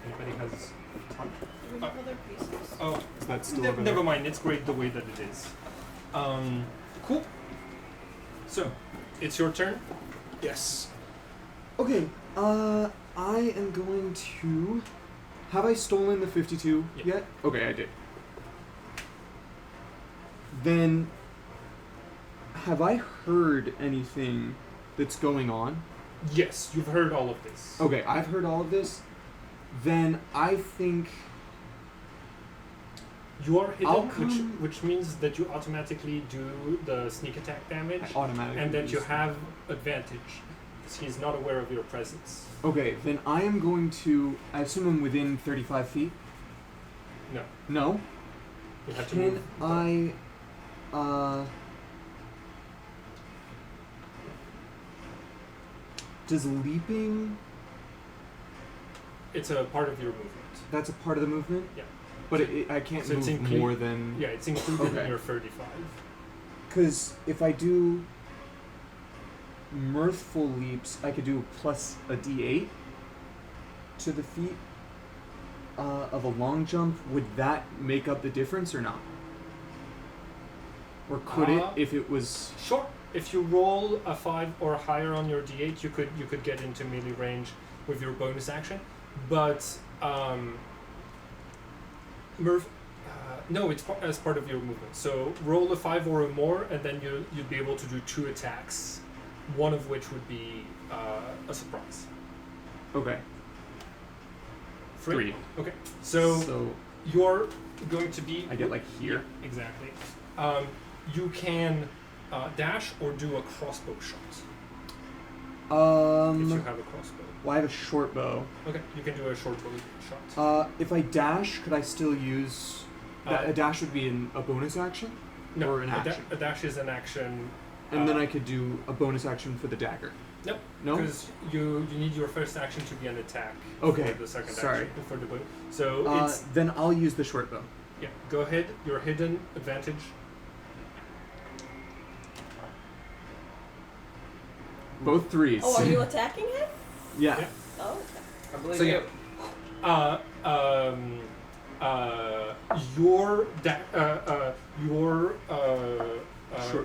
Anybody has time? Do we have other pieces? Oh, Is that still ne- over never there? mind. It's great the way that it is. Cool. So, it's your turn. Yes. Okay. I am going to. Have I stolen the 52 Yeah. yet? Okay, I did. Then, have I heard anything that's going on? Yes, you've heard all of this. Okay, I've heard all of this. Then I think. You are hidden, I'll come- which means that you automatically do the sneak attack damage, I automatically. and that you use- have advantage because he's not aware of your presence. Okay, then I am going to. I assume I'm within 35 feet. No, No. you have to Can move. I? Does leaping? It's a part of your movement. That's a part of the movement. Yeah. But I can't So it's move inclu- more than. Yeah, it's included in Okay. your 35. Because if I do mirthful leaps, I could do plus a d8 to the feet of a long jump. Would that make up the difference or not? Or could it if it was? Sure. If you roll a 5 or higher on your d8, you could get into melee range with your bonus action. But no, it's as part of your movement. So roll a 5 or a more, and then you'd be able to do 2 attacks, one of which would be a surprise. Okay. 3. Okay. So So you're going to be. I get like here. Yeah, exactly. You can dash or do a crossbow shot if you have a crossbow. Well, I have a short bow. Okay, you can do a short bow shot. If I dash, could I still use? A dash would be a bonus action, No, or an a, action, a dash is an action. and then I could do a bonus action for the dagger. Nope. No. Because you need your first action to be an attack. Okay, For the second sorry. action for the bow. So it's Then I'll use the short bow. yeah. Go ahead. Your hidden advantage. Both 3s. Oh, are you attacking him? Yeah. Yeah. Oh, okay. I believe So, you.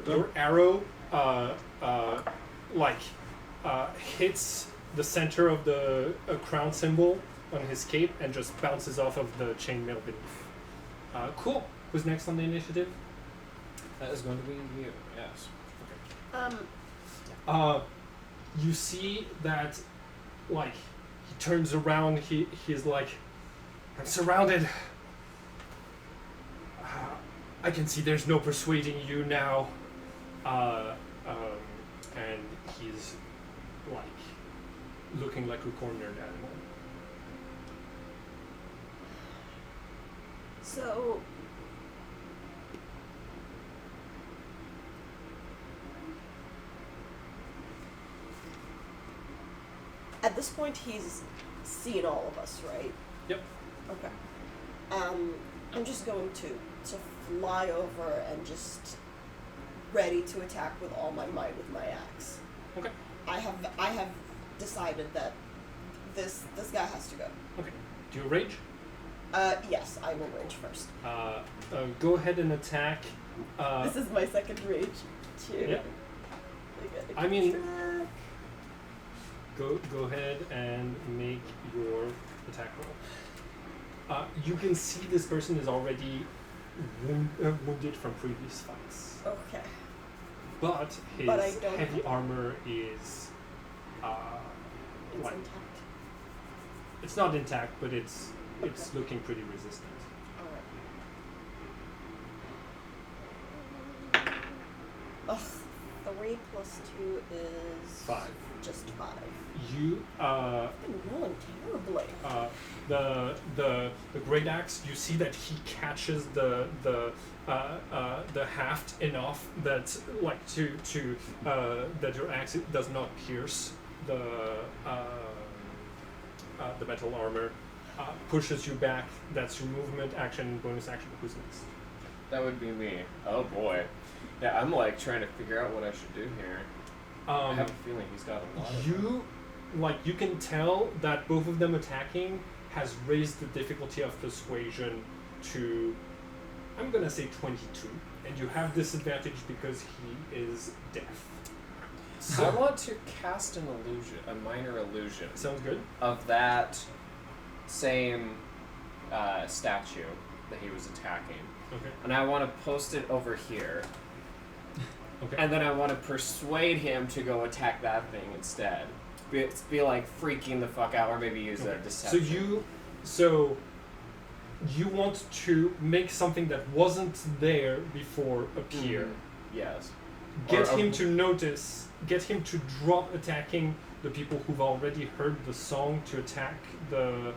Your arrow hits the center of the crown symbol on his cape and just bounces off of the chainmail beneath. Cool. Who's next on the initiative? That is going to be you. Yes. You see that, like, he turns around. He's like, I'm surrounded. I can see there's no persuading you now. And he's like looking like a cornered animal. So. At this point, he's seen all of us, right? Yep. Okay. I'm just going to fly over and just ready to attack with all my might with my axe. Okay. I have decided that this guy has to go. Okay. Do you rage? Yes, I will rage first. Go ahead and attack. This is my second rage too. Yeah. Like, I mean- track. Go ahead and make your attack roll. You can see this person is already wounded from previous fights, Okay. but his But I don't heavy have- armor is It's like intact. it's not intact, but it's looking pretty resistant. Alright. Ugh. 3 plus 2 is 5. just 5. You I've been rolling terribly. the great axe. You see that he catches the haft enough that like to that your axe does not pierce the metal armor. Pushes you back. That's your movement, action, bonus action. Who's next? That would be me. Oh boy. Yeah, I'm like trying to figure out what I should do here. I have a feeling he's got a lot of you can tell that both of them attacking has raised the difficulty of persuasion to, I'm gonna say 22, and you have disadvantage because he is deaf. I want to cast an illusion, a minor illusion, Sounds good. of that same statue that he was attacking. Okay. And I want to post it over here. Okay. And then I want to persuade him to go attack that thing instead. Be like freaking the fuck out, or maybe use a Okay. deception. So you want to make something that wasn't there before appear. Yes. Get Or- him to notice. Get him to drop attacking the people who've already heard the song to attack another.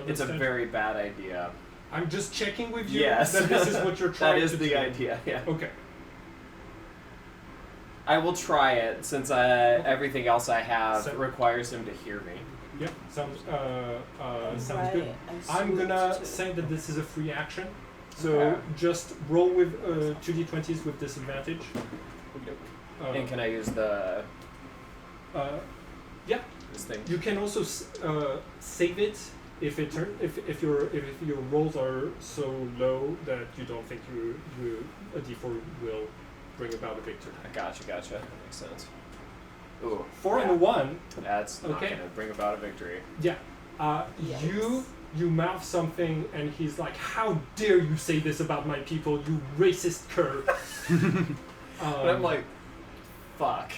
It's a statue. very bad idea. I'm just checking with you Yes. that this is what you're trying That is to the do. idea, yeah. Okay. I will try it since everything else I have So- requires him to hear me. Yep. Sounds sounds Right, good. I I'm swooped gonna to- say that this is a free action. So Okay. just roll with 2d20s with disadvantage. And can I use the Yeah. this thing? You can also save it if if your rolls are so low that you don't think a d4 will bring about a victory. Gotcha. That makes sense. Ooh, 4 yeah. and a 1. That's not Okay. gonna bring about a victory. Yeah. Yikes. You mouth something and he's like, "How dare you say this about my people, you racist cur!" But I'm like, fuck.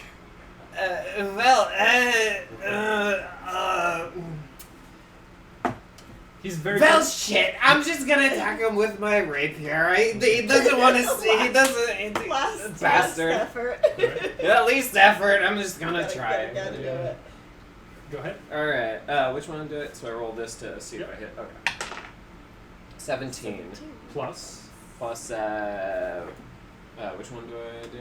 he's very Well, shit. I'm just gonna attack him with my rapier. He doesn't want to see. He doesn't. Last Bastard. effort. At least effort. I'm just gonna Gotta- try. gotta do it. Go ahead. All right. Which one do it? So I roll this to see Yep. if I hit. Okay. 17 Plus. plus. Which one do I do?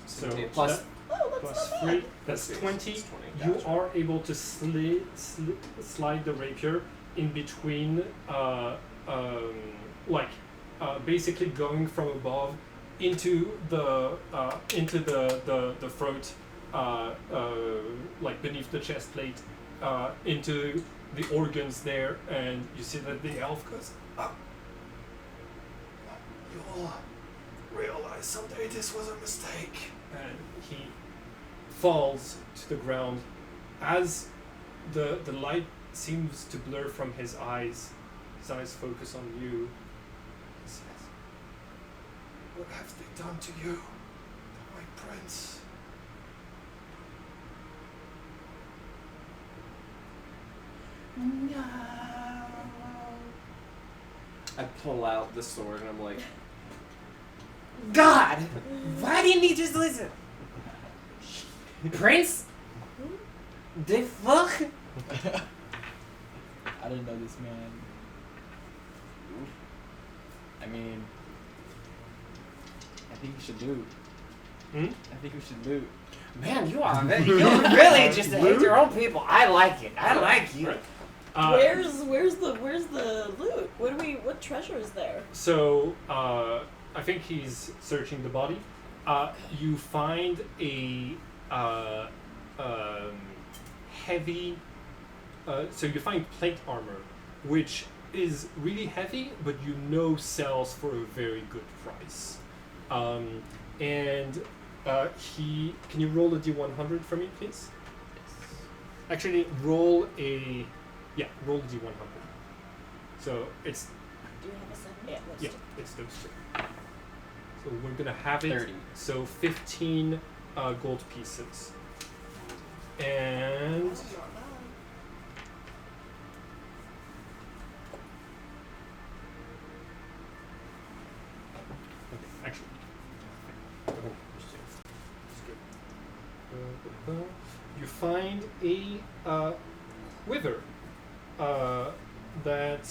So 17 plus. that- Oh, that's plus not 3. bad. That's Let's see, 20. it's 20, You gotcha. are able to slide the rapier in between, basically going from above into the throat, like beneath the chest plate, into the organs there, and you see that the elf goes, "You'll realize someday this was a mistake," and he falls to the ground as the light seems to blur from his eyes. His eyes focus on you. He says, "What have they done to you, the White Prince?" No. I pull out the sword and I'm like, God, why didn't he just listen? Prince? The fuck? I didn't know this man. I mean, I think we should loot. Hmm? I think we should loot. Man, you are you really just hate your own people. I like it. I like you. Where's the loot? What treasure is there? So, I think he's searching the body. You find a heavy. So you find plate armor, which is really heavy, but you know sells for a very good price. And he. Can you roll a d100 for me, please? Actually, roll a D100. So it's Do you have a second? Yeah, let's yeah, do it's those two. So we're gonna have it. 30. So 15 gold pieces, and Not bad. okay, actually, it's good. You find a quiver that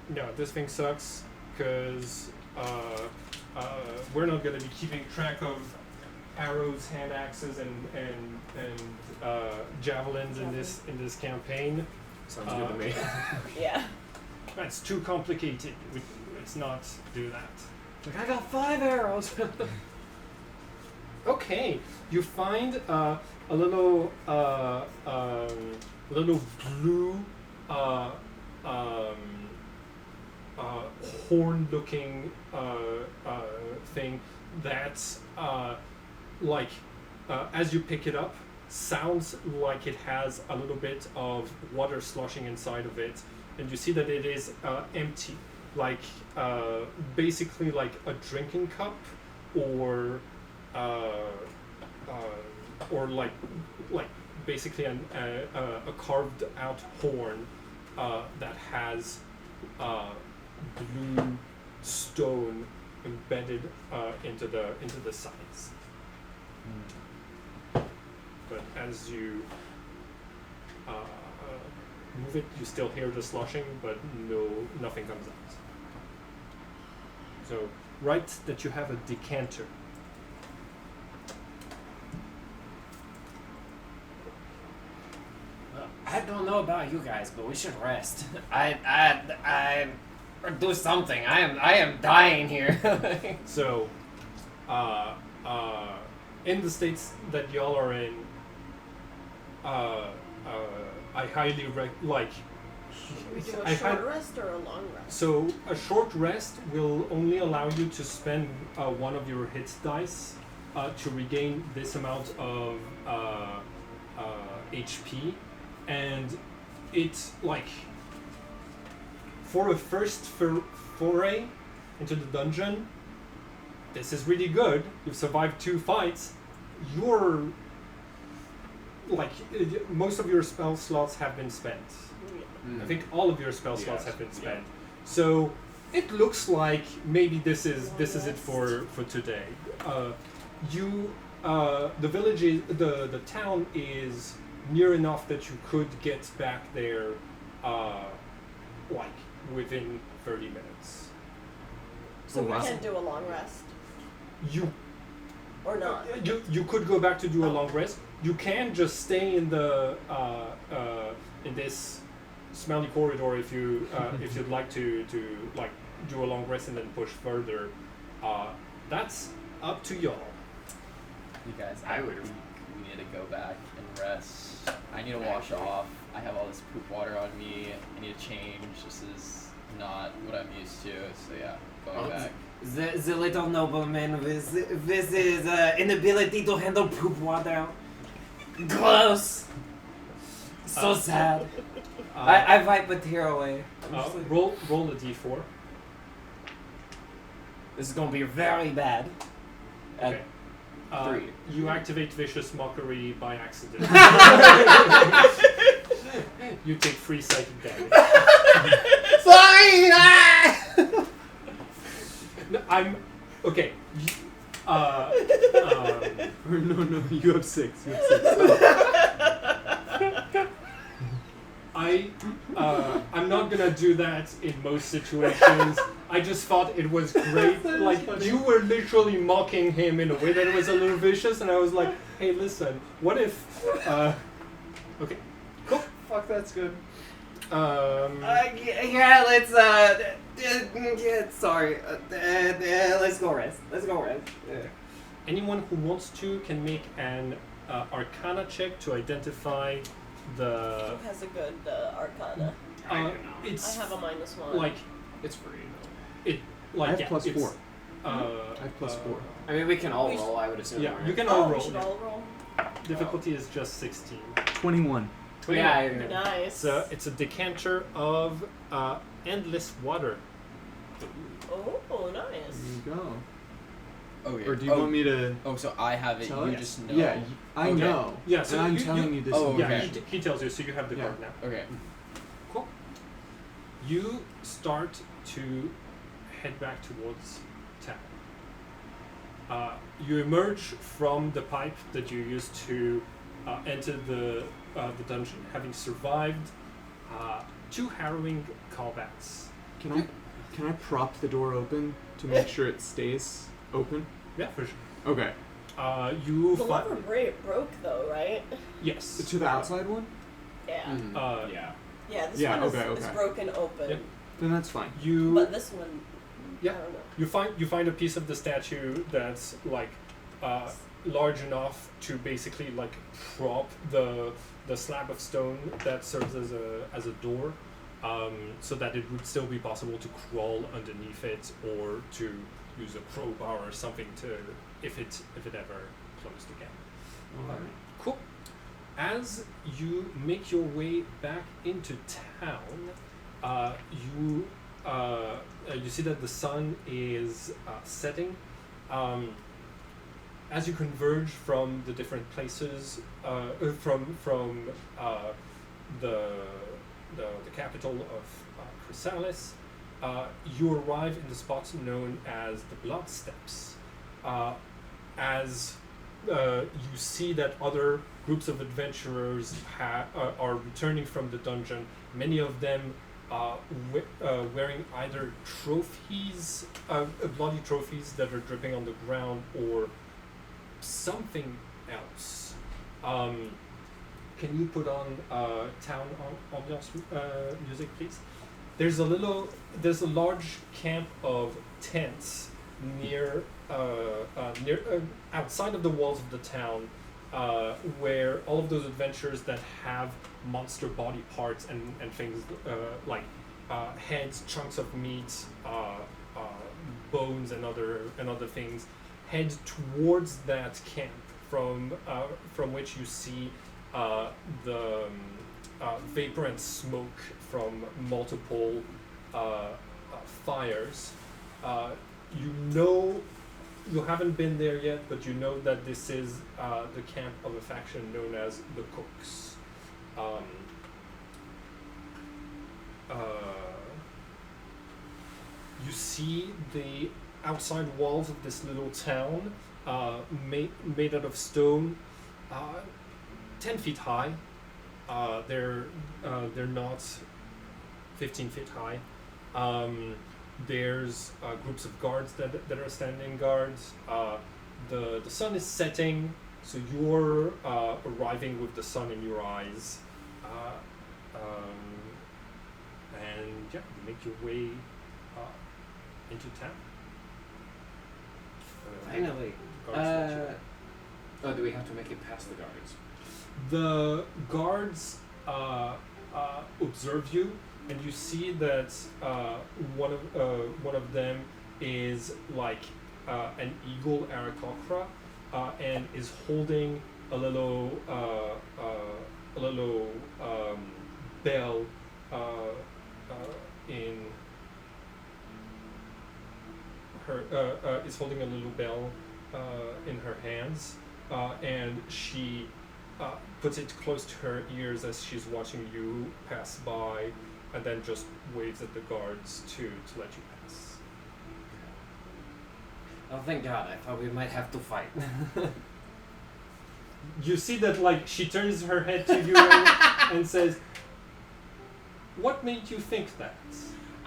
no, this thing sucks because we're not going to be keeping track of arrows, hand axes, and javelins in this campaign. Sounds good to me. Yeah. That's too complicated. Let's not do that. Like, I got 5 arrows. Okay, you find a little blue horn-looking thing that's like as you pick it up, sounds like it has a little bit of water sloshing inside of it, and you see that it is empty, like basically like a drinking cup, or like basically a carved out horn that has blue stone embedded into the sides. But as you move it, you still hear the sloshing, but nothing comes out. So write that you have a decanter. I don't know about you guys, but we should rest. Or do something. I am dying here. So, in the states that y'all are in, I highly like. We do I a short hi- rest or a long rest? So a short rest will only allow you to spend one of your hit dice to regain this amount of HP, and it's like for a first foray into the dungeon, this is really good. You've survived 2 fights. You're like most of your spell slots have been spent. I think all of your spell slots have been spent. So it looks like maybe this is it for today. The village is the town is near enough that you could get back there like within 30 minutes. So we wow. can do a long rest You or not? you could go back to do a long rest. You can just stay in the in this smelly corridor if you if you'd like to like do a long rest and then push further. That's up to y'all. You guys, I would- We need to go back and rest. I need to wash off. I have all this poop water on me. I need to change. This is not what I'm used to. So yeah, going back. The little nobleman with his inability to handle poop water. Gross. So sad. I wipe a tear away. I'm just like, Roll a d4. this is gonna be very bad. Okay. 3. You activate Vicious Mockery by accident. You take 3 psychic damage. Fine! No, I'm okay. Or no, you have 6. You have 6. I'm not gonna do that in most situations. I just thought it was great. Like you were literally mocking him in a way that was a little vicious, and I was like, "Hey, listen, what if?" Okay, cool. Fuck, that's good. Yeah, let's sorry. Let's go rest. Anyone who wants to can make an Arcana check to identify the. Who has a good Arcana? It's I have a -1. like It's free. It like I have yeah, plus it's, 4. Uh, I have plus 4. I mean, we can all We roll. I would assume. Yeah, right? you can all Oh, we roll. should yeah. all roll. Difficulty is just 16. 21. Yeah. Nice. It's a decanter of endless water. Oh, nice. There you go. Okay. Or do you want me to Oh, so I have it. tell You it? just know. Yeah, I Okay. know. Yeah, so and I'm you- telling you this. Oh, Yeah, okay. he tells you, so you have the Yeah. card now. Okay. Cool. You start to head back towards town. You emerge from the pipe that you used to enter the dungeon, having survived 2 harrowing combats. Can I prop the door open to make sure it stays open? Yeah, for sure. Okay. You The find lever broke though, right? yes To the outside one? Yeah. Mm. Yeah. Yeah, this Yeah, one is, okay, is okay. broken open. Yep. Then that's fine. You But this one, Yeah. I don't know. you find a piece of the statue that's like large enough to basically like prop the slab of stone that serves as a door, so that it would still be possible to crawl underneath it or to use a crowbar or something to if it ever closed again. Alright. Cool. As you make your way back into town, you see that the sun is setting. As you converge from the different places, from the capital of Chrysalis, you arrive in the spot known as the Blood Steps. As you see that other groups of adventurers are returning from the dungeon, many of them wearing either trophies, bloody trophies that are dripping on the ground, or something else. Can you put on town ambiance music, please? There's a large camp of tents near outside of the walls of the town, where all of those adventurers that have monster body parts and things like heads, chunks of meat, bones, and other things head towards that camp, from which you see the vapor and smoke from multiple fires. You haven't been there yet, but you know that this is the camp of a faction known as the Cooks. You see the outside walls of this little town, made out of stone, 10 feet high. They're not 15 feet high. There's groups of guards that are standing guards. The sun is setting, so you're arriving with the sun in your eyes. And yeah, you make your way into town. Finally. Guards let you- Oh, do we have to make it past the guards? The guards observe you, and you see that one of them is like an eagle Aarakocra, and is holding a little bell in her is holding a little bell in her hands, and she puts it close to her ears as she's watching you pass by, and then just waves at the guards to let you pass. Oh, thank God! I thought we might have to fight. You see that like she turns her head to you and says, "What made you think that?"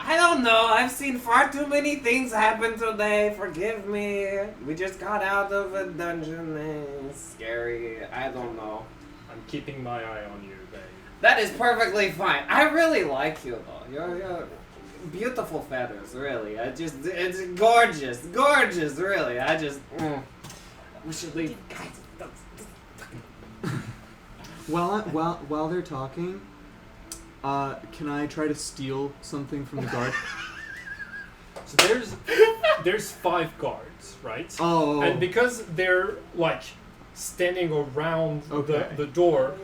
I don't know. I've seen far too many things happen today. Forgive me. We just got out of a dungeon. It's scary. I don't know. I'm keeping my eye on you, babe. That is perfectly fine. I really like you though. You're beautiful feathers, really. It's gorgeous, really. We should leave. Guys, While they're talking, can I try to steal something from the guard? So there's 5 guards, right? Oh. And because they're like standing around Okay. the door,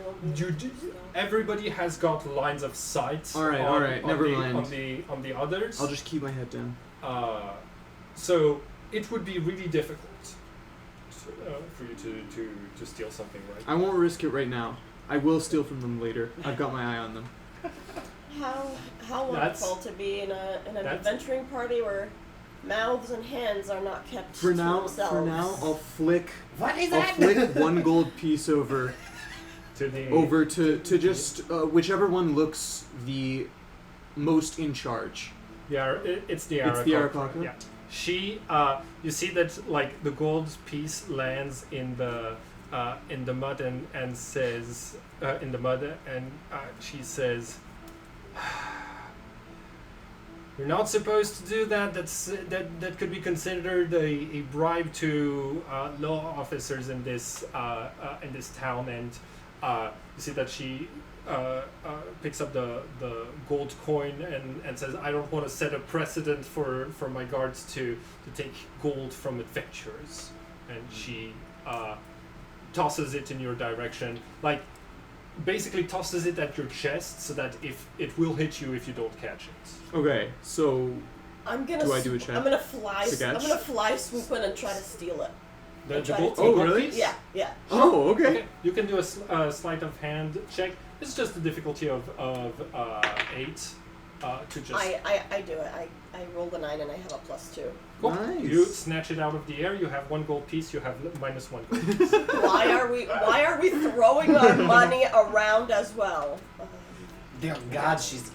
everybody has got lines of sight. Alright, never mind. On the others. I'll just keep my head down. So it would be really difficult for you to steal something, right? I won't risk it right now. I will steal from them later. I've got my eye on them. How wonderful to be in an adventuring party where mouths and hands are not kept For to now, themselves. I'll flick. What is I'll that? flick 1 gold piece over to just whichever one looks the most in charge. Yeah, it's the It's the Arakocra. Arakocra? Yeah, she. You see that like the gold piece lands in the mud and says in the mud and she says, "You're not supposed to do that. That could be considered a bribe to law officers in this town." And you see that she picks up the gold coin and says, "I don't want to set a precedent for my guards to take gold from adventurers." And she tosses it in your direction, like basically tosses it at your chest so that if it will hit you if you don't catch it. Okay, so I'm gonna. Do I do a check? I'm gonna fly. To catch? I'm gonna fly, swoop in, and try to steal it. The try gold, to the take gold it. piece? Yeah, yeah. oh, okay. Okay, you can do a sleight of hand check. It's just a difficulty of 8 to just. I do it. I rolled a 9 and I have a +2. Cool. Nice. You snatch it out of the air. You have 1 gold piece. You have -1 gold piece. Why are we throwing our money around as well? Dear God, she's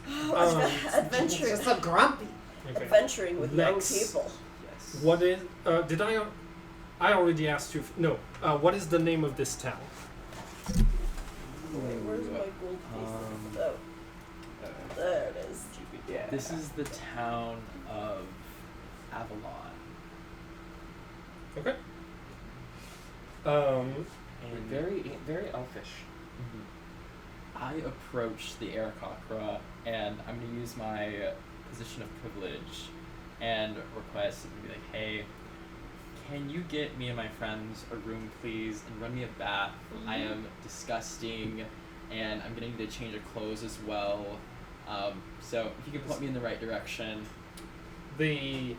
Adventuring. just so grumpy. Okay. Adventuring with young Lex. people. Yes. What is? Did I? I already asked you. No. What is the name of this town? Wait, where's my gold piece? Oh, there it is. Yeah. This is the town of Avalon. Okay. And very elfish. I approach the Arakocra, and I'm going to use my position of privilege and request and be like, "Hey, can you get me and my friends a room, please, and run me a bath? I am disgusting, and I'm going to need to change of clothes as well. So if you can point me in the right direction." The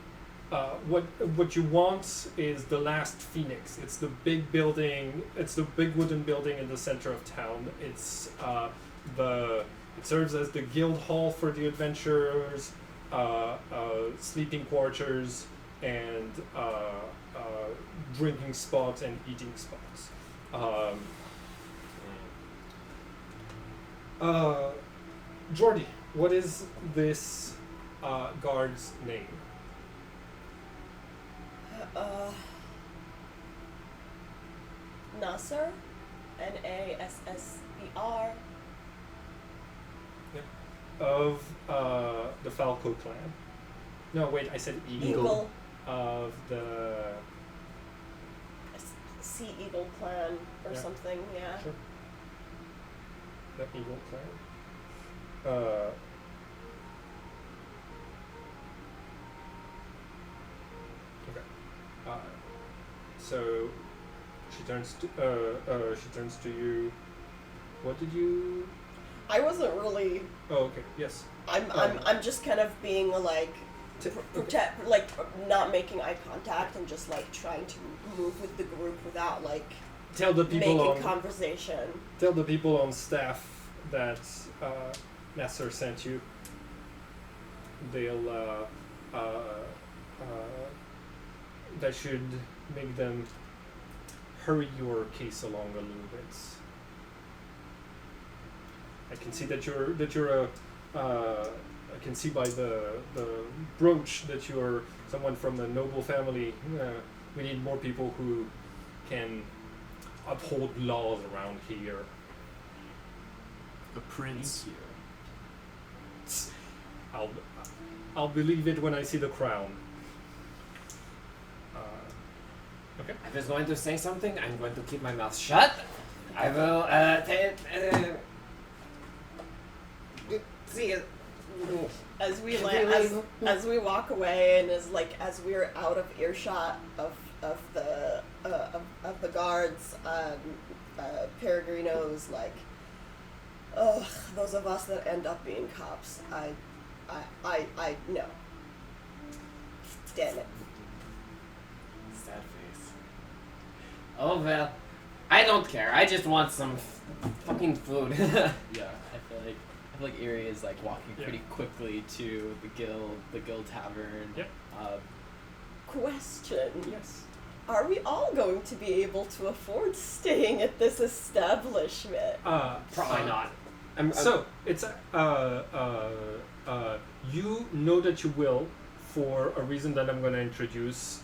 what you want is the last Phoenix. It's the big building. It's the big wooden building in the center of town. It's it serves as the guild hall for the adventurers, sleeping quarters, and drinking spots and eating spots. Jordy, what is this guard's name? Nasser, Nasser. Of the Falco clan. No, wait, I said Eagle. Eagle. Of the. Sea Eagle clan or Yeah. something. Yeah. Sure. The Eagle clan. Okay. So she turns to you. What did you? I wasn't really. Oh, okay. Yes. I'm just kind of being like protect, like not making eye contact and just like trying to move with the group without like Tell the people making on. conversation. Tell the people on staff that Nasser sent you. They'll that should make them hurry your case along a little bit. I can see that you're I can see by the brooch that you're someone from a noble family. We need more people who can uphold laws around here. A prince. I'll believe it when I see the crown. Okay. I was going to say something. I'm going to keep my mouth shut. I will see As we Really? as we walk away, and as we're out of earshot of the guards, Peregrino's like, ugh, those of us that end up being cops. I no. Damn it. Sad face. Oh well, I don't care. I just want some fucking food. Yeah, I feel like Erie is like walking Yeah. pretty quickly to the guild tavern. Yep. Question. Yes. Are we all going to be able to afford staying at this establishment? Probably not. So it's you know that you will, for a reason that I'm going to introduce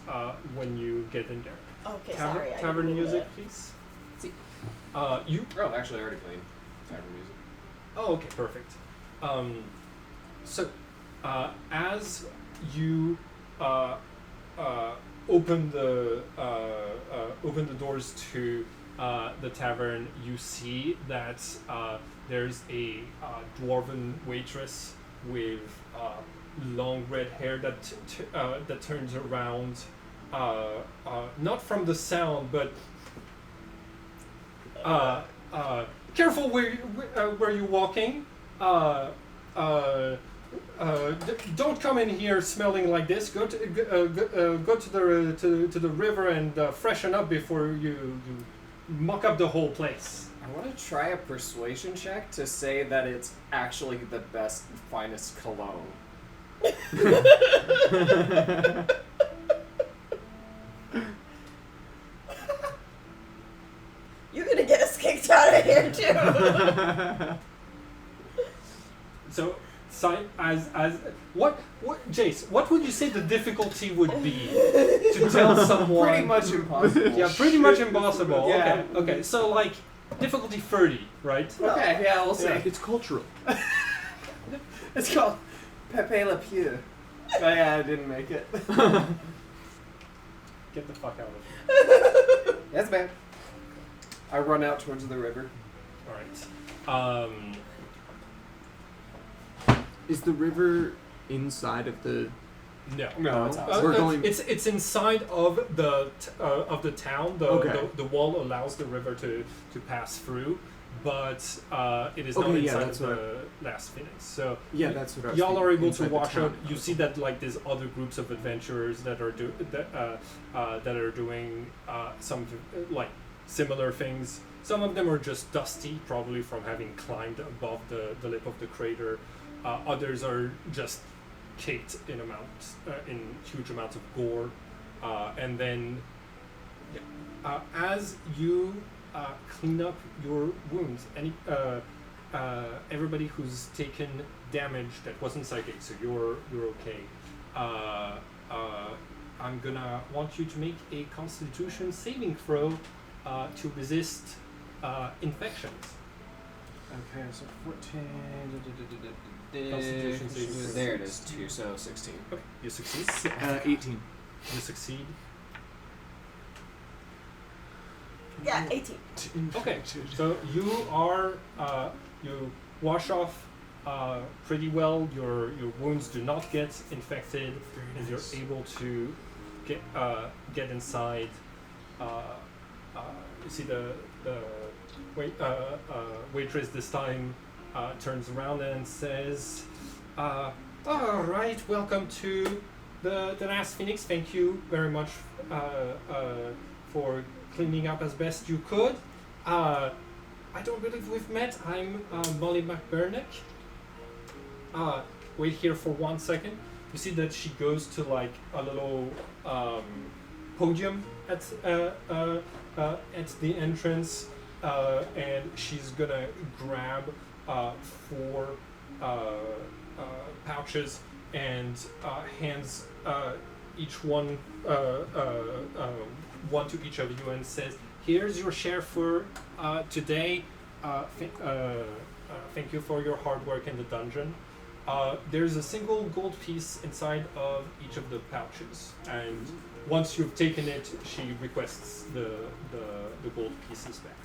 when you get in there. Okay, sorry. I Tavern didn't mean music, to- please. See. You. Oh, actually, I already played tavern music. Oh, okay, perfect. So, as you open the doors to the tavern, you see that there's a dwarven waitress with long red hair that turns around, not from the sound, but careful where you're walking. Don't come in here smelling like this. Go to the river and freshen up before you muck up the whole place. I want to try a persuasion check to say that it's actually the best, finest cologne. You're gonna get us kicked out of here too. So, as what Jace? What would you say the difficulty would be to tell someone? Pretty much impossible. Yeah, pretty much impossible. Yeah. Okay. So like difficulty 30, right? Okay, yeah, we'll see. Yeah. It's cultural. It's called Pepe Le Pew. Oh yeah, I didn't make it. Get the fuck out of here. That's bad. I run out towards the river. All right. Is the river inside of the? No. No, it's outside. We're going- It's inside of the town. Okay. The wall allows the river to pass through, but it is Okay, not yeah, inside that's of what the last Phoenix. So Yeah, that's what I was y'all are thinking, able to inside the wash out. town. You see that like there's other groups of adventurers that are doing some like similar things. Some of them are just dusty, probably from having climbed above the lip of the crater. Others are just caked in huge amounts of gore, and then as you clean up your wounds, everybody who's taken damage that wasn't psychic, so you're okay. I'm gonna want you to make a Constitution saving throw to resist infections. Okay, so 14. Constitution saving throw. There it is, 2, so 16. Okay, you succeed. 18. You succeed. Yeah, 18. Okay, so you are you wash off pretty well. Your wounds do not get infected, and you're able to get inside. You see the waitress this time turns around and says, "All right, welcome to the Last Phoenix. Thank you very much for cleaning up as best you could. I don't believe we've met. I'm Molly McBurnick. Wait here for 1 second. You see that she goes to like a little podium at the entrance, and she's gonna grab 4 pouches and hands each one one to each of you and says, "Here's your share for today. Thank you for your hard work in the dungeon." There's a single gold piece inside of each of the pouches, and once you've taken it, she requests the gold pieces back.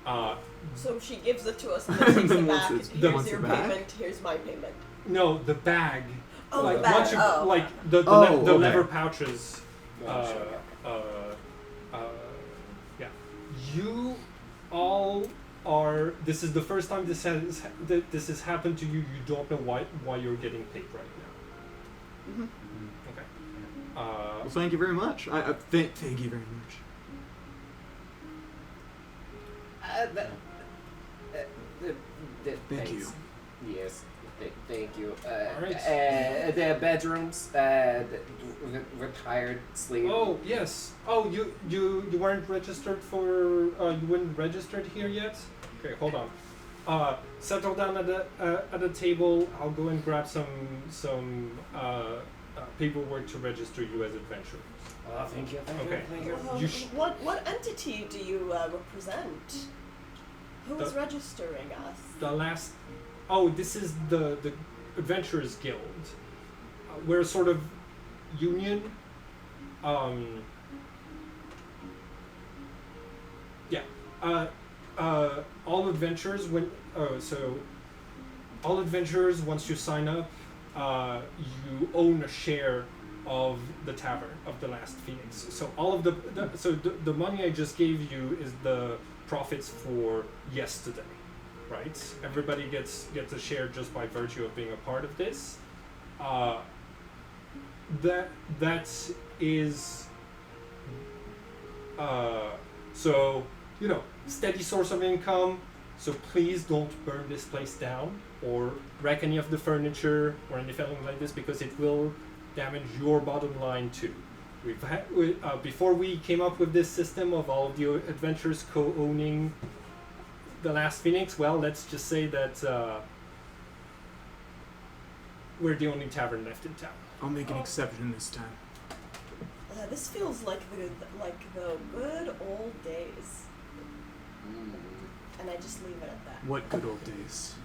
So she gives it to us and then takes Then it back. wants it- Here's wants your it back? payment. Here's my payment. No, the bag. Oh, like the bag. once you Oh. like the Oh, the okay. leather pouches. Yeah, sure. Yeah. You all are. This is the first time this has happened to you. You don't know why you're getting paid right now. Mm-hmm. Okay. Well, thank you very much. Thank you very much. Thank you. Yes, thank you. Alright. The bedrooms, retired sleep. Oh yes. Oh, you weren't registered for. You weren't registered here yet. Okay, hold on. Settle down at the table. I'll go and grab some paperwork to register you as adventurers. Thank you. Okay. Thank you. You sh- What entity do you represent? Who is registering us? The last. Oh, this is the Adventurers Guild. We're a sort of union. Yeah. All adventurers all adventurers, once you sign up, you own a share of the tavern of the Last Phoenix. So all of the money I just gave you is the profits for yesterday, right? Everybody gets a share just by virtue of being a part of this. That is so steady source of income. So please don't burn this place down or wreck any of the furniture or anything like this, because it will damage your bottom line too. Before we came up with this system of all of the adventurers co-owning the Last Phoenix, well, let's just say that we're the only tavern left in town. I'll make an exception this time. This feels like the good old days, and I just leave it at that. What good old days.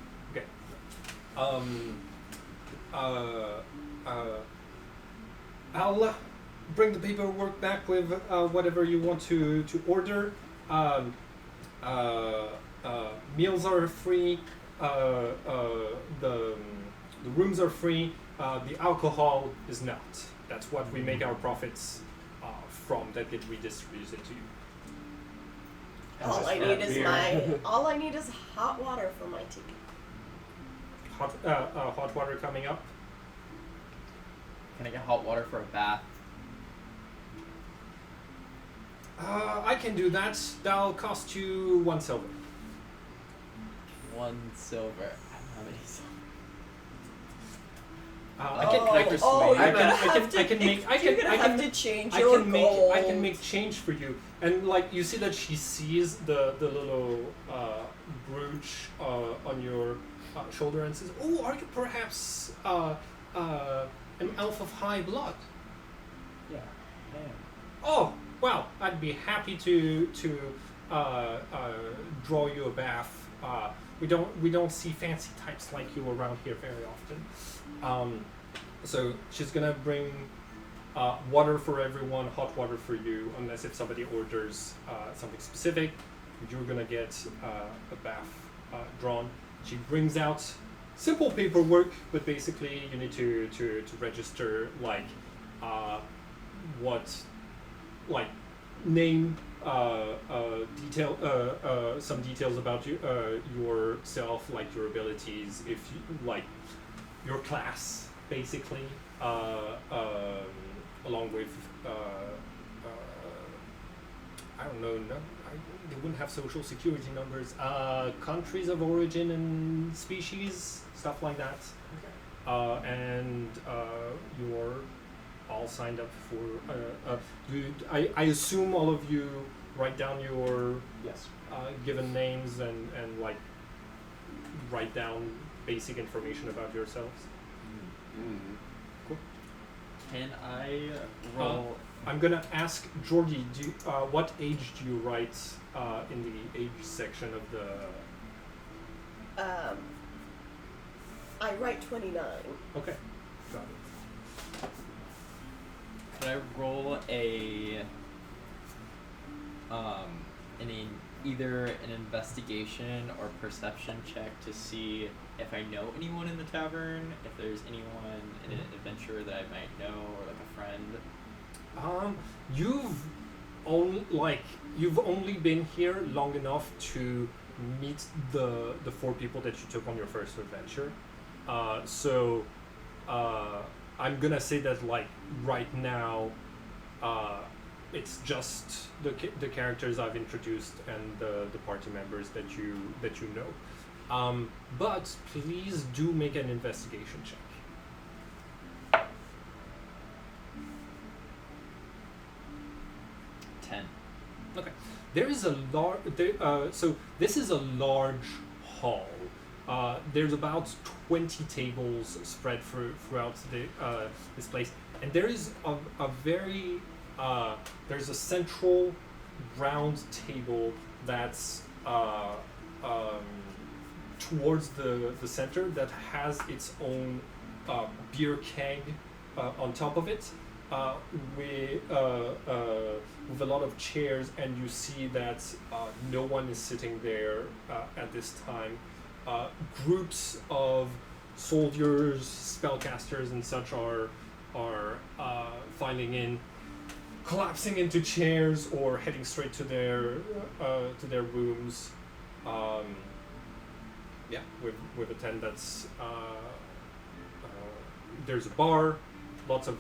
I'll bring the paperwork back with whatever you want to order. Meals are free. The rooms are free. The alcohol is not. That's what we make our profits from. That get redistributed to you. All I need is hot water for my tea. Hot water coming up. Can I get hot water for a bath? I can do that. That'll cost you 1 silver. 1 silver. I don't know how many silver. You're gonna have to change your gold. I can make change for you, and like you see that she sees the little brooch on your shoulder and says, "Oh, are you perhaps an elf of high blood?" Yeah, damn. Oh, well, I'd be happy to draw you a bath. We don't see fancy types like you around here very often. So she's gonna bring water for everyone, hot water for you, unless if somebody orders something specific. You're gonna get a bath drawn. She brings out simple paperwork, but basically you need to register like name, some details about you, yourself, like your abilities, if you, like your class, basically, along with I don't know, they wouldn't have social security numbers, countries of origin and species, stuff like that. And you're all signed up for. I assume all of you write down your Yes. given names and like write down basic information about yourselves. Can I roll? I'm gonna ask Georgie, what age do you write in the age section of the? I write 29. Okay, got it. Can I roll an either an investigation or perception check to see if I know anyone in the tavern, if there's anyone in an adventurer that I might know, or like a friend. You've only been here long enough to meet the 4 people that you took on your first adventure. So I'm gonna say that like right now, it's just the characters I've introduced and the party members that you know. But please do make an investigation check. 10. Okay. There is a so this is a large hall. There's about 20 tables spread throughout this place, and there is a very there's a central round table that's towards the center that has its own beer keg on top of it, with a lot of chairs, and you see that no one is sitting there at this time. Groups of soldiers, spellcasters, and such are filing in, collapsing into chairs or heading straight to their rooms. With a tent that's there's a bar, lots of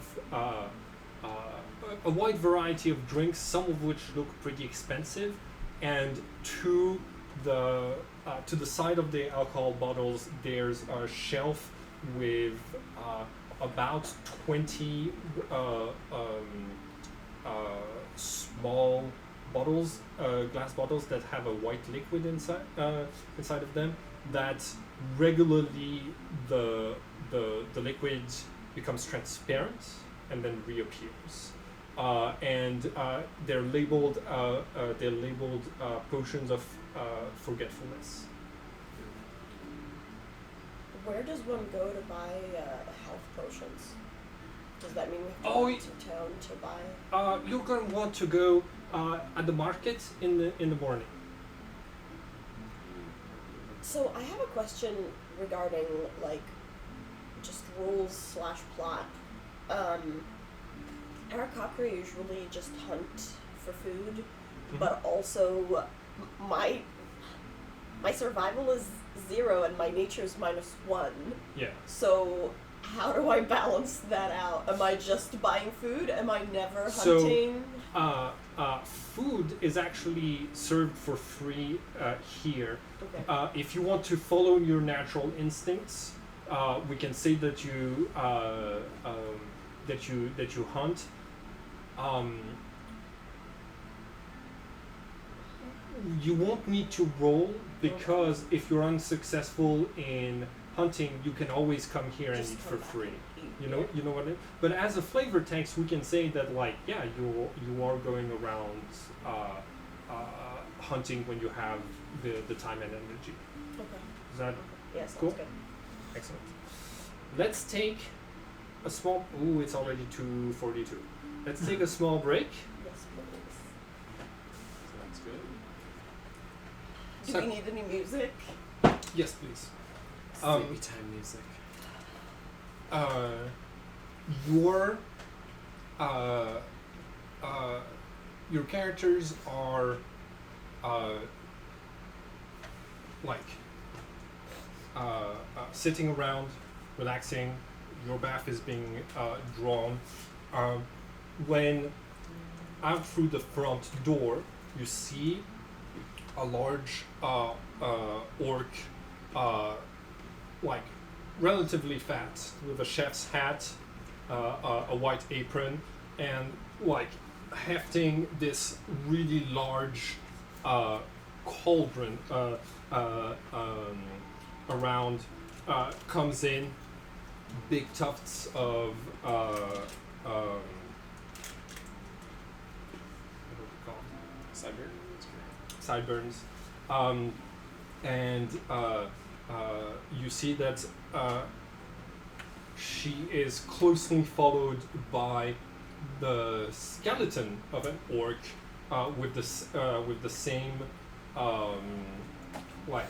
a wide variety of drinks, some of which look pretty expensive, and to the side of the alcohol bottles, there's a shelf with about 20 small bottles, glass bottles that have a white liquid inside of them. That regularly the liquid becomes transparent and then reappears. And they're labeled potions of forgetfulness. Where does one go to buy health potions? Does that mean we have to Oh, go to town to buy? You're going to want to go at the market in the morning. So I have a question regarding like just rules / plot. Arakakra usually just hunt for food, but also my survival is 0 and my nature is -1. Yeah. So how do I balance that out? Am I just buying food? Am I never So, hunting? Food is actually served for free here. Okay. If you want to follow your natural instincts, we can say that you hunt. You won't need to roll, because if you're unsuccessful in hunting, you can always come here and Just eat come for back free. and eat, You know what I mean? But as a flavor text, we can say that like, yeah, you are going around hunting when you have the time and energy. Okay. Is that Yeah, sounds Cool. good. excellent? Let's take a small. Ooh, it's already 2:42. Let's take a small break. Yes, please. Sounds good. Do So- we need any music? Yes, please. Sleepy time music. Your characters are sitting around, relaxing. Your bath is being drawn. When out through the front door, you see a large orc, like relatively fat, with a chef's hat, a white apron, and like hefting this really large cauldron around, comes in, big tufts of what are they called? Sideburns, and you see that she is closely followed by the skeleton of an orc with the same like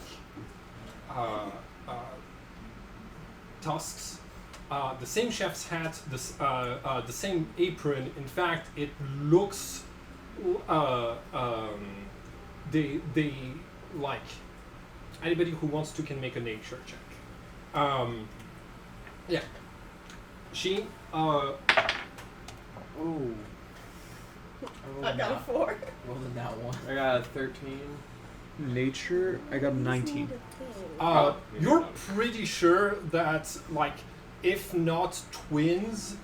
uh, uh, tusks. The same chef's hat, the same apron. In fact, it looks. They like anybody who wants to can make a nature check. Yeah. She. Oh. I got a 4. Rolled in that one. I got a 13. Nature, I got a 19. You're pretty sure that, like, if not twins,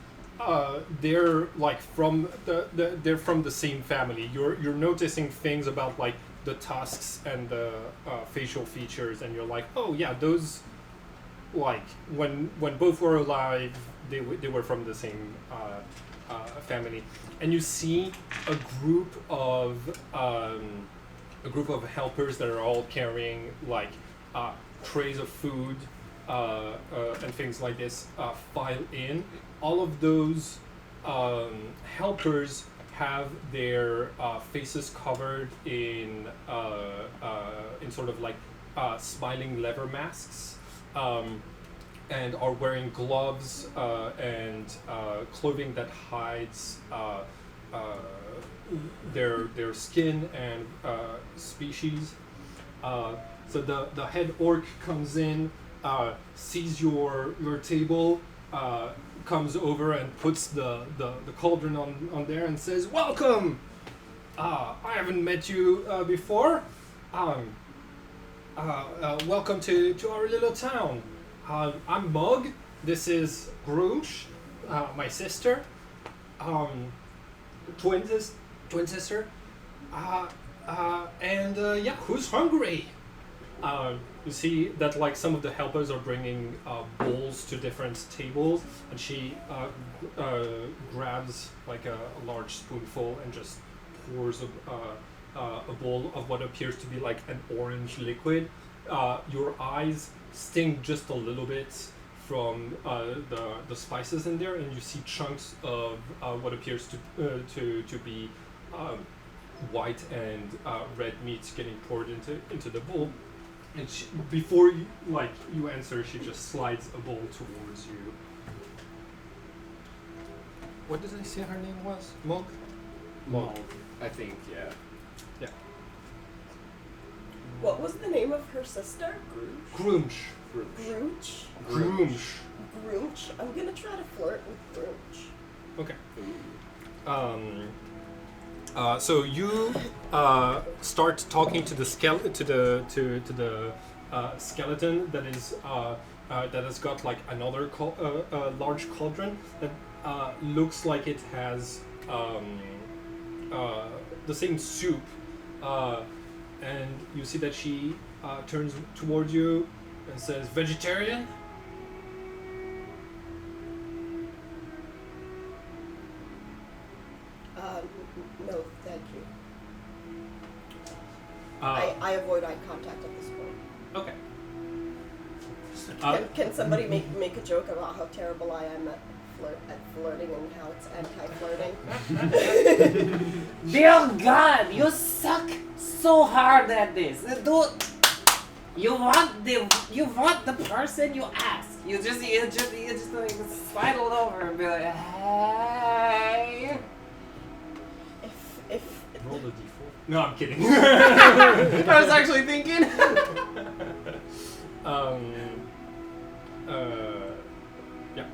they're like from they're from the same family. You're noticing things about like the tusks and the facial features, and you're like, oh yeah, those, like when both were alive, they were from the same family. And you see a group of helpers that are all carrying like trays of food and things like this file in. All of those helpers have their faces covered in sort of like smiling leather masks, and are wearing gloves and clothing that hides their skin and species. So the head orc comes in, sees your table, comes over and puts the cauldron on there and says, "Welcome! I haven't met you before. Welcome to our little town. I'm Mug. This is Groosh, my sister. Twin sister. And yeah, who's hungry?" You see that like some of the helpers are bringing bowls to different tables, and she grabs like a large spoonful and just pours a bowl of what appears to be like an orange liquid. Your eyes sting just a little bit from the spices in there, and you see chunks of what appears to be white and red meat getting poured into the bowl. And she, before you answer, she just slides a bowl towards you. What did I say her name was? Mog? Mog. I think, yeah. Yeah. What was the name of her sister? Groomsh. Grooch? Groomsh. Grooch? I'm gonna try to flirt with Grooch. Okay. So you start talking to the skeleton that is that has got like another large cauldron that looks like it has the same soup, and you see that she turns toward you and says, "Vegetarian?" No, thank you. I avoid eye contact at this point. Okay. Can somebody make a joke about how terrible I am at flirting and how it's anti-flirting? Dear God, you suck so hard at this. Dude, you want the person you ask. You just like sidle over and be like, hey. If Roll the d4. No, I'm kidding. I was actually thinking. Yeah.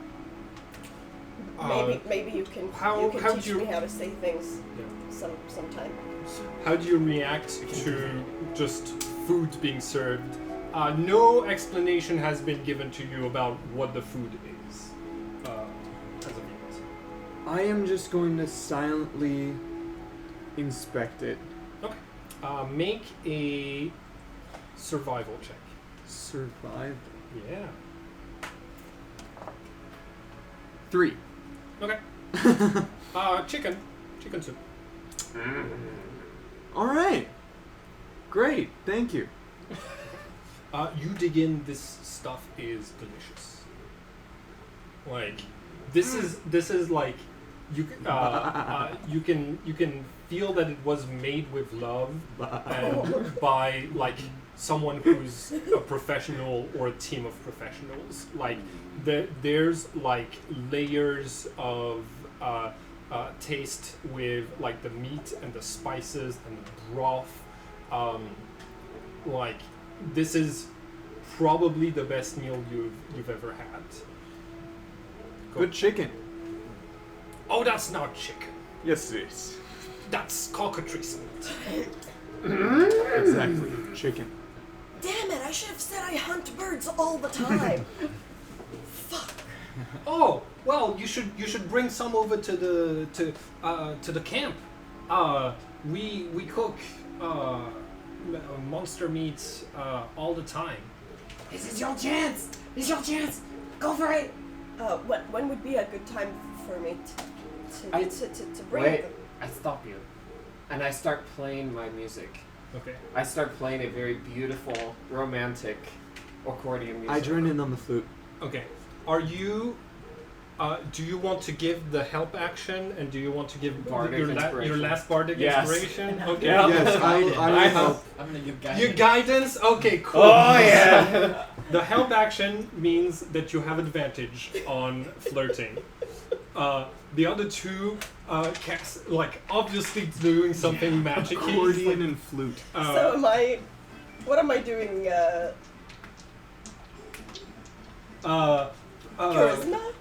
maybe you can how teach do you- me how to say things Yeah. sometime. How do you react to just food being served? No explanation has been given to you about what the food is. As of yet. I am just going to silently inspect it. Okay. Make a survival check. Survival. Yeah. 3. Okay. Chicken soup. All right. Great. Thank you. You dig in. This stuff is delicious. Like, this is like you can feel that it was made with love and by like someone who's a professional or a team of professionals. Like there's like layers of taste with like the meat and the spices and the broth. Like this is probably the best meal you've ever had. Good chicken. Oh, that's not chicken. Yes, it is. That's cockatrice meat. Exactly. Chicken. Damn it! I should have said I hunt birds all the time. Fuck. Oh, well, you should bring some over to the camp. We cook monster meats all the time. This is your chance. This is your chance. Go for it. When would be a good time for me to bring Wait, them? I stop you. And I start playing my music. Okay. I start playing a very beautiful, romantic accordion music. I join in on the flute. Okay. Are you? Do you want to give the help action, and do you want to give Bardic your inspiration. last bardic Yes. inspiration? Okay. Yeah. Yes, I will help. I'm gonna give guidance. Your guidance? Okay, cool. Oh yeah! The help action means that you have advantage on flirting. The other two cast, like obviously doing something magic. Accordion and flute. So am I? What am I doing? Charisma?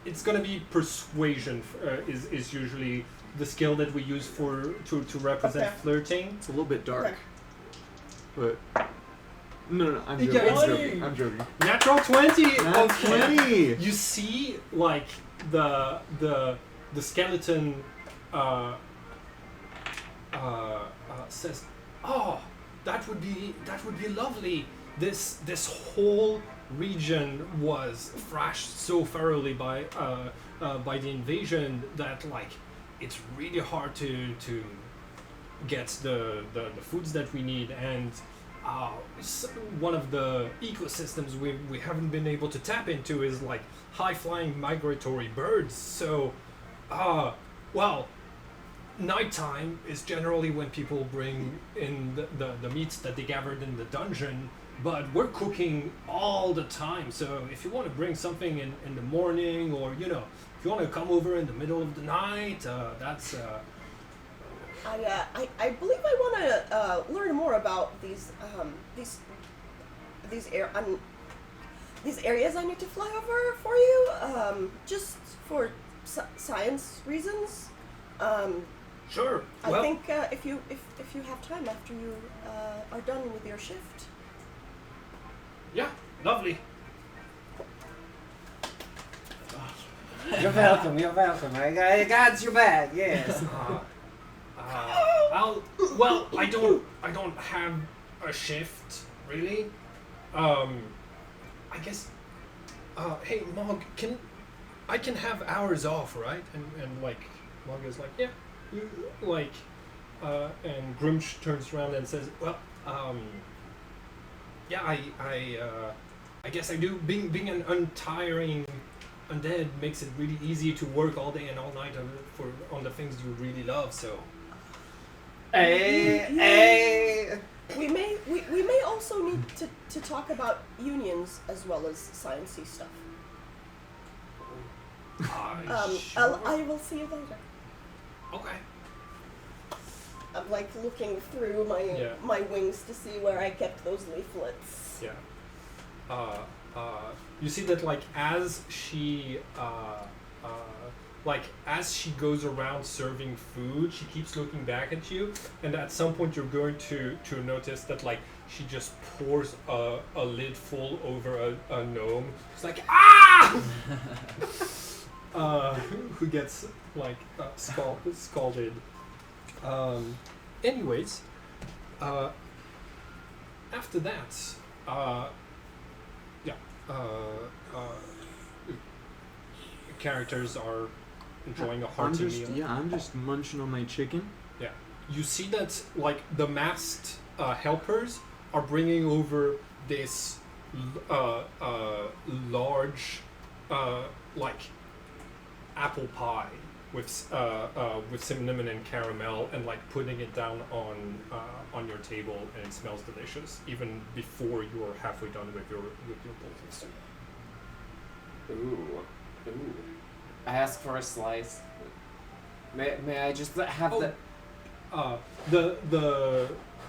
It's gonna be persuasion. Is usually the skill that we use to represent Okay. flirting. It's a little bit dark. Okay. But no, I'm You joking. got I'm it. joking. I'm joking. Natural 20. That's Okay. 20. You see, like the skeleton says, "Oh, that would be lovely. This whole region was thrashed so thoroughly by the invasion that like it's really hard to get the foods that we need, and one of the ecosystems we haven't been able to tap into is like high-flying migratory birds. So, well, nighttime is generally when people bring in the meats that they gathered in the dungeon, but we're cooking all the time. So if you want to bring something in the morning, or if you want to come over in the middle of the night, that's I believe I want to learn more about these areas I need to fly over for you, just for science reasons. sure. I Well, think if you have time after you are done with your shift. yeah, lovely. You're welcome. You're welcome. I got your back. Yes. I don't have a shift really. I guess. Hey, Mog, I can have hours off, right? And like, Mog is like, yeah, like, and Grimsh turns around and says, well, yeah, I guess I do. Being an untiring undead makes it really easy to work all day and all night on the things you really love. So. Hey. We may also need to talk about unions as well as sciencey stuff. Sure. I will see you later. Okay. I'm like looking through my wings to see where I kept those leaflets. Yeah. You see that like as she as she goes around serving food, she keeps looking back at you, and at some point you're going to notice that like she just pours a lid full over a gnome. It's like who gets like scalded. Anyways, after that, characters are enjoying a hearty meal. I'm just munching on my chicken. Yeah, you see that like the masked helpers are bringing over this large, like apple pie with cinnamon and caramel, and like putting it down on your table, and it smells delicious even before you're halfway done with your bowl of soup. Ooh. I ask for a slice. May I just have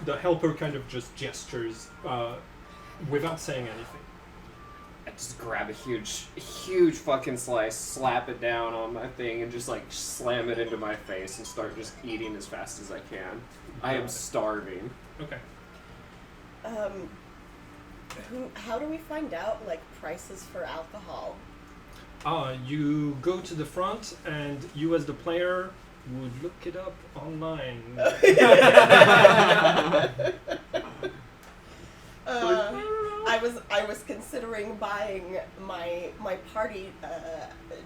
The helper kind of just gestures without saying anything. I just grab a huge fucking slice, slap it down on my thing, and just like slam it into my face and start just eating as fast as I can. I am starving. Okay. How do we find out like prices for alcohol? You go to the front, and you as the player would look it up online. I was considering buying my party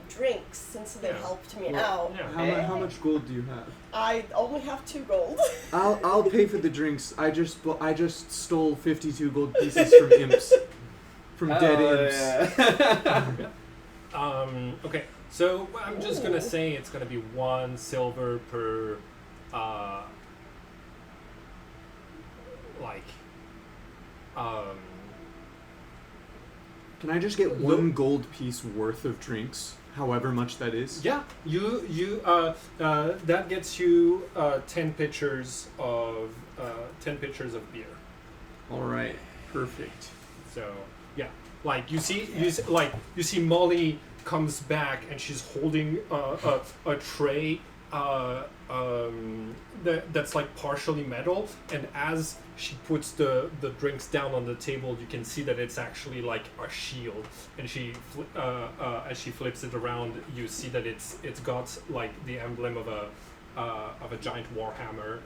drinks since they helped me out. Yeah. How much gold do you have? I only have 2 gold. I'll pay for the drinks. I just stole 52 gold pieces from imps, from dead imps. Yeah. Okay, so I'm just gonna say it's gonna be 1 silver per, Can I just get 1 gold piece worth of drinks, however much that is? Yeah, that gets you 10 pitchers of beer. All right, perfect. So yeah, like you see Molly comes back, and she's holding a tray that's like partially metal, and as she puts the drinks down on the table, you can see that it's actually like a shield, and as she flips it around, you see that it's got like the emblem of a giant warhammer,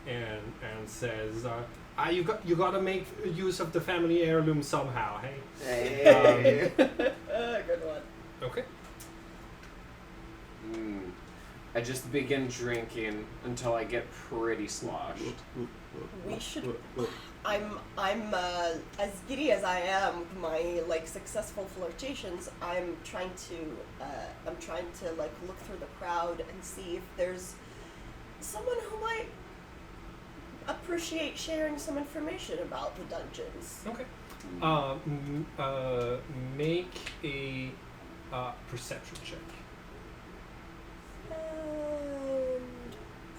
and says, you gotta make use of the family heirloom somehow, hey? Hey. Good one. Okay. I just begin drinking until I get pretty sloshed. We should. I'm as giddy as I am with my like successful flirtations. I'm trying to like look through the crowd and see if there's someone who might appreciate sharing some information about the dungeons. Okay. Make a perception check.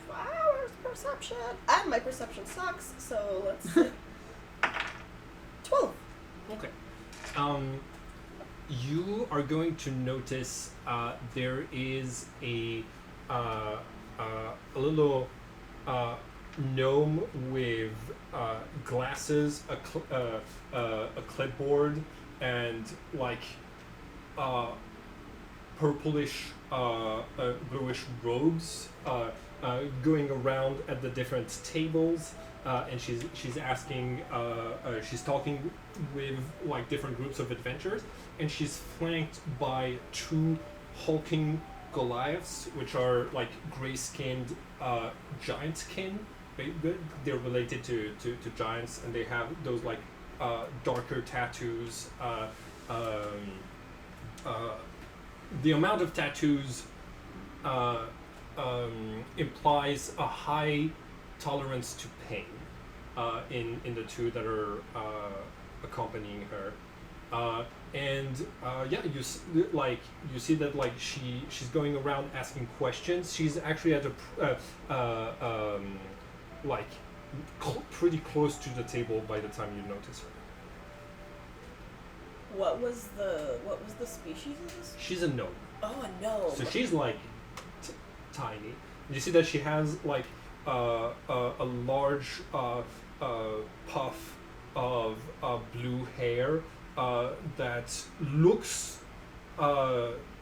Where's perception? And my perception sucks, so let's see. 12. Okay. You are going to notice there is a little gnome with glasses, a clipboard, and like purplish, bluish robes, going around at the different tables, and she's asking, she's talking with like different groups of adventurers, and she's flanked by 2 hulking Goliaths, which are like gray-skinned giant-kin. They're related to giants, and they have those like darker tattoos. The amount of tattoos implies a high tolerance to pain in the 2 that are accompanying her. You see that like she's going around asking questions. She's actually at a pretty close to the table by the time you notice her. What was the species of this? She's a gnome. Oh, a gnome. So she's like tiny. You see that she has like a large puff of blue hair that looks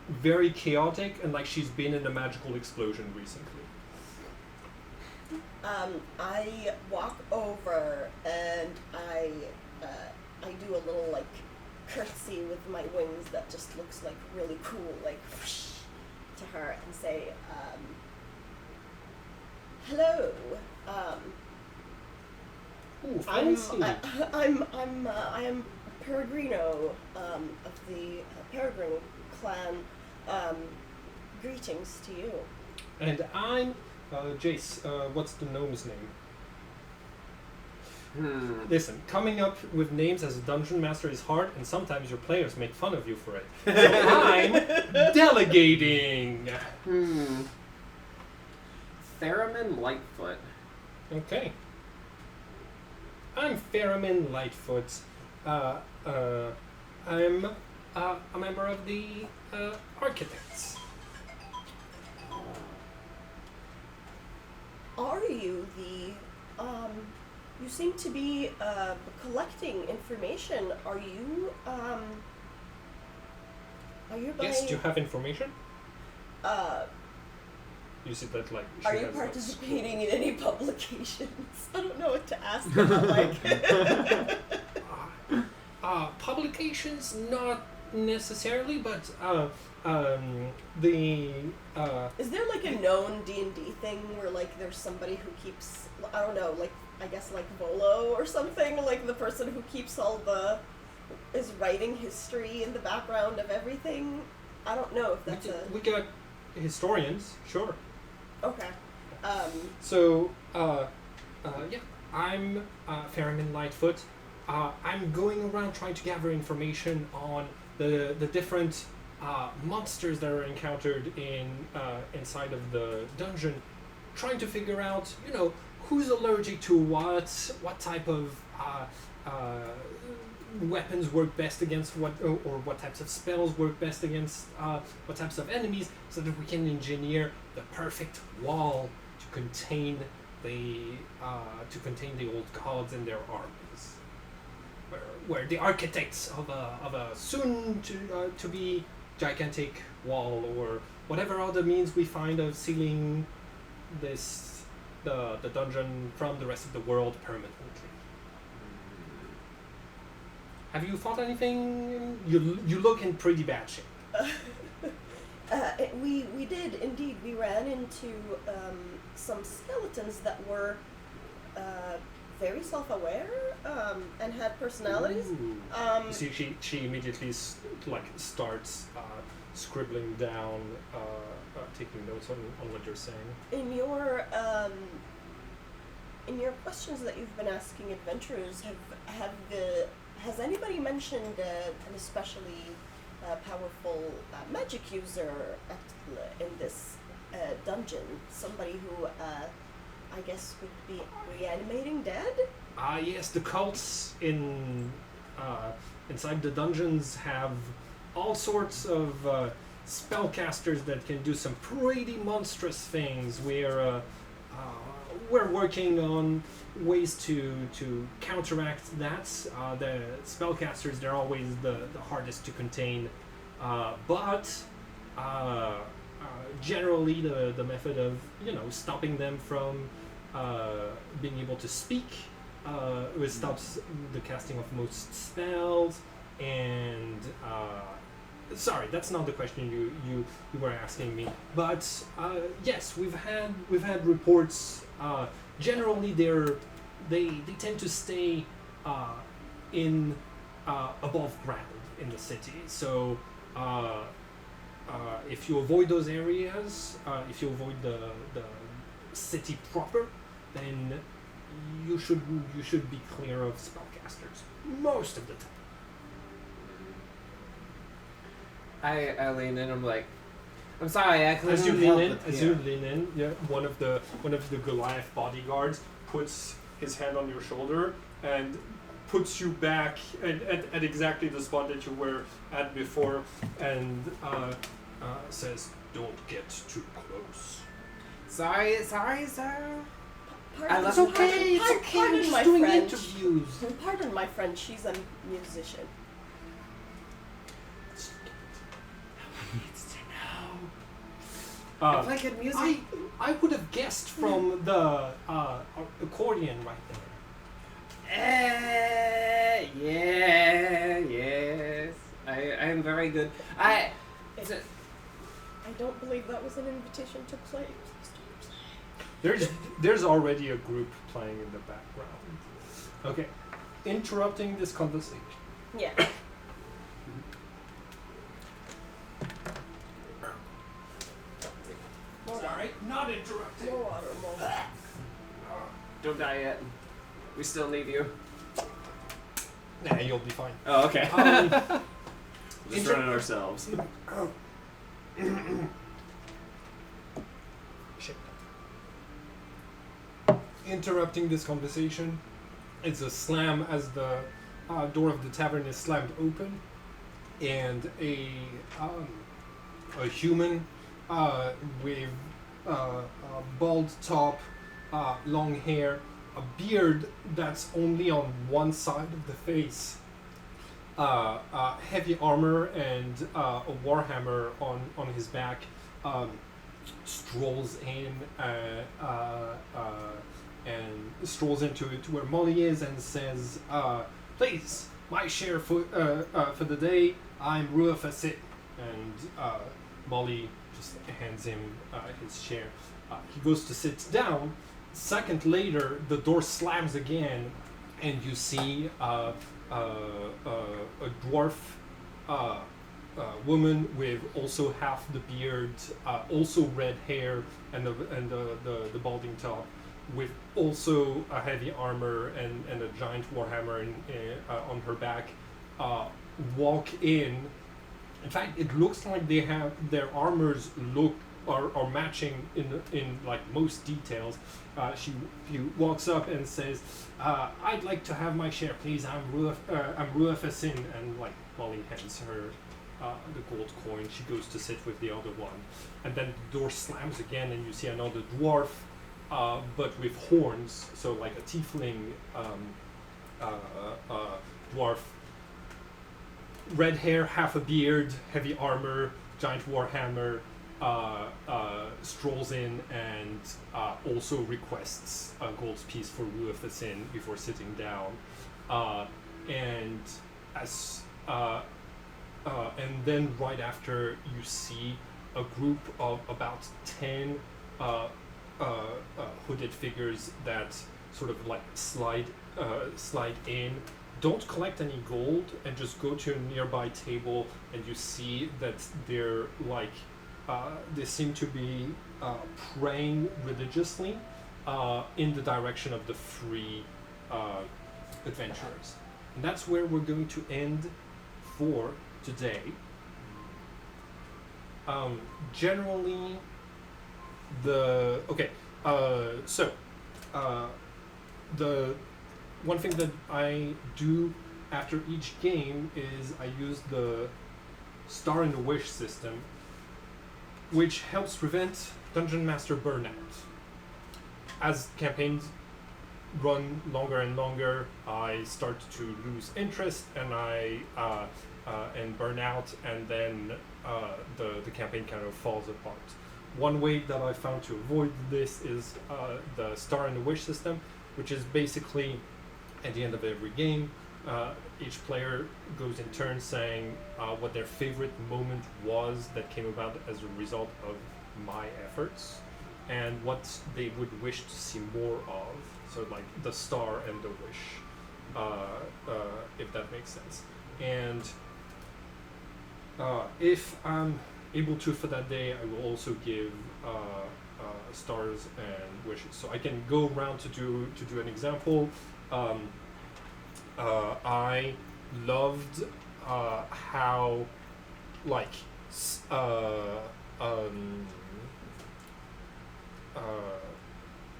very chaotic, and like she's been in a magical explosion recently. I walk over and I do a little like curtsy with my wings that just looks like really cool, like whoosh, to her, and say, hello. Ooh, I am Peregrino of the Peregrine clan. Greetings to you. And I'm Jace. What's the gnome's name? Listen, coming up with names as a dungeon master is hard, and sometimes your players make fun of you for it. So I'm delegating. Theremin Lightfoot. Okay. I'm Theremin Lightfoot. I'm a member of the Architects. Are you the you seem to be collecting information. Are you by Yes, do you have information? uh You said that like she are you has participating in any publications? I don't know what to ask about like publications, not necessarily, but the is there like a known D&D thing where like there's somebody who keeps, I don't know, like I guess like Volo or something, like the person who keeps is writing history in the background of everything? I don't know if that's we got historians, sure. okay. So yeah, I'm Theremin Lightfoot. I'm going around trying to gather information on the different monsters that are encountered inside of the dungeon, trying to figure out, who's allergic to what type of weapons work best against what, or what types of spells work best against what types of enemies, so that we can engineer the perfect wall to contain the old gods and their armies. Where the architects of a soon to be gigantic wall, or whatever other means we find of sealing the dungeon from the rest of the world permanently. Have you fought anything? You look in pretty bad shape. We did indeed. We ran into some skeletons that were very self-aware and had personalities. Ooh. See, she immediately starts scribbling down, taking notes on what you're saying. In your questions that you've been asking adventurers, has anybody mentioned an especially powerful magic user in this dungeon? Somebody who I guess would be reanimating dead? Yes, the cults inside the dungeons have all sorts of spellcasters that can do some pretty monstrous things. We're working on ways to counteract that. The spellcasters, they're always the hardest to contain, but generally the method of stopping them from being able to speak it stops the casting of most spells. And sorry, that's not the question you were asking me, but yes, we've had reports. Generally they tend to stay in above ground in the city, so if you avoid those areas, if you avoid the city proper, then you should be clear of spellcasters most of the time. I lean in. I'm like, I'm sorry, I couldn't As you help lean in, it as here. you lean in, yeah, one of the Goliath bodyguards puts his hand on your shoulder and puts you back at exactly the spot that you were at before, and says, "Don't get too close." Sorry, sir. Pardon, It's okay. Pardon my doing French. interviews. Pardon my French. She's a musician. I play good music. I would have guessed from the accordion right there. Yes. I am very good. I don't believe that was an invitation to play. Please don't play. There's already a group playing in the background. Okay, interrupting this conversation. Yeah. Sorry, not interrupting. More water, more water. Don't die yet. We still need you. Nah, you'll be fine. Oh, okay. Just Inter- running ourselves. Shit. Interrupting this conversation, it's a slam as the door of the tavern is slammed open, and a human with a bald top, long hair, a beard that's only on one side of the face, heavy armor and a warhammer on his back, strolls in and strolls into to where Molly is and says, "Please, my share for the day. I'm Rua Facet." And Molly just hands him his share. He goes to sit down. Second later, the door slams again, and you see a dwarf woman with also half the beard, also red hair, and the balding top, with also a heavy armor and a giant warhammer on her back, walk in. In fact, it looks like they have their armors are matching in like most details. She walks up and says, "I'd like to have my share, please. I'm Rua Fasin," and like Molly hands her the gold coin. She goes to sit with the other one, and then the door slams again, and you see another dwarf, but with horns, so like a tiefling dwarf. Red hair, half a beard, heavy armor, giant warhammer. Strolls in and also requests a gold piece for Rua Fasin before sitting down, and then right after you see a group of about 10 hooded figures that sort of like slide in. Don't collect any gold and just go to a nearby table, and you see that they're like. They seem to be praying religiously in the direction of the free adventurers. And that's where we're going to end for today. Generally, the one thing that I do after each game is I use the Star and the Wish system, which helps prevent Dungeon Master burnout. As campaigns run longer and longer, I start to lose interest and I burn out, and then the campaign kind of falls apart. One way that I found to avoid this is the Star and the Wish system, which is basically at the end of every game, each player goes in turn saying what their favorite moment was that came about as a result of my efforts, and what they would wish to see more of. So like the star and the wish, if that makes sense. And if I'm able to for that day, I will also give stars and wishes. So I can go around to do an example. I loved how like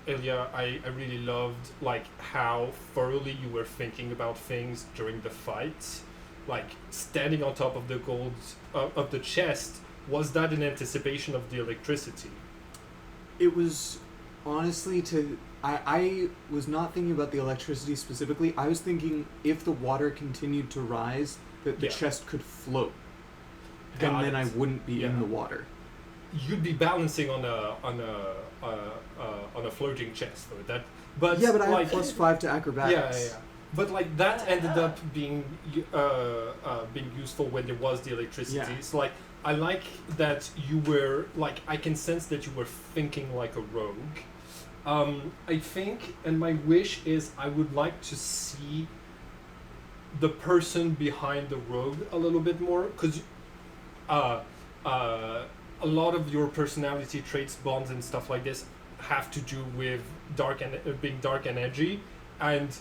Ilya, I really loved like how thoroughly you were thinking about things during the fight. Like standing on top of the gold of the chest, was that in anticipation of the electricity? It was honestly I was not thinking about the electricity specifically. I was thinking if the water continued to rise, that the Yeah. chest could float, Got and then it. I wouldn't be in Yeah. the water. You'd be balancing on a floating chest though. That, but Yeah, but I like, have +5 to acrobatics. Yeah. But like that ended up being useful when there was the electricity. Yeah. It's like I like that you were like, I can sense that you were thinking like a rogue. I think, and my wish is I would like to see the person behind the rogue a little bit more, because a lot of your personality traits, bonds, and stuff like this have to do with being dark and edgy, and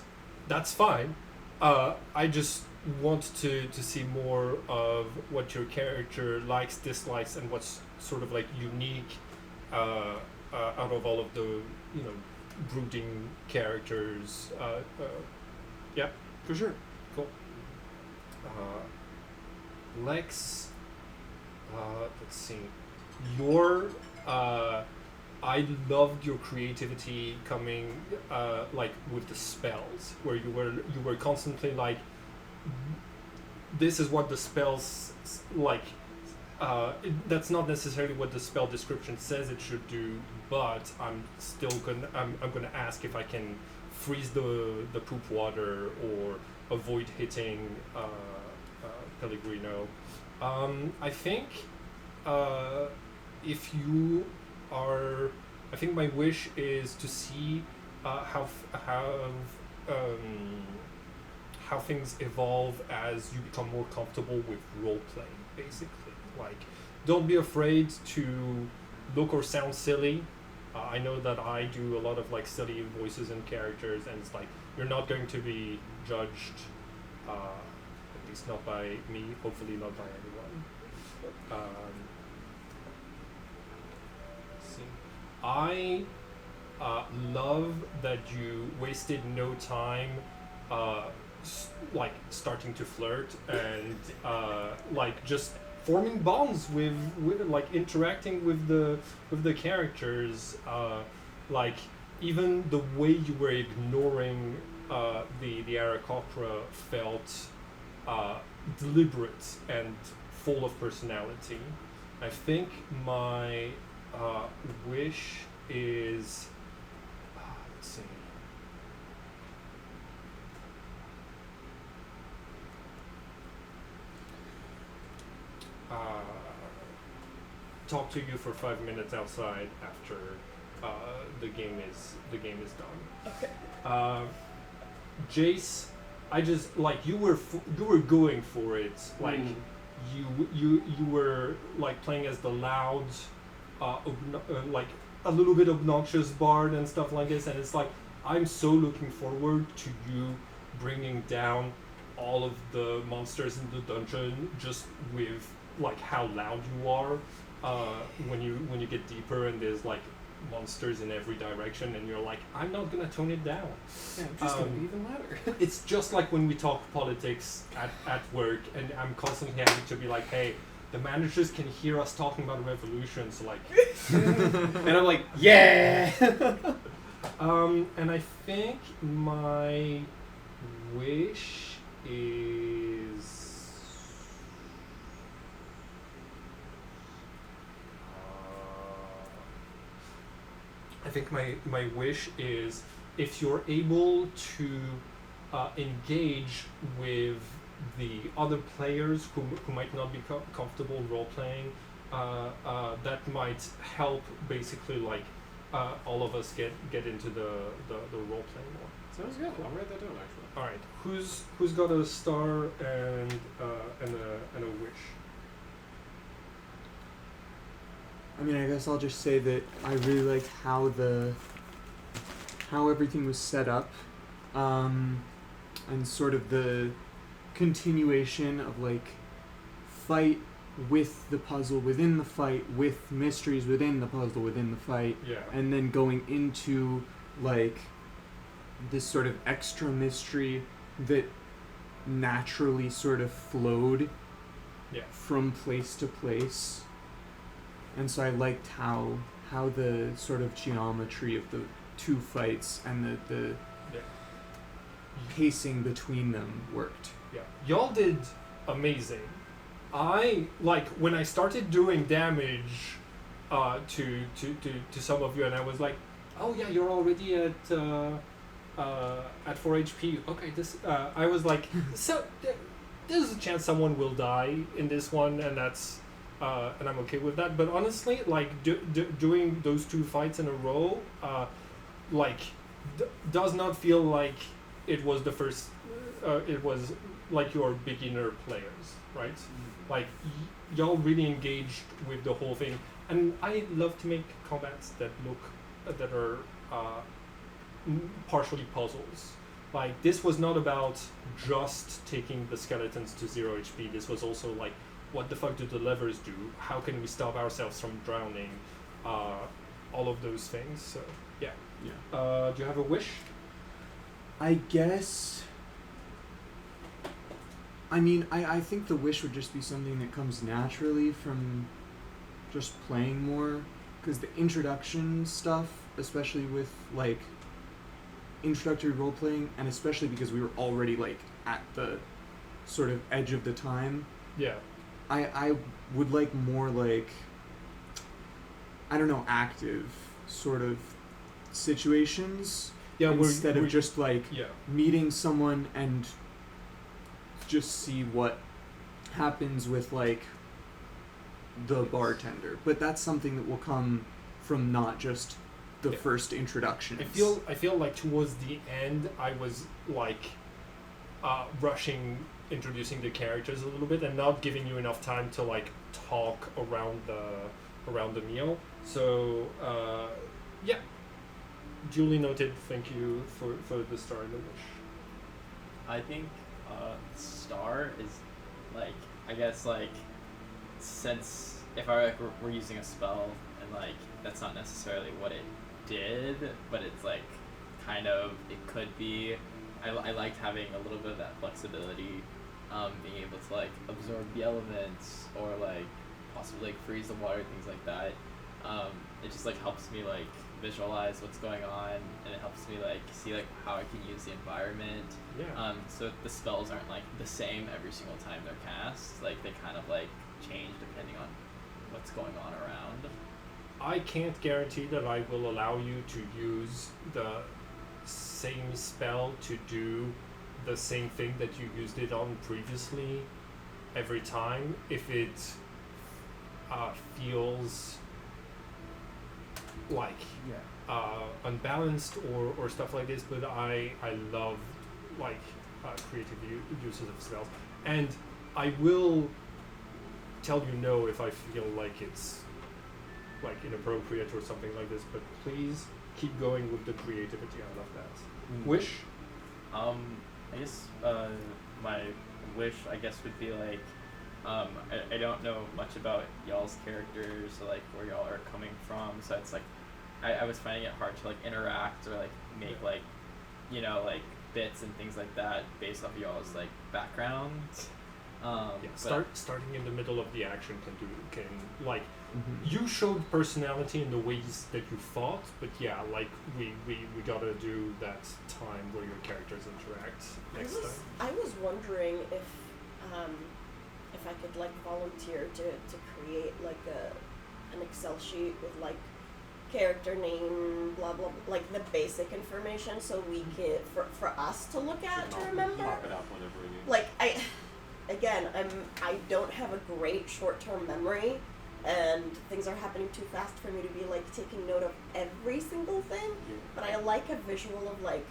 that's fine. I just want to see more of what your character likes, dislikes, and what's sort of like unique out of all of the brooding characters. Yeah, For sure. cool. Lex, let's see. Your I loved your creativity coming like with the spells, where you were constantly like, this is what the spells like. That's not necessarily what the spell description says it should do, but I'm gonna ask if I can freeze the poop water or avoid hitting Pellegrino. I think if you are, I think my wish is to see how things evolve as you become more comfortable with role playing. Basically, like, don't be afraid to look or sound silly. I know that I do a lot of like silly voices and characters, and it's like you're not going to be judged, at least not by me. Hopefully, not by anyone. Let's see. I love that you wasted no time, like starting to flirt and like just forming bonds with like interacting with the characters, like even the way you were ignoring the Aarakocra felt deliberate and full of personality. I think my wish is let's see. Talk to you for 5 minutes outside after the game is done. Okay. Jace, I just like you were going for it, like you were like playing as the loud, like a little bit obnoxious bard and stuff like this, and it's like I'm so looking forward to you bringing down all of the monsters in the dungeon just with like how loud you are when you get deeper and there's like monsters in every direction and you're like, I'm not gonna tone it down. Yeah, I'm just gonna be even louder. It's just like when we talk politics at work and I'm constantly having to be like, hey, the managers can hear us talking about revolution, so like And I'm like, yeah. and I think my wish is I think my wish is if you're able to engage with the other players who might not be comfortable role playing, that might help basically like all of us get into the role playing more. Sounds good. I'll write that down actually. All right, who's got a star and a wish? I mean, I guess I'll just say that I really liked how everything was set up, and sort of the continuation of like fight with the puzzle within the fight, with mysteries within the puzzle within the fight, Yeah. and then going into like this sort of extra mystery that naturally sort of flowed Yeah. from place to place. And so I liked how the sort of geometry of the two fights and the Yeah. pacing between them worked. Yeah, y'all did amazing. I like when I started doing damage to some of you, and I was like, "Oh yeah, you're already at 4 HP." Okay, this I was like, so there's a chance someone will die in this one, and that's and I'm okay with that. But honestly, like doing those two fights in a row, like does not feel like it was the first. It was like you're beginner players, right? Like y'all really engaged with the whole thing, and I love to make combats that look that are partially puzzles. Like this was not about just taking the skeletons to 0 HP. This was also like, what the fuck do the levers do? How can we stop ourselves from drowning? All of those things. So yeah. Yeah. Do you have a wish? I guess. I mean, I think the wish would just be something that comes naturally from just playing more. Because the introduction stuff, especially with, like, introductory role playing, and especially because we were already, like, at the sort of edge of the time, Yeah. I would like more, like, I don't know, active sort of situations. Yeah. Instead we're of just, like, yeah. meeting someone and just see what happens with, like, the bartender. But that's something that will come from not just the Yeah. first introductions. I feel like towards the end I was like rushing introducing the characters a little bit and not giving you enough time to like talk around the meal. So yeah. Duly noted. Thank you for the star and the wish. I think star is like, I guess, like, since if I like we're using a spell and like that's not necessarily what it did, but it's like kind of, it could be. I liked having a little bit of that flexibility, being able to like absorb the elements or like possibly like freeze the water, things like that. It just like helps me like visualize what's going on, and it helps me like see like how I can use the environment. Yeah. So the spells aren't like the same every single time they're cast. Like they kind of like change depending on what's going on around. I can't guarantee that I will allow you to use the same spell to do the same thing that you used it on previously every time if it feels like unbalanced or stuff like this. But I love like creative uses of spells, and I will tell you no if I feel like it's like inappropriate or something like this, but please keep going with the creativity. I love that. Wish? I guess my wish, I guess, would be like, I don't know much about y'all's characters, so like where y'all are coming from, so it's like I was finding it hard to like interact or like make like, you know, like bits and things like that based off y'all's like backgrounds. Starting in the middle of the action can like you showed personality in the ways that you fought, but yeah, like we gotta do that time where your characters interact next time. I was wondering if I could like volunteer to create like an Excel sheet with like character name, blah blah, like the basic information, so we can for us to look at to remember. Mop it up whenever we need. Like I don't have a great short-term memory, and things are happening too fast for me to be like taking note of every single thing. But I like a visual of like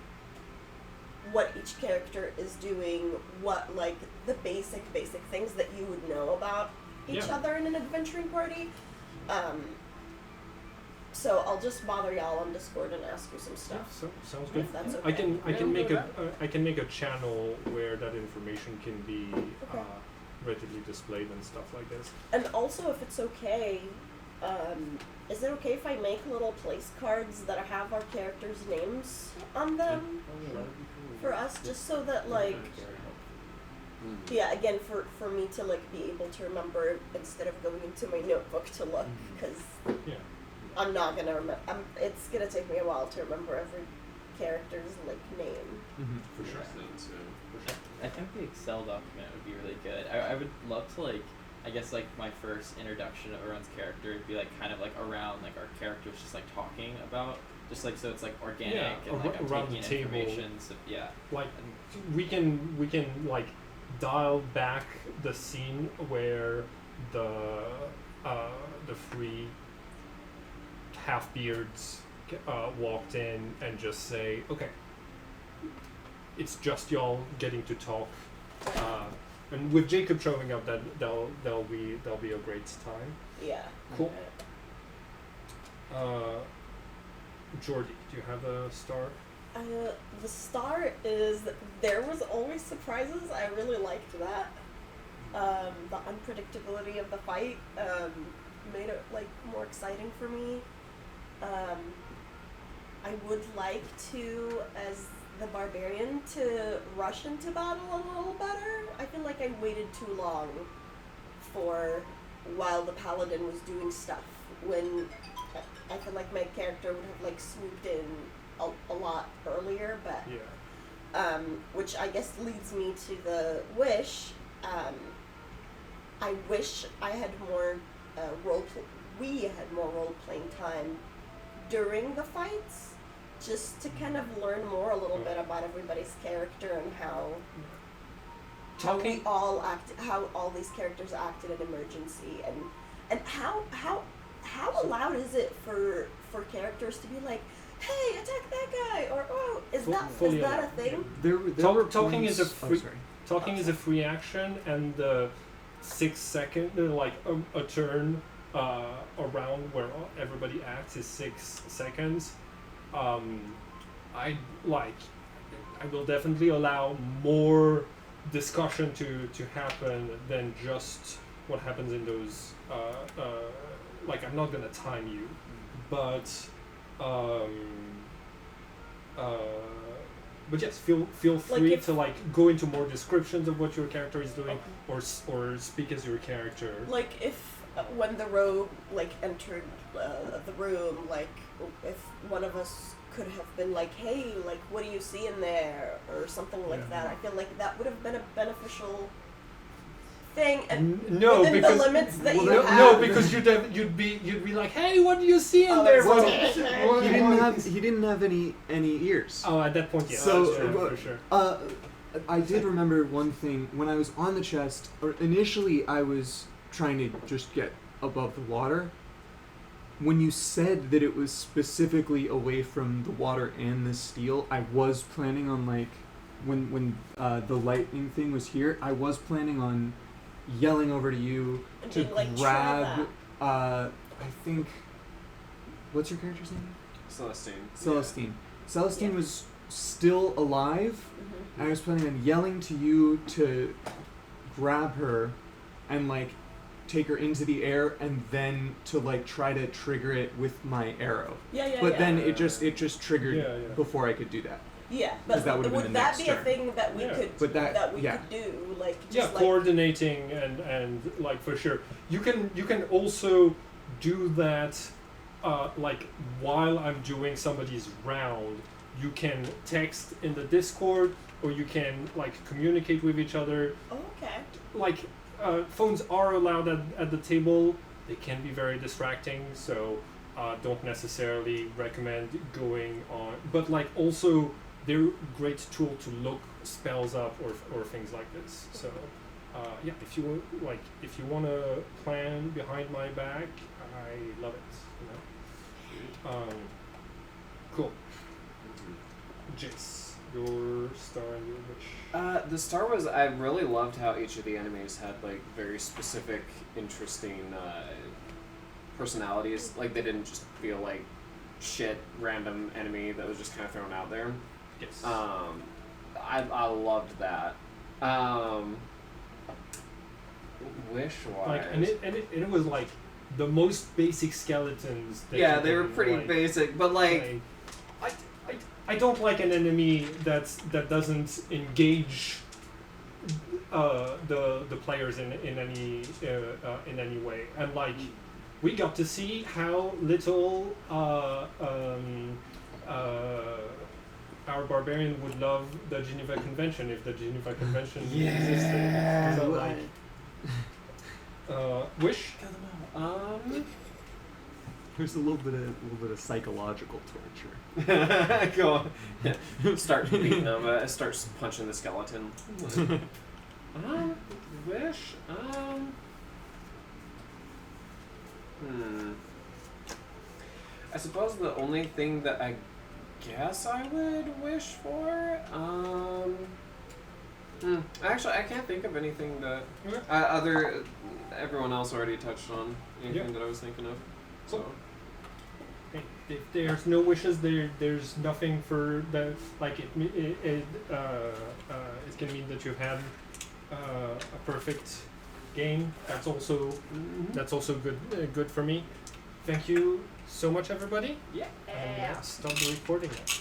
what each character is doing, what like the basic things that you would know about each Yeah. other in an adventuring party. So I'll just bother y'all on Discord and ask you some Yeah, stuff. so sounds good. If that's okay. I can Yeah, make we'll a I can make a channel where that information can be readily displayed and stuff like this. And also, if it's okay, is it okay if I make little place cards that have our characters' names on them for us, just so that like, yeah, again, for me to like be able to remember instead of going into my notebook to look, because Yeah. I'm not gonna remember. It's gonna take me a while to remember every character's like name. For sure. I think the Excel document would be really good. I would love to like, I guess like my first introduction of everyone's character would be like kind of like around like our characters just like talking about, just like so it's like organic Yeah, and like I'm around taking the table. information. So, yeah. Like we can like dial back the scene where the three half-beards walked in and just say, okay, it's just y'all getting to talk And with Jacob showing up, that'll be a great time. Yeah. Cool. Jordy, do you have a star? The star is there was always surprises. I really liked that. The unpredictability of the fight made it like more exciting for me. I would like to, as the barbarian, to rush into battle a little better. I feel like I waited too long while the paladin was doing stuff. When I feel like my character would have like swooped in a lot earlier, but Yeah. which I guess leads me to the wish. I wish I had more we had more role playing time during the fights, just to kind of learn more a little bit about everybody's character and how Talking. how all these characters acted in emergency, and how allowed is it for characters to be like, hey, attack that guy, or oh, is that Fully a allowed. thing? There were Talking points, is a free. sorry. Talking is a free action, and the 6 second, like a turn around where everybody acts is 6 seconds. I will definitely allow more discussion to happen than just what happens in those. Like, I'm not gonna time you, but yes, feel free to like go into more descriptions of what your character is doing, or speak as your character. Like if when the rogue like entered the room, like if one of us could have been like, hey, like what do you see in there, or something like that. I feel like that would have been a beneficial thing, and No, within because the limits that you no, have. no, because you'd be like, hey, what do you see in there? Well, He didn't have any ears. Oh, at that point, yeah, So, that's true, for sure. I did remember one thing when I was on the chest. Or initially, I was trying to just get above the water. When you said that it was specifically away from the water and the steel, I was planning on like when the lightning thing was here. I was planning on yelling over to you And to being like, try grab. I think. What's your character's name? Celestine. Celestine. Celestine Yeah. was still alive. Mhm. I was planning on yelling to you to grab her and like take her into the air, and then to like try to trigger it with my arrow. Yeah, But yeah. then it just triggered Yeah, yeah. before I could do that. Yeah, but Because that would have been would the that next be a turn. thing that we Yeah. could But that- we yeah. could do, like just Yeah, like coordinating and like for sure. You can also do that, like while I'm doing somebody's round. You can text in the Discord, or you can like communicate with each other. oh, okay. Like phones are allowed at the table. They can be very distracting, so don't necessarily recommend going on. But like also, they're a great tool to look spells up or things like this. So yeah, if you want to plan behind my back, I love it. You know. Cool. Jace, your star and your wish. The star was, I really loved how each of the enemies had like very specific, interesting personalities. Like they didn't just feel like shit random enemy that was just kind of thrown out there. Yes. I loved that. Wish wise. Like and it was like the most basic skeletons. That yeah, you they were can, pretty like, basic, but like I don't like an enemy that doesn't engage the players in any way, and like we got to see how little our barbarian would love the Geneva Convention if the Geneva Convention existed. So like wish. There's a little bit of psychological torture. Go on. Start beating them. Start punching the skeleton. Wish. I suppose the only thing that I guess I would wish for. Actually, I can't think of anything that Okay. other. Everyone else already touched on anything Yeah. that I was thinking of. So. Cool. If there's no wishes, there's nothing for the like it's gonna mean that you've had a perfect game. That's also good for me. Thank you so much, everybody. Yeah. And let's start the recording now.